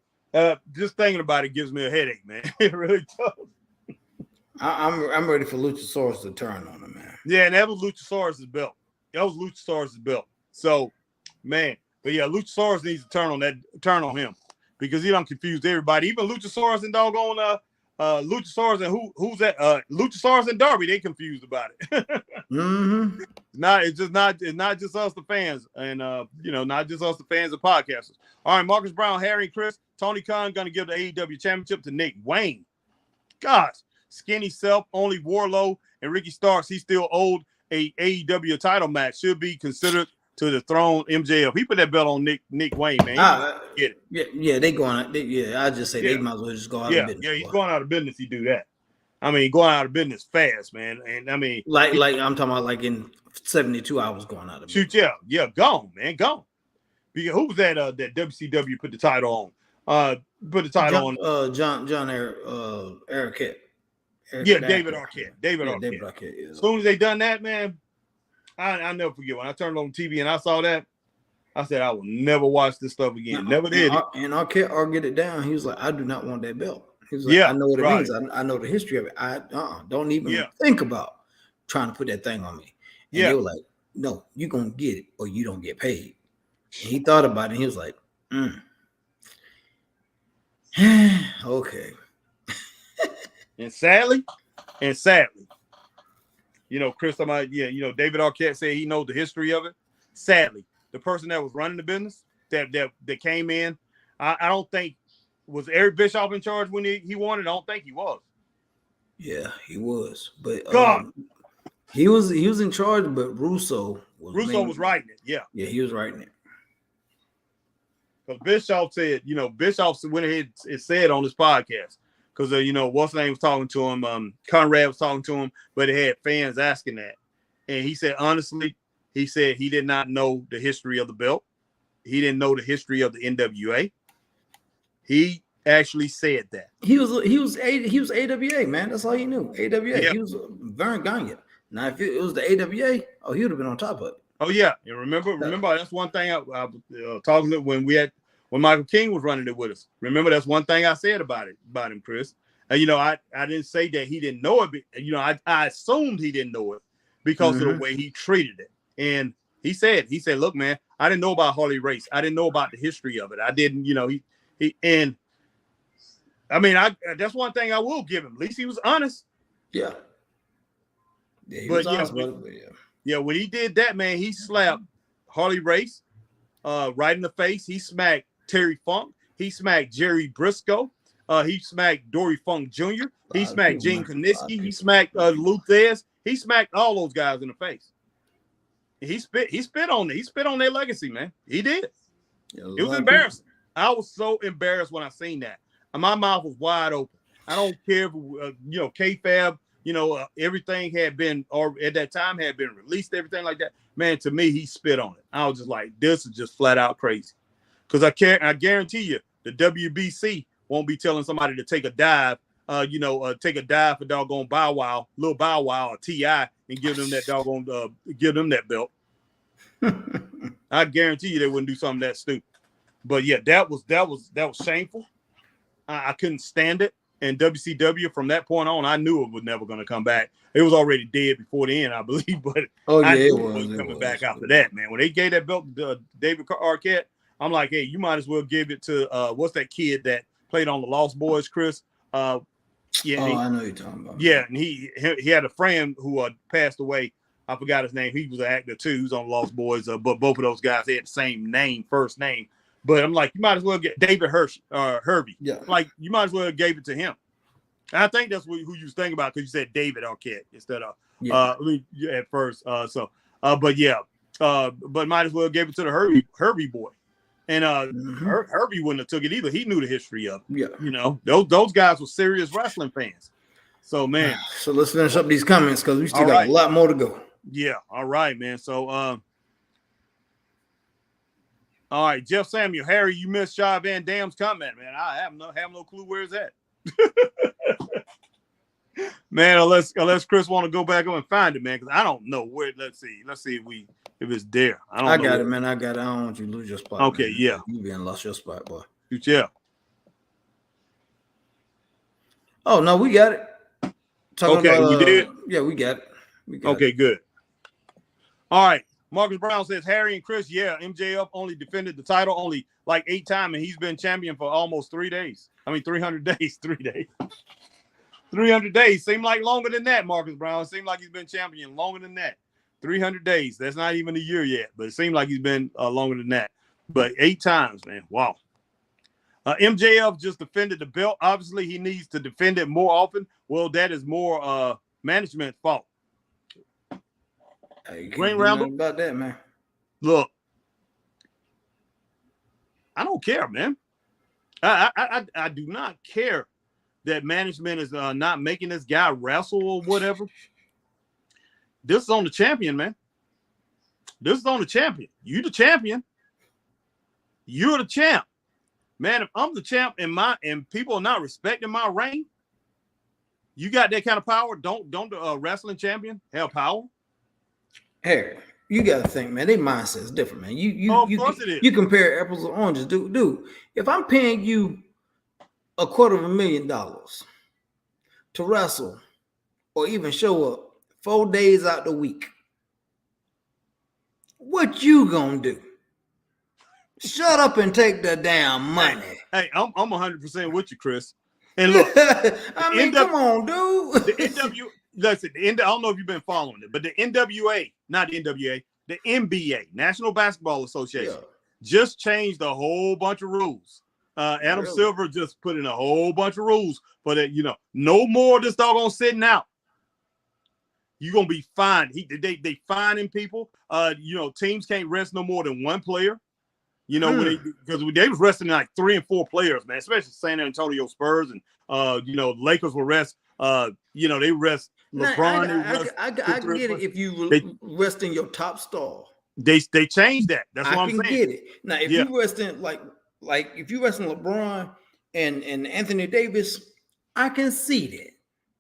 Just thinking about it gives me a headache, man. It really does. I'm ready for Luchasaurus to turn on him, man. Yeah, and that was Luchasaurus' belt. So, man, but yeah, Luchasaurus needs to turn on him because he done confused everybody. Even Luchasaurus and doggone Luchasaurus and who's that? Luchasaurus and Darby, they confused about it. Mm-hmm. It's not just us the fans, and not just us the fans and podcasters. All right, Marcus Brown, Harry, and Chris. Tony Khan gonna give the AEW championship to Nick Wayne. Gosh, skinny self, only Warlow and Ricky Starks. He still owed a AEW title match. Should be considered to dethrone MJF. He put that belt on Nick Wayne, man. Get it. Yeah, they going. I just say they might as well just go out of business. Yeah, he's going out of business. He do that. I mean, going out of business fast, man. And I mean, like I'm talking about, like in 72 hours going out of business. Shoot, yeah, gone, man, gone. Because who was that? That WCW put the title on. Put the title on. John Arquette. David Arquette. David Arquette. Yeah. As soon as they done that, man, I never forget when I turned on TV and I saw that. I said I will never watch this stuff again. Never did. And Arquette argued it down. He was like, I do not want that belt. He was like, I know what it means. I know the history of it. I don't even think about trying to put that thing on me. And they were like, no, you're gonna get it or you don't get paid. And he thought about it and he was like, okay. And sadly, you know, Chris, David Arquette said he knows the history of it. Sadly, the person that was running the business that came in, I don't think, was Eric Bischoff in charge when he won it. I don't think he was. Yeah, he was, but he was in charge. But Russo was writing it. Yeah, he was writing it. Because Bischoff said, Bischoff went ahead and said on this podcast, because what's name was talking to him, Conrad was talking to him, but it had fans asking that, and he said honestly, he said he did not know the history of the belt. He didn't know the history of the NWA. He actually said that. He was AWA, man. That's all he knew. AWA. Yeah. He was Vern Gagne. Now, if it was the AWA, he would have been on top of it. Oh yeah, and remember, that's one thing I talking when Michael King was running it with us. Remember, that's one thing I said about him, Chris. I didn't say that he didn't know it. But, I assumed he didn't know it because of the way he treated it. And he said, look, man, I didn't know about Harley Race. I didn't know about the history of it. I didn't, and I mean, that's one thing I will give him. At least he was honest. Yeah. He was honest, when he did that, man, he slapped Harley Race right in the face. He smacked Terry Funk. He smacked Jerry Briscoe. He smacked Dory Funk Jr. He smacked Gene Koniski. He smacked Lou Thez. He smacked all those guys in the face. He spit on their legacy, man. He did. It was embarrassing. I was so embarrassed when I seen that. My mouth was wide open. I don't care if, K-Fab, everything had been, or at that time had been released, everything like that. Man, to me, he spit on it. I was just like, this is just flat out crazy. Because I guarantee you, the WBC won't be telling somebody to take a dive, take a dive for doggone Lil Bow Wow or T.I. and give them that doggone, give them that belt. I guarantee you they wouldn't do something that stupid. But yeah, that was shameful. I couldn't stand it. And WCW from that point on, I knew it was never going to come back. It was already dead before the end, I believe. But I knew it wasn't coming back after that, man. When they gave that belt to David Arquette, I'm like, hey, you might as well give it to what's that kid that played on the Lost Boys, Chris? I know you're talking about. Yeah, and he had a friend who passed away. I forgot his name. He was an actor too. He was on Lost Boys, but both of those guys had the same name, first name. But I'm like, you might as well get David Hervey. Yeah. Like, you might as well have gave it to him. And I think that's who you was thinking about, because you said David Arquette instead of at first. But might as well give it to the Hervey boy. And Hervey wouldn't have took it either. He knew the history of it. Yeah. Those guys were serious wrestling fans. So, man. So let's finish up these comments, because we still got a lot more to go. Yeah. All right, man. So, all right, Jeff Samuel, Harry, you missed Shah Van Dam's comment, man. I have no clue where it's at. Man, unless Chris want to go back up and find it, man, because I don't know where. Let's see if it's there. I got it, man. I got it. I don't want you to lose your spot. Okay, man. Yeah. You being lost your spot, boy. Yeah. Oh no, we got it. We did. Yeah, we got it. Okay, good. All right. Marcus Brown says, Harry and Chris, MJF only defended the title only like 8 times, and he's been champion for almost 3 days. 300 days, 3 days. 300 days. Seemed like longer than that, Marcus Brown. Seemed like he's been champion longer than that. 300 days. That's not even a year yet, but it seemed like he's been longer than that. But 8 times, man. Wow. MJF just defended the belt. Obviously, he needs to defend it more often. Well, that is more management's fault. Hey, you can't do nothing about that, man. Look, I don't care, man. I do not care that management is not making this guy wrestle or whatever. This is on the champion, man. This is on the champion. You the champion. You're the champ. Man, if I'm the champ and people are not respecting my reign, you got that kind of power. Don't the wrestling champion have power? Hey, you got to think, man. Their mindset is different, man. Of course it is. You compare apples to oranges, dude. If I'm paying you $250,000 to wrestle or even show up 4 days out the week, what you gonna do? Shut up and take the damn money. Hey, I'm 100% with you, Chris. And look, I mean, come on, dude. Listen, I don't know if you've been following it, but the NWA, not the NWA, the NBA, National Basketball Association, just changed a whole bunch of rules. Adam Silver just put in a whole bunch of rules for that. No more of this doggone sitting out. You're gonna be fined. They fining people. Teams can't rest no more than one player. Because they was resting like 3 and 4 players, man, especially San Antonio Spurs and Lakers will rest. They rest LeBron. I get it if you rest in your top star. They changed that. That's what I'm saying. I can get it. Now, if you rest in like if you rest in LeBron and Anthony Davis, I can see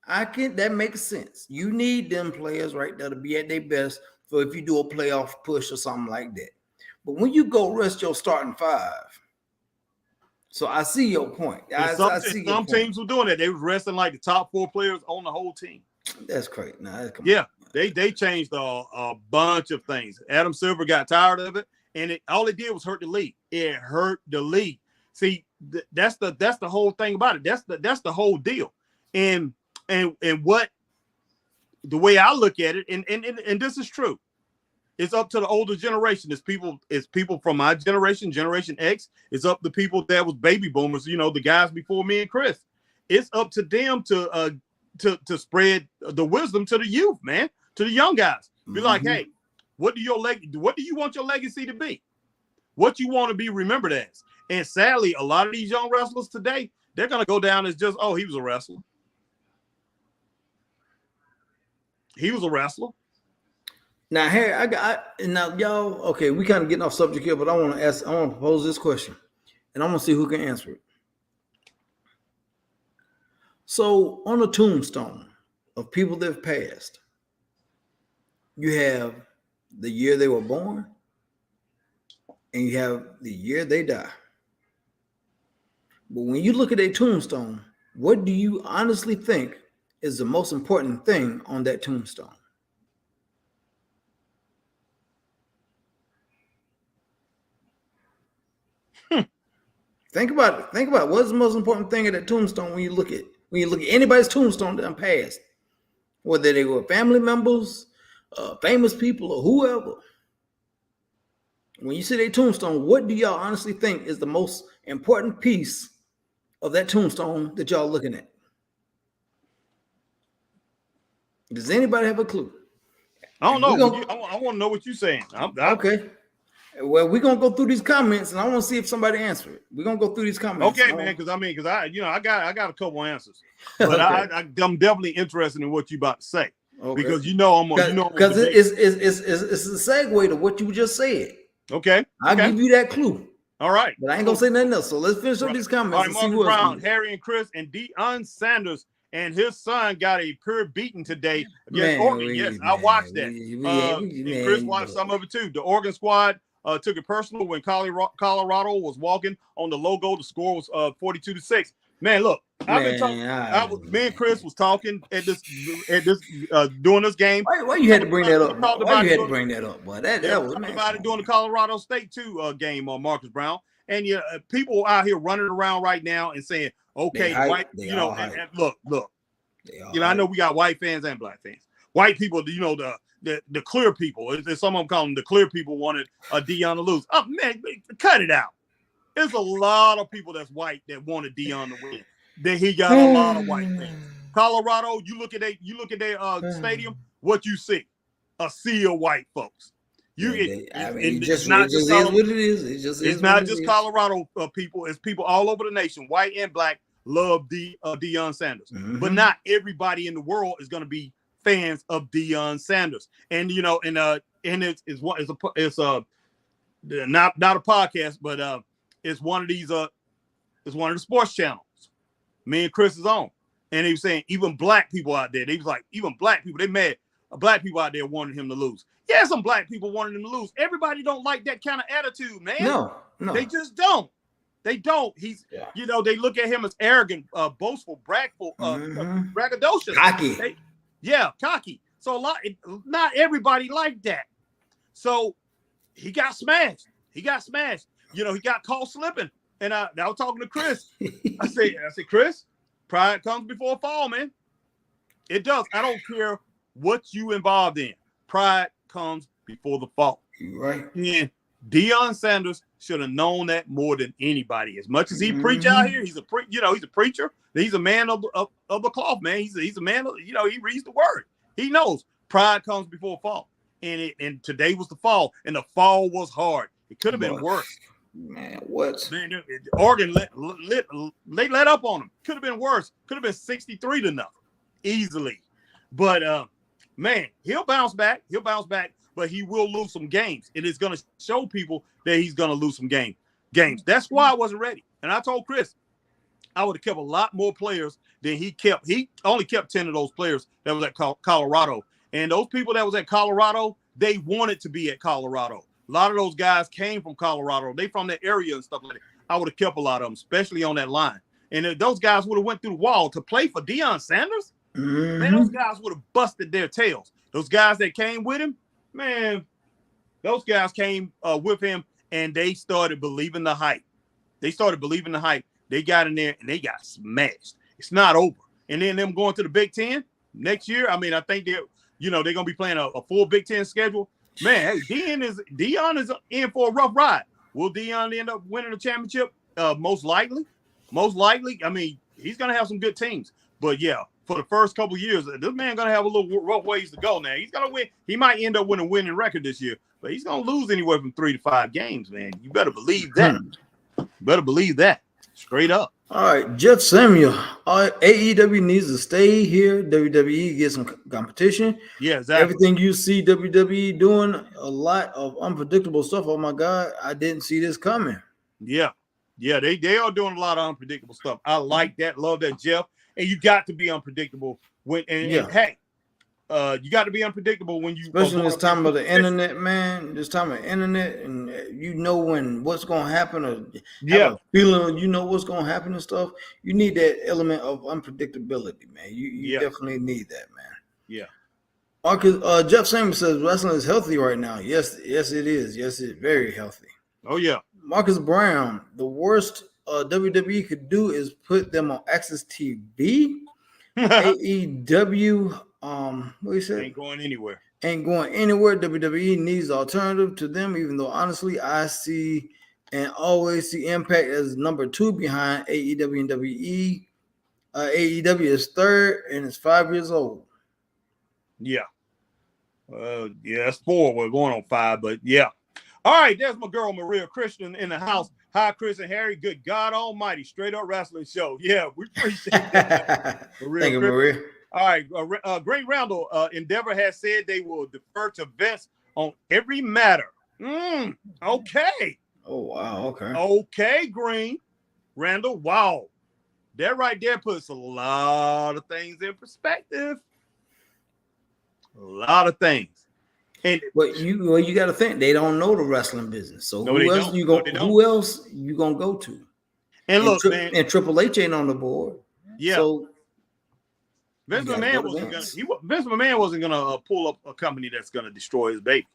that. That makes sense. You need them players right there to be at their best for if you do a playoff push or something like that. But when you go rest your starting 5, so I see your point. Some teams were doing that. They was resting like the top 4 players on the whole team. That's crazy. They changed a bunch of things. Adam Silver got tired of it, and all it did was hurt the league. It hurt the league. See, that's the whole thing about it. That's the whole deal. And what the way I look at it, and this is true. It's up to the older generation. It's people from my generation, Generation X. It's up to people that was baby boomers, the guys before me and Chris. It's up to them to spread the wisdom to the youth, man, to the young guys. Be like, hey, what do you want your legacy to be? What you want to be remembered as? And sadly, a lot of these young wrestlers today, they're gonna go down as just, oh, he was a wrestler. He was a wrestler. Now, Harry, now y'all, okay, we kind of getting off subject here, but I want to pose this question, and I want to see who can answer it. So, on a tombstone of people that have passed, you have the year they were born, and you have the year they die. But when you look at a tombstone, what do you honestly think is the most important thing on that tombstone? Think about it. Think about what's the most important thing at that tombstone when you look at anybody's tombstone that passed, whether they were family members, famous people, or whoever. When you see their tombstone, what do y'all honestly think is the most important piece of that tombstone that y'all looking at? Does anybody have a clue? I don't know. I want to know what you're saying. Okay. Well, we're gonna go through these comments, and I want to see if somebody answer it. We're gonna go through these comments. Okay, man, because I got a couple answers, but okay. I'm definitely interested in what you about to say, because it's a segue to what you just said. Okay, I'll give you that clue. All right, but I ain't gonna say nothing else. So let's finish up these comments. All right, Marcus Brown, Harry and Chris, and Deion Sanders and his son got a pure beating today against Oregon. Yes, I watched that. And Chris watched some of it too. The Oregon squad took it personal when Colorado was walking on the logo. The score was 42-6. Man, look, I've been talking. Me and Chris was talking at this during this game. Why you had to bring that up? Why you had to bring that up, boy? That was about it during the Colorado State 2 game on Marcus Brown. And people out here running around right now and saying, okay, white, and look, I know we got white fans and black fans. White people, the clear people, some of them call them the clear people, wanted Deion to lose. Oh man, cut it out. There's a lot of people that's white that wanted Deion to win. Then he got a lot of white fans. Colorado, you look at their stadium, what you see? A sea of white folks. It just is what it is. It's not just Colorado people. It's people all over the nation, white and black, love Deion Sanders. Mm-hmm. But not everybody in the world is going to be fans of Deion Sanders. And and it's not a podcast, but it's one of these it's one of the sports channels. Me and Chris is on, and he was saying even black people out there. They was like even black people. They mad. Black people out there wanted him to lose. Yeah, some black people wanted him to lose. Everybody don't like that kind of attitude, man. No, they just don't. They don't. He's, they look at him as arrogant, boastful, braggadocious, cocky. Cocky. So not everybody like that. So he got smashed. He got caught slipping. And I was talking to Chris. I said, Chris, pride comes before a fall, man. It does. I don't care what you involved in. Pride comes before the fall. Right. Yeah. Deion Sanders should have known that more than anybody. As much as he preach out here, he's a preacher. He's a man of the cloth, man. He's a man of, he reads the word. He knows pride comes before a fall. And today was the fall, and the fall was hard. It could have been worse. Man, what? Man, Oregon they let up on him. Could have been worse. Could have been 63-0 easily. But man, he'll bounce back. But he will lose some games. It is going to show people that he's going to lose some games. That's why I wasn't ready. And I told Chris, I would have kept a lot more players than he kept. He only kept 10 of those players that was at Colorado. And those people that was at Colorado, they wanted to be at Colorado. A lot of those guys came from Colorado. They from that area and stuff like that. I would have kept a lot of them, especially on that line. And if those guys would have went through the wall to play for Deion Sanders, man, those guys would have busted their tails. Those guys that came with him, man, those guys came with him, and they started believing the hype. They got in there, and they got smashed. It's not over. And then them going to the Big Ten next year, I think they're going to be playing a full Big Ten schedule. Man, hey, Deion is in for a rough ride. Will Deion end up winning the championship? Most likely. He's going to have some good teams. But, yeah, for the first couple of years, this man going to have a little rough ways to go now. He's going to win. He might end up with a winning record this year, but he's going to lose anywhere from 3 to 5 games, man. You better believe that. Straight up. All right, Jeff Samuel. AEW needs to stay here. WWE get some competition. Yeah, exactly. Everything you see WWE doing, a lot of unpredictable stuff. Oh my God, I didn't see this coming. Yeah, they are doing a lot of unpredictable stuff. I like that. Love that, Jeff. And you got to be unpredictable hey, you got to be unpredictable when you, especially in this time of the internet, man. This time of internet, and when what's going to happen, or have a feeling what's going to happen and stuff. You need that element of unpredictability, man. You definitely need that, man. Yeah. Marcus, Jeff Samuel says wrestling is healthy right now. Yes, it is. Yes, it's very healthy. Oh yeah. Marcus Brown, the worst WWE could do is put them on Access TV. AEW, what you said? Ain't going anywhere. WWE needs alternative to them, even though honestly I see and always see Impact as number 2 behind AEW and WE. AEW is 3rd and it's 5 years old. Yeah. It's 4. We're going on 5, but yeah. All right, there's my girl Maria Christian in the house. Hi, Chris and Harry. Good God Almighty, straight up wrestling show. Yeah, we appreciate that. Thank you, Maria. All right, Green Randall, Endeavor has said they will defer to Vince on every matter. Okay. Oh wow. Okay. Okay, Green Randall. Wow, that right there puts a lot of things in perspective. A lot of things. But you got to think they don't know the wrestling business. So who else you gonna go to? And look, man, and Triple H ain't on the board. Yeah. So Vince McMahon wasn't gonna pull up a company that's gonna destroy his baby.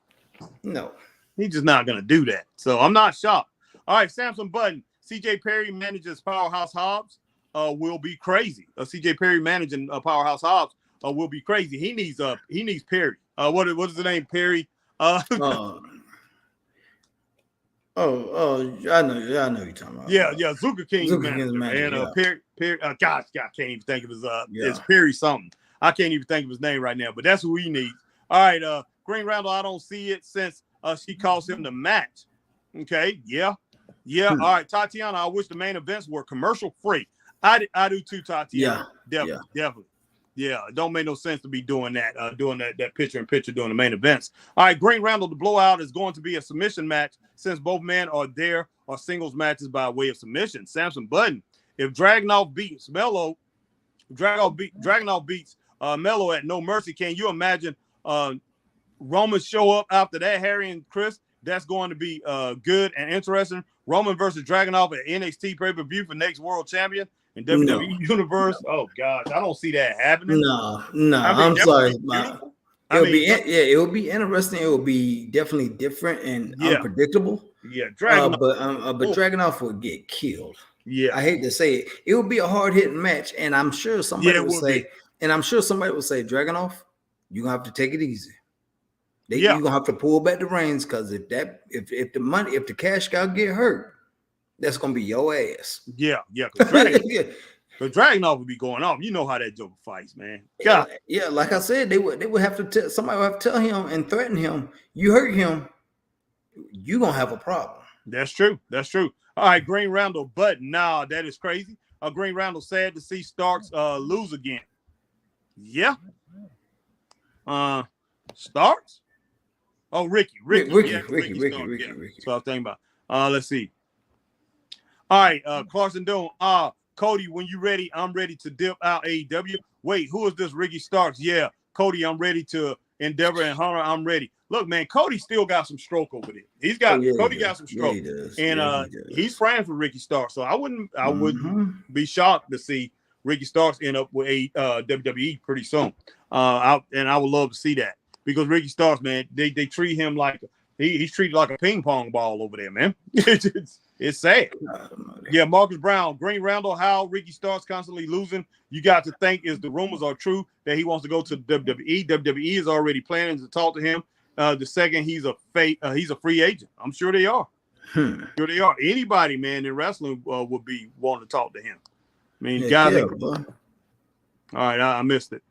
No, he's just not gonna do that. So I'm not shocked. All right, Samson Button, CJ Perry manages Powerhouse Hobbs. Will be crazy. CJ Perry managing Powerhouse Hobbs will be crazy. He needs Perry. What is the name? Perry. I know you're talking about. Yeah, Zuka King's manager. And Perry. Gosh, I can't even think of his. It's Perry something. I can't even think of his name right now. But that's who he needs. All right, Green Randall. I don't see it since She calls him the match. Okay, yeah. All right, Tatiana. I wish the main events were commercial free. I do too, Tatiana. Definitely. Yeah, it don't make no sense to be doing that picture-in-picture during the main events. All right, Green Randall, the blowout is going to be a submission match since both men are there are singles matches by way of submission. Samson Button, if Dragunov beats Melo, Dragunov beats Melo at No Mercy, can you imagine Roman show up after that, Harry and Chris? That's going to be good and interesting. Roman versus Dragunov at NXT pay-per-view for next world champion in WWE Universe. Oh gosh, I don't see that happening. No, I'm sorry. It would be interesting. It would be definitely different and unpredictable. Yeah, but Dragunov would get killed. Yeah, I hate to say it. It would be a hard-hitting match, and I'm sure somebody would say, Dragunov, you're gonna have to take it easy. You're gonna have to pull back the reins, because if the cash cow get hurt, that's gonna be your ass. Yeah. The Dragunov would be going off. You know how that Joker fights, man. God. Yeah. Like I said, they would have to somebody would have to tell him and threaten him. You hurt him, you gonna have a problem. That's true. All right, Green Randall, but nah, that is crazy. Green Randall sad to see Starks lose again. Yeah. Starks? Oh, Ricky. So I was thinking about. Let's see. All right, Clarkson Doom. Cody, when you ready, I'm ready to dip out AEW. Wait, who is this Ricky Starks? Yeah, Cody, I'm ready to Endeavor and Hunter. I'm ready. Look, man, Cody still got some stroke over there. Cody got some stroke, he's friends with Ricky Starks. So I wouldn't be shocked to see Ricky Starks end up with a WWE pretty soon. I would love to see that, because Ricky Starks, man, they treat him like he's treated like a ping pong ball over there, man. It's sad. Yeah, Marcus Brown, Green Randall, how Ricky Starks constantly losing. You got to think, is the rumors are true that he wants to go to WWE. WWE is already planning to talk to him. The second he's a free agent. I'm sure they are. Sure they are. Anybody, man, in wrestling would be wanting to talk to him. I mean, all right, I missed it.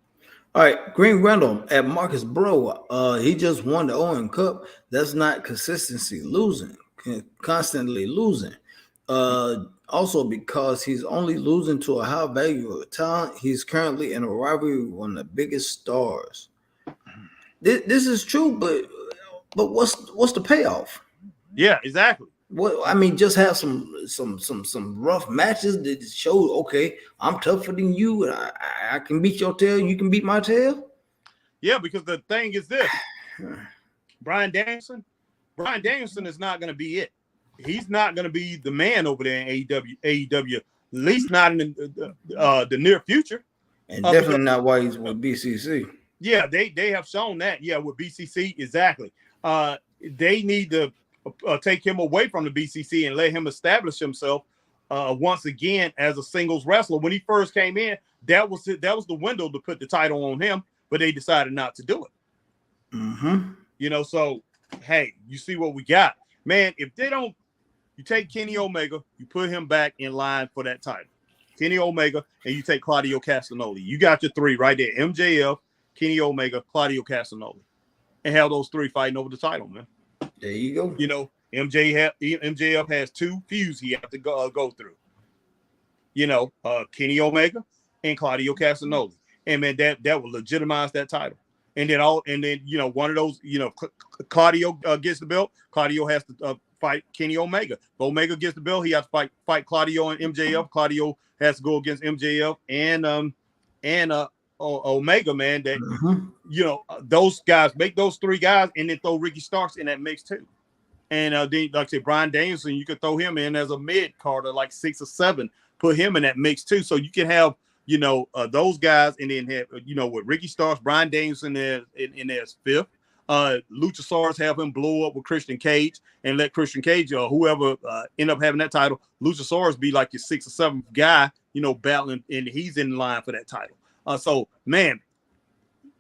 All right, Green Randall at Marcus Bro. He just won the Owen Cup. That's not consistency. Constantly losing. Also, because he's only losing to a high value of talent, he's currently in a rivalry with one of the biggest stars. This is true, but what's the payoff? Yeah, exactly. Well, I mean, just have some rough matches that show, okay, I'm tougher than you, and I can beat your tail, you can beat my tail. Yeah, because the thing is this: Bryan Danielson is not going to be it. He's not going to be the man over there in AEW, at least not in the near future. And definitely not why he's with BCC. Yeah, they have shown that. Yeah, with BCC, exactly. They need to take him away from the BCC and let him establish himself once again as a singles wrestler. When he first came in, that was the window to put the title on him, but they decided not to do it. You know, so hey, you see what we got, man. If they don't, you take Kenny Omega, you put him back in line for that title. Kenny Omega, and you take Claudio Castagnoli. You got your three right there: MJF, Kenny Omega, Claudio Castagnoli, and have those three fighting over the title, man. There you go. You know, MJF has two feuds he has to go through. You know, Kenny Omega and Claudio Castagnoli, and man, that will legitimize that title. And then you know, one of those, you know, Claudio gets the belt. Claudio has to fight Kenny Omega. If Omega gets the belt, he has to fight Claudio and MJF. Claudio has to go against MJF and Omega, man. That you know, those guys, make those three guys, and then throw Ricky Starks in that mix too. And then, like I said, Bryan Danielson, you could throw him in as a mid carder, like 6 or 7. Put him in that mix too, so you can have, you know, those guys, and then have, you know, with Ricky Starks, Bryan Danielson there in there as 5th. Luchasaurus have him blow up with Christian Cage and let Christian Cage or whoever end up having that title. Luchasaurus be like your 6th or 7th guy, you know, battling, and he's in line for that title. So, man,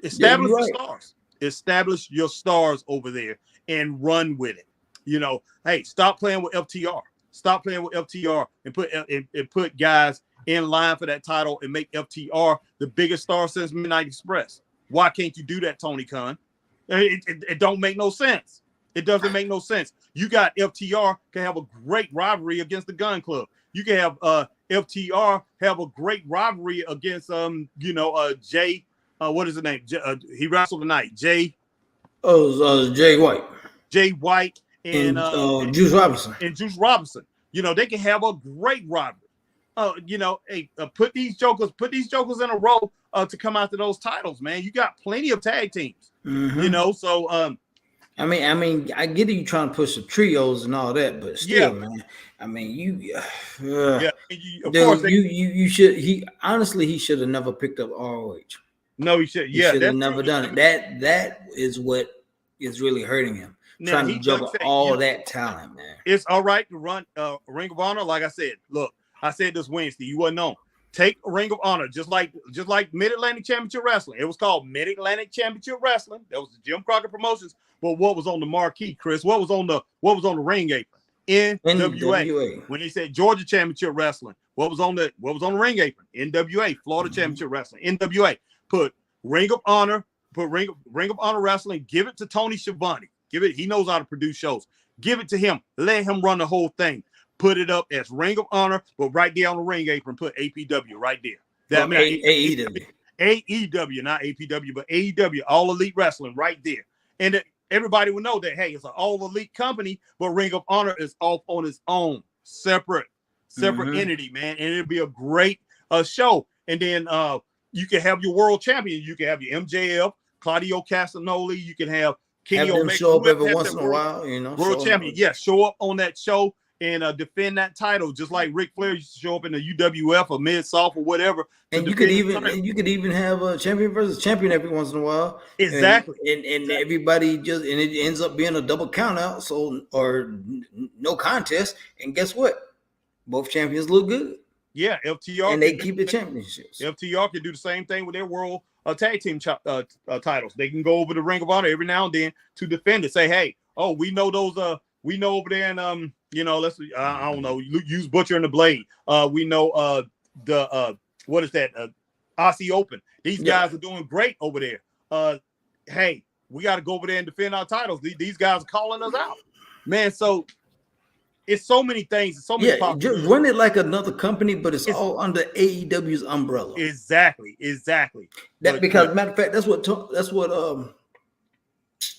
establish your stars. Establish your stars over there and run with it. You know, hey, stop playing with FTR. Stop playing with FTR and put guys in line for that title and make FTR the biggest star since Midnight Express. Why can't you do that, Tony Khan? It don't make no sense. It doesn't make no sense. You got FTR can have a great rivalry against the Gun Club. You can have FTR have a great rivalry against Jay. What is his name? He wrestled tonight. Jay Jay White and Juice Robinson. And Juice Robinson. They can have a great rivalry. Put these jokers in a row to come out to those titles, man. You got plenty of tag teams. So I mean, I get it. You trying to push the trios and all that, but still, man. I mean, you should. He should have never picked up ROH. No, he should. He should have never done it. That is what is really hurting him. Now, trying to juggle all that talent, man. It's all right to run Ring of Honor. Like I said, look, I said this Wednesday. You wasn't on. Take Ring of Honor, just like Mid-Atlantic Championship Wrestling. It was called Mid-Atlantic Championship Wrestling. That was the Jim Crockett Promotions. But what was on the marquee, Chris? What was on the ring apron? NWA. When they said Georgia Championship Wrestling, what was on the ring apron? NWA. Florida Championship Wrestling. NWA. Put Ring of Honor. Put Ring of Honor Wrestling. Give it to Tony Schiavone. He knows how to produce shows. Give it to him. Let him run the whole thing. Put it up as Ring of Honor, but right there on the ring apron, put APW right there. That means AEW. AEW, not APW, but AEW, All Elite Wrestling right there. And everybody will know that, hey, it's an all elite company, but Ring of Honor is off on its own, separate entity, man. And it'll be a great show. And then you can have your world champion. You can have your MJF, Claudio Castagnoli. You can have Kenny Omega. Show up every once in a while, world champion. Yes, show up on that show and defend that title, just like Ric Flair used to show up in the UWF or Mid-South or whatever. And you could even have a champion versus champion every once in a while. Exactly. And everybody and it ends up being a double count out, or no contest. And guess what? Both champions look good. Yeah, FTR. And they keep the championships. FTR can do the same thing with their world tag team titles. They can go over the Ring of Honor every now and then to defend it. Say, hey, we know those we know over there in let's I don't know, use Butcher and the Blade. We know what is that? Aussie Open. These guys are doing great over there. Hey, we got to go over there and defend our titles. These guys are calling us out, man. So it's so many things. It's so many. Just run it like another company, but it's all under AEW's umbrella. Exactly. Because matter of fact, that's what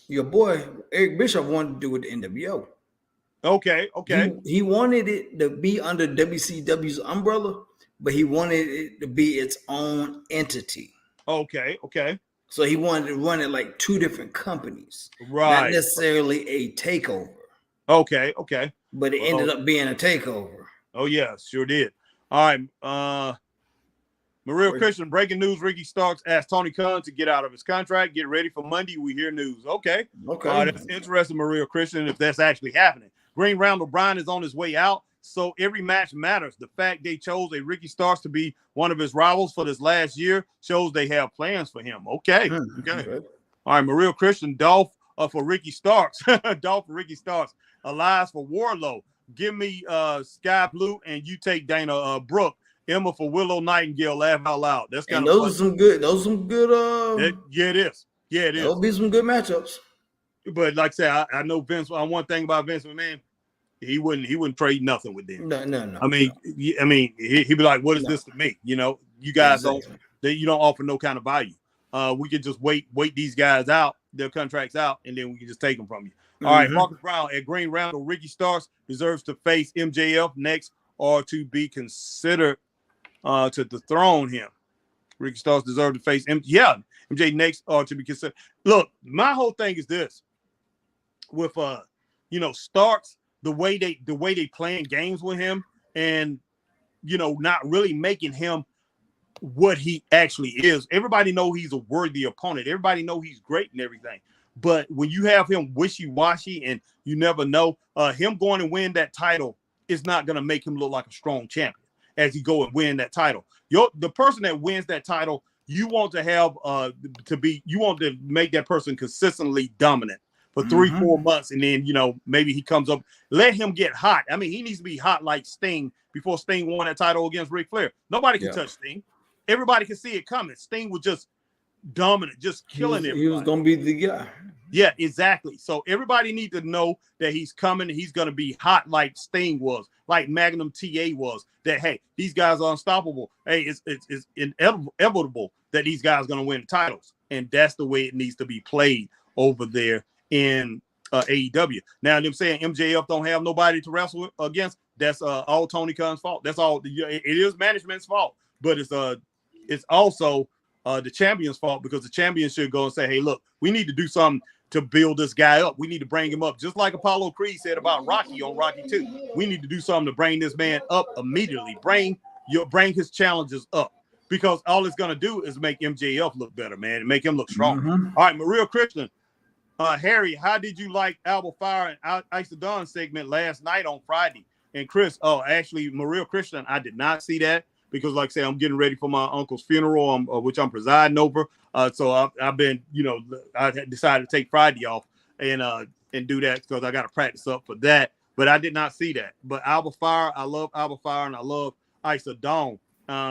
your boy Eric Bischoff wanted to do with the NWO. Okay. He wanted it to be under WCW's umbrella, but he wanted it to be its own entity. Okay. So he wanted to run it like two different companies, right? Not necessarily a takeover. Okay. But it ended up being a takeover. Oh yeah, sure did. All right. Maria Christian, breaking news: Ricky Starks asked Tony Khan to get out of his contract. Get ready for Monday. We hear news. Okay. That's interesting, Maria Christian, if that's actually happening. Green Round O'Brien is on his way out, so every match matters. The fact they chose a Ricky Starks to be one of his rivals for this last year shows they have plans for him. Okay. All right, Maria Christian, Dolph for Ricky Starks. Dolph for Ricky Starks. Elias for Warlow. Give me Sky Blue, and you take Dana Brooke. Emma for Willow Nightingale. Laugh out loud. That's kind of those are some good. Yeah, it is. There'll be some good matchups. But like I said, I know Vince. One thing about Vince McMahon, he wouldn't trade nothing with them. No. I mean, he'd be like, "What is this to me?" You guys don't offer no kind of value. We can just wait these guys out, their contracts out, and then we can just take them from you. All right, Marcus Brown at Green Round. Ricky Starks deserves to face MJF next, or to be considered to dethrone him. Ricky Starks deserves to face MJ next, or to be considered. Look, my whole thing is this: with Starks, the way they playing games with him, and not really making him what he actually is. Everybody know he's a worthy opponent. Everybody know he's great and everything. But when you have him wishy-washy and you never know, him going and win that title is not going to make him look like a strong champion as he go and win that title. The person that wins that title, you want to have you want to make that person consistently dominant for 3-4 months, and then maybe he comes up. Let him get hot. I mean, he needs to be hot like Sting before Sting won that title against Ric Flair. Nobody can touch Sting. Everybody can see it coming. Sting would just dominant, just killing everybody. He was gonna be the guy. Yeah, exactly. So everybody needs to know that he's coming. He's going to be hot like Sting was, like Magnum TA was. That, hey, these guys are unstoppable. Hey, it's inevitable that these guys are going to win the titles. And that's the way it needs to be played over there in AEW. Now, them saying MJF don't have nobody to wrestle against, that's all Tony Khan's fault. That's all. It is management's fault. But it's also the champion's fault, because the champion should go and say, hey, look, we need to do something to build this guy up. We need to bring him up. Just like Apollo Creed said about Rocky on Rocky 2. We need to do something to bring this man up immediately. Bring his challenges up, because all it's going to do is make MJF look better, man, and make him look stronger. All right, Maria Christian. Harry, how did you like Alba Fire and Ice the Dawn segment last night on Friday? And Chris, actually, Maria Christian, I did not see that, because, like I say, I'm getting ready for my uncle's funeral, which I'm presiding over. So I've been, I decided to take Friday off and do that, because I got to practice up for that. But I did not see that. But Alba Fire, I love Alba Fire, and I love Ice of Dawn.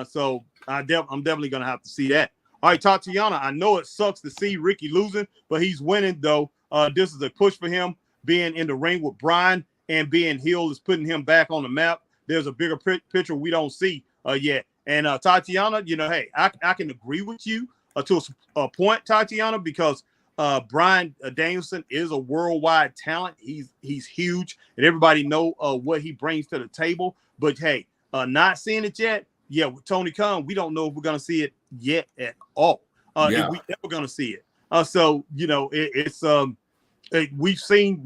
So I'm definitely going to have to see that. All right, Tatiana, I know it sucks to see Ricky losing, but he's winning, though. This is a push for him. Being in the ring with Bryan and being healed is putting him back on the map. There's a bigger picture we don't see yet. And Tatiana, hey, I can agree with you to a point, Tatiana, because Bryan Danielson is a worldwide talent. He's huge, and everybody know what he brings to the table. But hey, not seeing it yet. Yeah, with Tony Khan, we don't know if we're gonna see it yet at all. If we ever gonna see it. So we've seen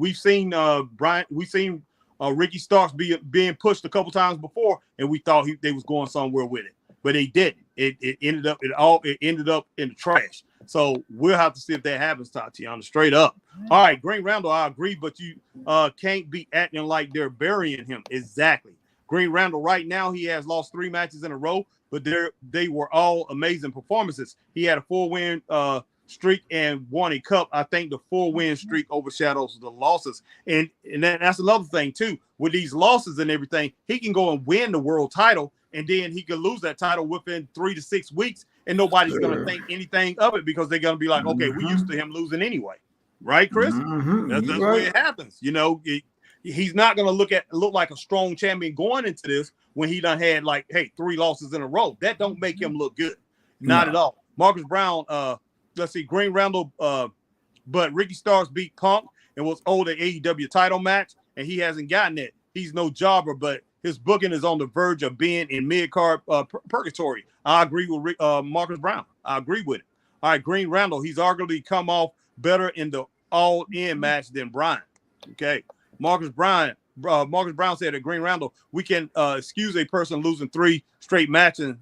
Bryan, we've seen Ricky Starks being pushed a couple times before, and we thought they was going somewhere with it, but they didn't. It ended up in the trash. So we'll have to see if that happens, Tatiana. Straight up. All right, Green Randall, I agree, but you can't be acting like they're burying him. Exactly. Green Randall, right now, he has lost 3 matches in a row, but they were all amazing performances. He had a 4-win streak and won a cup. I think the 4-win streak overshadows the losses. And that's another thing, too. With these losses and everything, he can go and win the world title, and then he could lose that title within 3 to 6 weeks, and nobody's going to think anything of it, because they're going to be like, okay, we used to him losing anyway. Right, Chris? That's the way it happens. He's not going to look like a strong champion going into this when he done had 3 losses in a row. That don't make him look good. Not at all. Marcus Brown, let's see, Green Randall, but Ricky Starks beat Punk and was owed an AEW title match, and he hasn't gotten it. He's no jobber, but his booking is on the verge of being in mid-card purgatory. I agree with Marcus Brown. I agree with it. All right, Green Randall, he's arguably come off better in the all-in match than Bryan. Okay. Marcus Brown said at Green Randall, we can excuse a person losing 3 straight matches.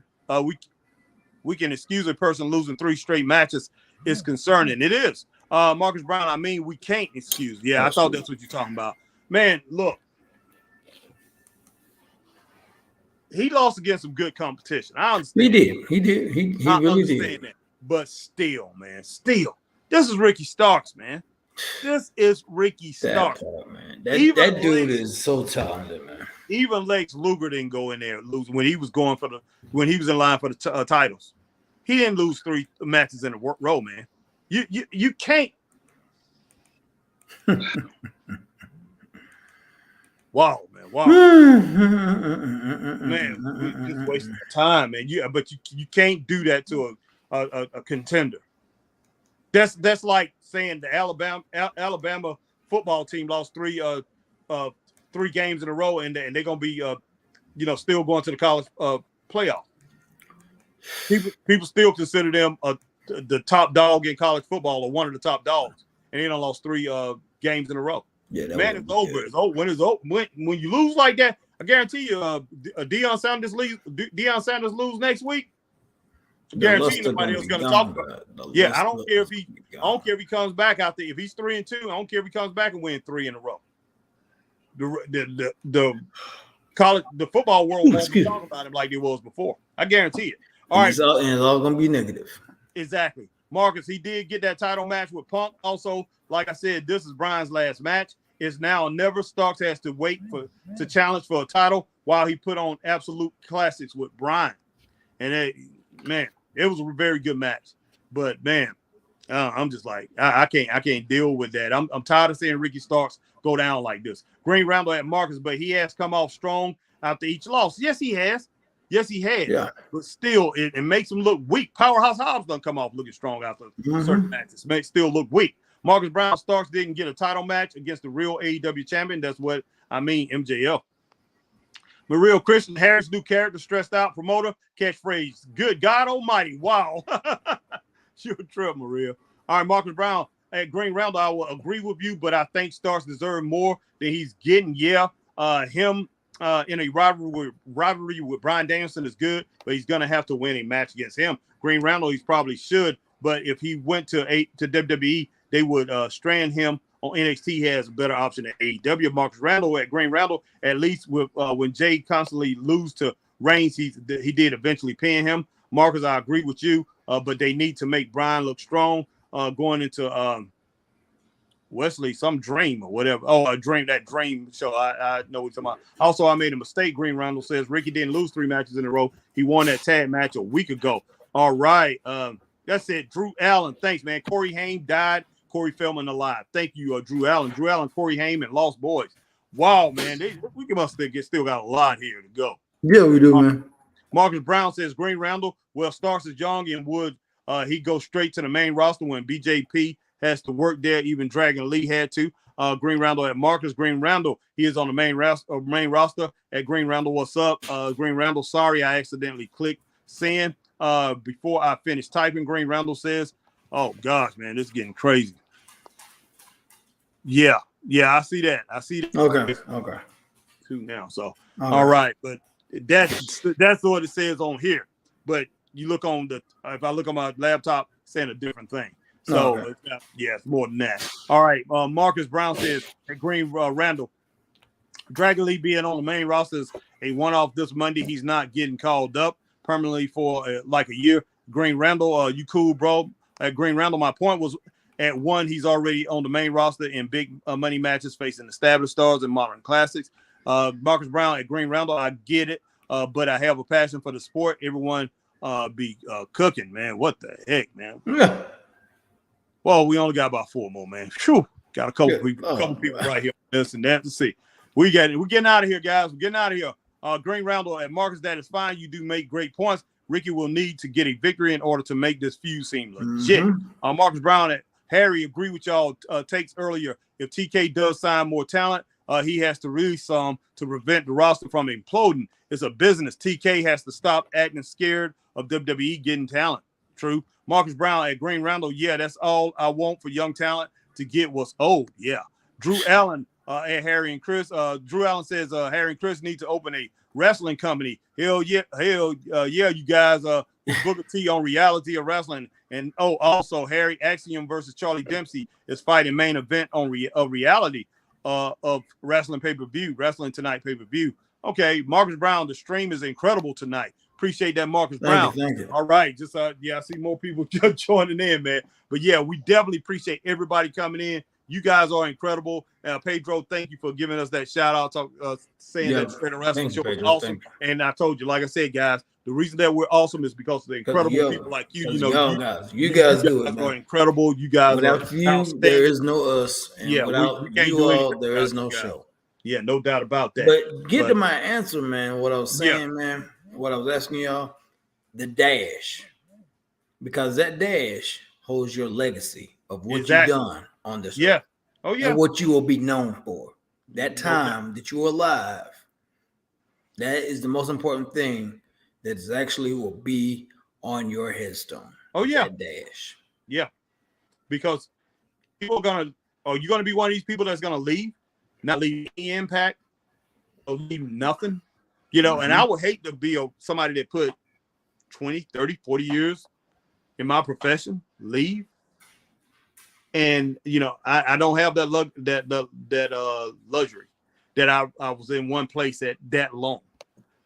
We can excuse a person losing 3 straight matches is concerning. It is. Marcus Brown, we can't excuse. Yeah, I thought that's what you're talking about. Man, look. He lost against some good competition. I understand. He did. He really did. That. But still, man, this is Ricky Starks, man. This is Ricky Starks. Man. That dude is so talented, man. Even Lex Luger didn't go in there losing when he was in line for the titles. He didn't lose 3 matches in a row, man. You can't. Wow, man. Wow. Man, we're just wasting time, man. But you can't do that to a contender. That's like saying the Alabama football team lost 3 games in a row, and they're gonna be still going to the college playoff. People still consider them the top dog in college football, or one of the top dogs, and they done lost 3 games in a row. Yeah, man, it's over. Good. It's over. When it's over, when you lose like that, I guarantee you, Deion Sanders lose next week. I guarantee nobody else going to talk about it. Yeah, I don't care if he comes back out there. If he's 3-2, I don't care if he comes back and wins 3 in a row. The college, the football world won't be talking about him like it was before. I guarantee it. All right, it's all going to be negative. Exactly. Marcus, he did get that title match with Punk. Also, like I said, this is Bryan's last match. It's now or never. Starks has to wait to challenge for a title while he put on absolute classics with Bryan. And it was a very good match. But man, I'm just like I can't deal with that. I'm tired of seeing Ricky Starks go down like this. Green Roundel at Marcus, but he has come off strong after each loss. Yes, he has. Yes, he has. Yeah. But still, it makes him look weak. Powerhouse Hobbs don't come off looking strong after certain matches. Makes still look weak. Marcus Brown Starks didn't get a title match against the real AEW champion. That's what I mean, MJF. Maria Christian Harris, new character, stressed out promoter, catchphrase, good God Almighty. Wow. You're a trip, Maria. All right, Marcus Brown at Green Roundel, I will agree with you, but I think Starks deserve more than he's getting. Yeah, him in a rivalry with Bryan Danielson is good, but he's going to have to win a match against him. Green Roundel, he probably should, but if he went to WWE, they would strand him on NXT. He has a better option at AEW. Marcus Roundel at Green Roundel, at least with when Jay constantly lose to Reigns, he did eventually pin him. Marcus, I agree with you, but they need to make Bryan look strong going into Wesley, some dream or whatever. Oh, that dream show. I know what you're talking about. Also, I made a mistake. Green Roundel says Ricky didn't lose 3 matches in a row. He won that tag match a week ago. All right. That's it. Drew Allen. Thanks, man. Corey Haim died. Corey Feldman alive. Thank you, Drew Allen. Drew Allen, Corey Haim, and Lost Boys. Wow, man. We must still got a lot here to go. Yeah, we do, man. Marcus Brown says Green Roundel. Well, Starks is young and would he go straight to the main roster when BJP has to work there. Even Dragon Lee had to. Green Roundel at Marcus. Green Roundel, he is on the main roster at Green Roundel. What's up? Green Roundel, sorry I accidentally clicked send before I finished typing. Green Roundel says, oh gosh, man, this is getting crazy. Yeah, I see that. Okay. 2 now. So all right, but that's what it says on here. But you look on if I look on my laptop, it's saying a different thing. So it's more than that. All right. Marcus Brown says at Green Roundel, Dragon Lee being on the main roster is a one-off this Monday. He's not getting called up permanently for like a year. Green Roundel, you cool, bro? At Green Roundel, my point was at 1, he's already on the main roster in big money matches facing established stars and modern classics. Marcus Brown at Green Roundel, I get it, but I have a passion for the sport. Everyone be cooking, man. What the heck, man? Yeah. Well, we only got about 4 more, man. Whew. Got a couple people right here. This and that to see. We're getting out of here, guys. We're getting out of here. Green Roundel at Marcus, that is fine. You do make great points. Ricky will need to get a victory in order to make this feud seem legit. Marcus Brown at Harry, agree with y'all takes earlier. If TK does sign more talent, he has to release some to prevent the roster from imploding. It's a business. TK has to stop acting scared of WWE getting talent. True. Marcus Brown at Green Roundel, yeah, that's all I want for young talent to get what's old. Yeah. Drew Allen at Harry and Chris. Drew Allen says Harry and Chris need to open a wrestling company. Hell yeah, you guys Booker T on reality of wrestling. And also Harry Axiom versus Charlie Dempsey is fighting main event on reality of wrestling pay-per-view, Wrestling Tonight pay-per-view. Okay, Marcus Brown, the stream is incredible tonight. Appreciate that, Marcus Brown. Thank you. All right, just I see more people joining in, man. But yeah, we definitely appreciate everybody coming in. You guys are incredible. Pedro, thank you for giving us that shout out, saying that Straight Wrestling Show was awesome. And I told you, like I said, guys, the reason that we're awesome is because of the incredible people like you. You know, you guys do it, are incredible. You guys without you, there is no us. And without we can't you do all, there is no show. Yeah, no doubt about that. But get to my answer, man. What I was saying, man. What I was asking y'all, the dash, because that dash holds your legacy of what you've done on this. Yeah. Oh yeah. And what you will be known for. That time that you were alive. That is the most important thing that is actually will be on your headstone. Oh yeah. That dash. Yeah. Because people are you gonna be one of these people that's gonna leave, not leave any impact, or leave nothing? You know, and I would hate to be somebody that put 20, 30, 40 years in my profession, leave. And, you know, I don't have that luxury that I was in one place at that long.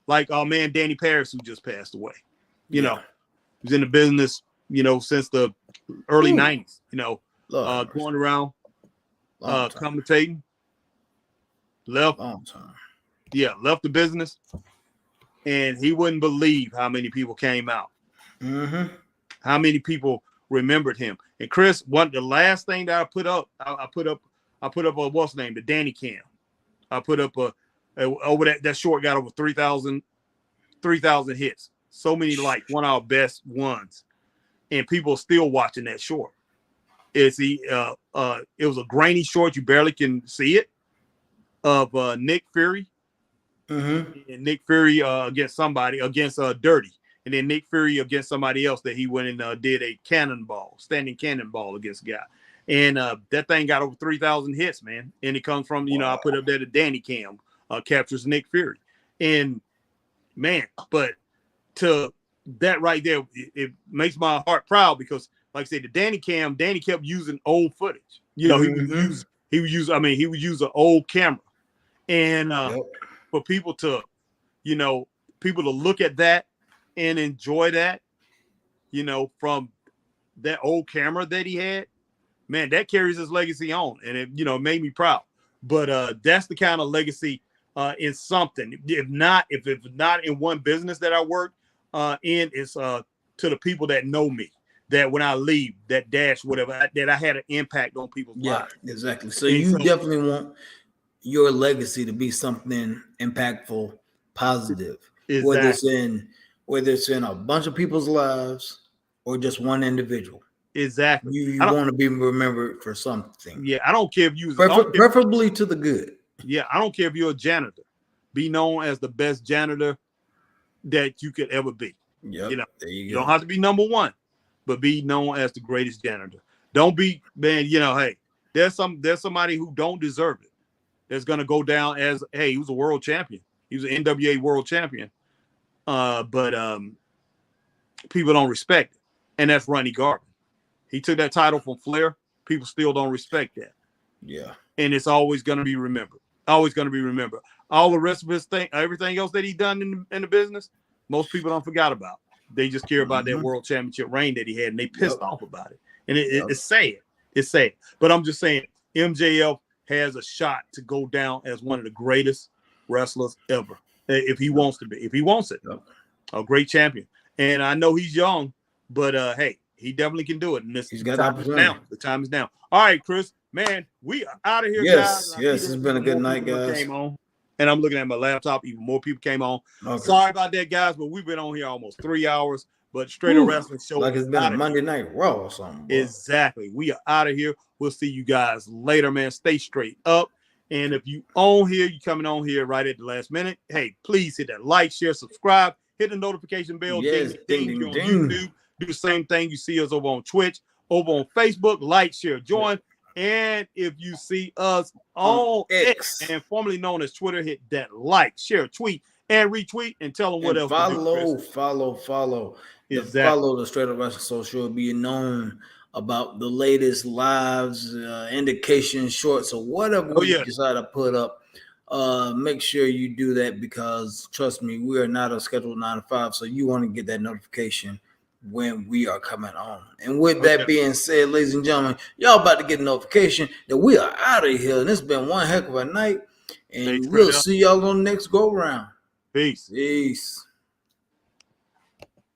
Like our man, Danny Paris, who just passed away, you know, he was in the business, you know, since the early 90s, you know, going around, commentating, left. Left the business, and he wouldn't believe how many people came out. How many people remembered him. And Chris, the last thing that I put up a what's name, the Danny Cam. I put up over that short got over 3,000 hits. So many likes, one of our best ones, and people are still watching that short. It was a grainy short, you barely can see it, of Nick Fury. Mm-hmm. And Nick Fury against Dirty, and then Nick Fury against somebody else that he went and did a standing cannonball against a guy, and that thing got over 3,000 hits, man. And it comes from I put up there the Danny Cam captures Nick Fury, and man, but to that right there, it makes my heart proud because, like I said, the Danny kept using old footage. He would use an old camera, and for people to look at that and enjoy that, from that old camera that he had, man, that carries his legacy on, and it made me proud. But that's the kind of legacy in something. If it's not in one business that I work in, it's to the people that know me. That when I leave, that dash, whatever, that I had an impact on people's lives. Yeah, exactly. So you definitely want your legacy to be something impactful, positive, exactly. whether it's in a bunch of people's lives or just one individual. Exactly. You want to be remembered for something. Yeah, I don't care if you preferably to the good. Yeah, I don't care if you're a janitor. Be known as the best janitor that you could ever be. Yep. There you don't have to be number one, but be known as the greatest janitor. Don't be, man, hey, there's somebody who don't deserve it. That's gonna go down as, hey, he was a world champion. He was an NWA world champion. But people don't respect it. And that's Ronnie Garvin. He took that title from Flair. People still don't respect that. Yeah. And it's always gonna be remembered. Always gonna be remembered. All the rest of his thing, everything else that he done in the business, most people don't forget about. They just care about that world championship reign that he had, and they pissed off about it. And it's sad. It's sad. But I'm just saying, MJF has a shot to go down as one of the greatest wrestlers ever, if he wants to be. If he wants it, a great champion. And I know he's young, but hey, he definitely can do it. And he's got now. The time is now. All right, Chris, man, we are out of here, guys. Yes, it's been a good night, guys. Came on. And I'm looking at my laptop. Even more people came on. Okay. Sorry about that, guys, but we've been on here almost 3 hours. But Straight Up Wrestling Show, like it's been a Monday Night Raw or something. Bro. Exactly. We are out of here. We'll see you guys later, man. Stay straight up. And if you on here, you coming on here right at the last minute, hey, please hit that like, share, subscribe, hit the notification bell. Yes, ding. On YouTube. Do the same thing. You see us over on Twitch, over on Facebook. Like, share, join. And if you see us on X, and formerly known as Twitter, hit that like, share, tweet, and retweet, and tell them what else. Follow. Exactly. Follow the Straight Up Wrestling Social. Be known about the latest lives, indications, shorts, or whatever we decide to put up. Make sure you do that because trust me, we are not a scheduled 9 to 5, so you want to get that notification when we are coming on. And with that being said, ladies and gentlemen, y'all about to get a notification that we are out of here. And it's been one heck of a night. And we'll see y'all on the next go round. Peace. Peace.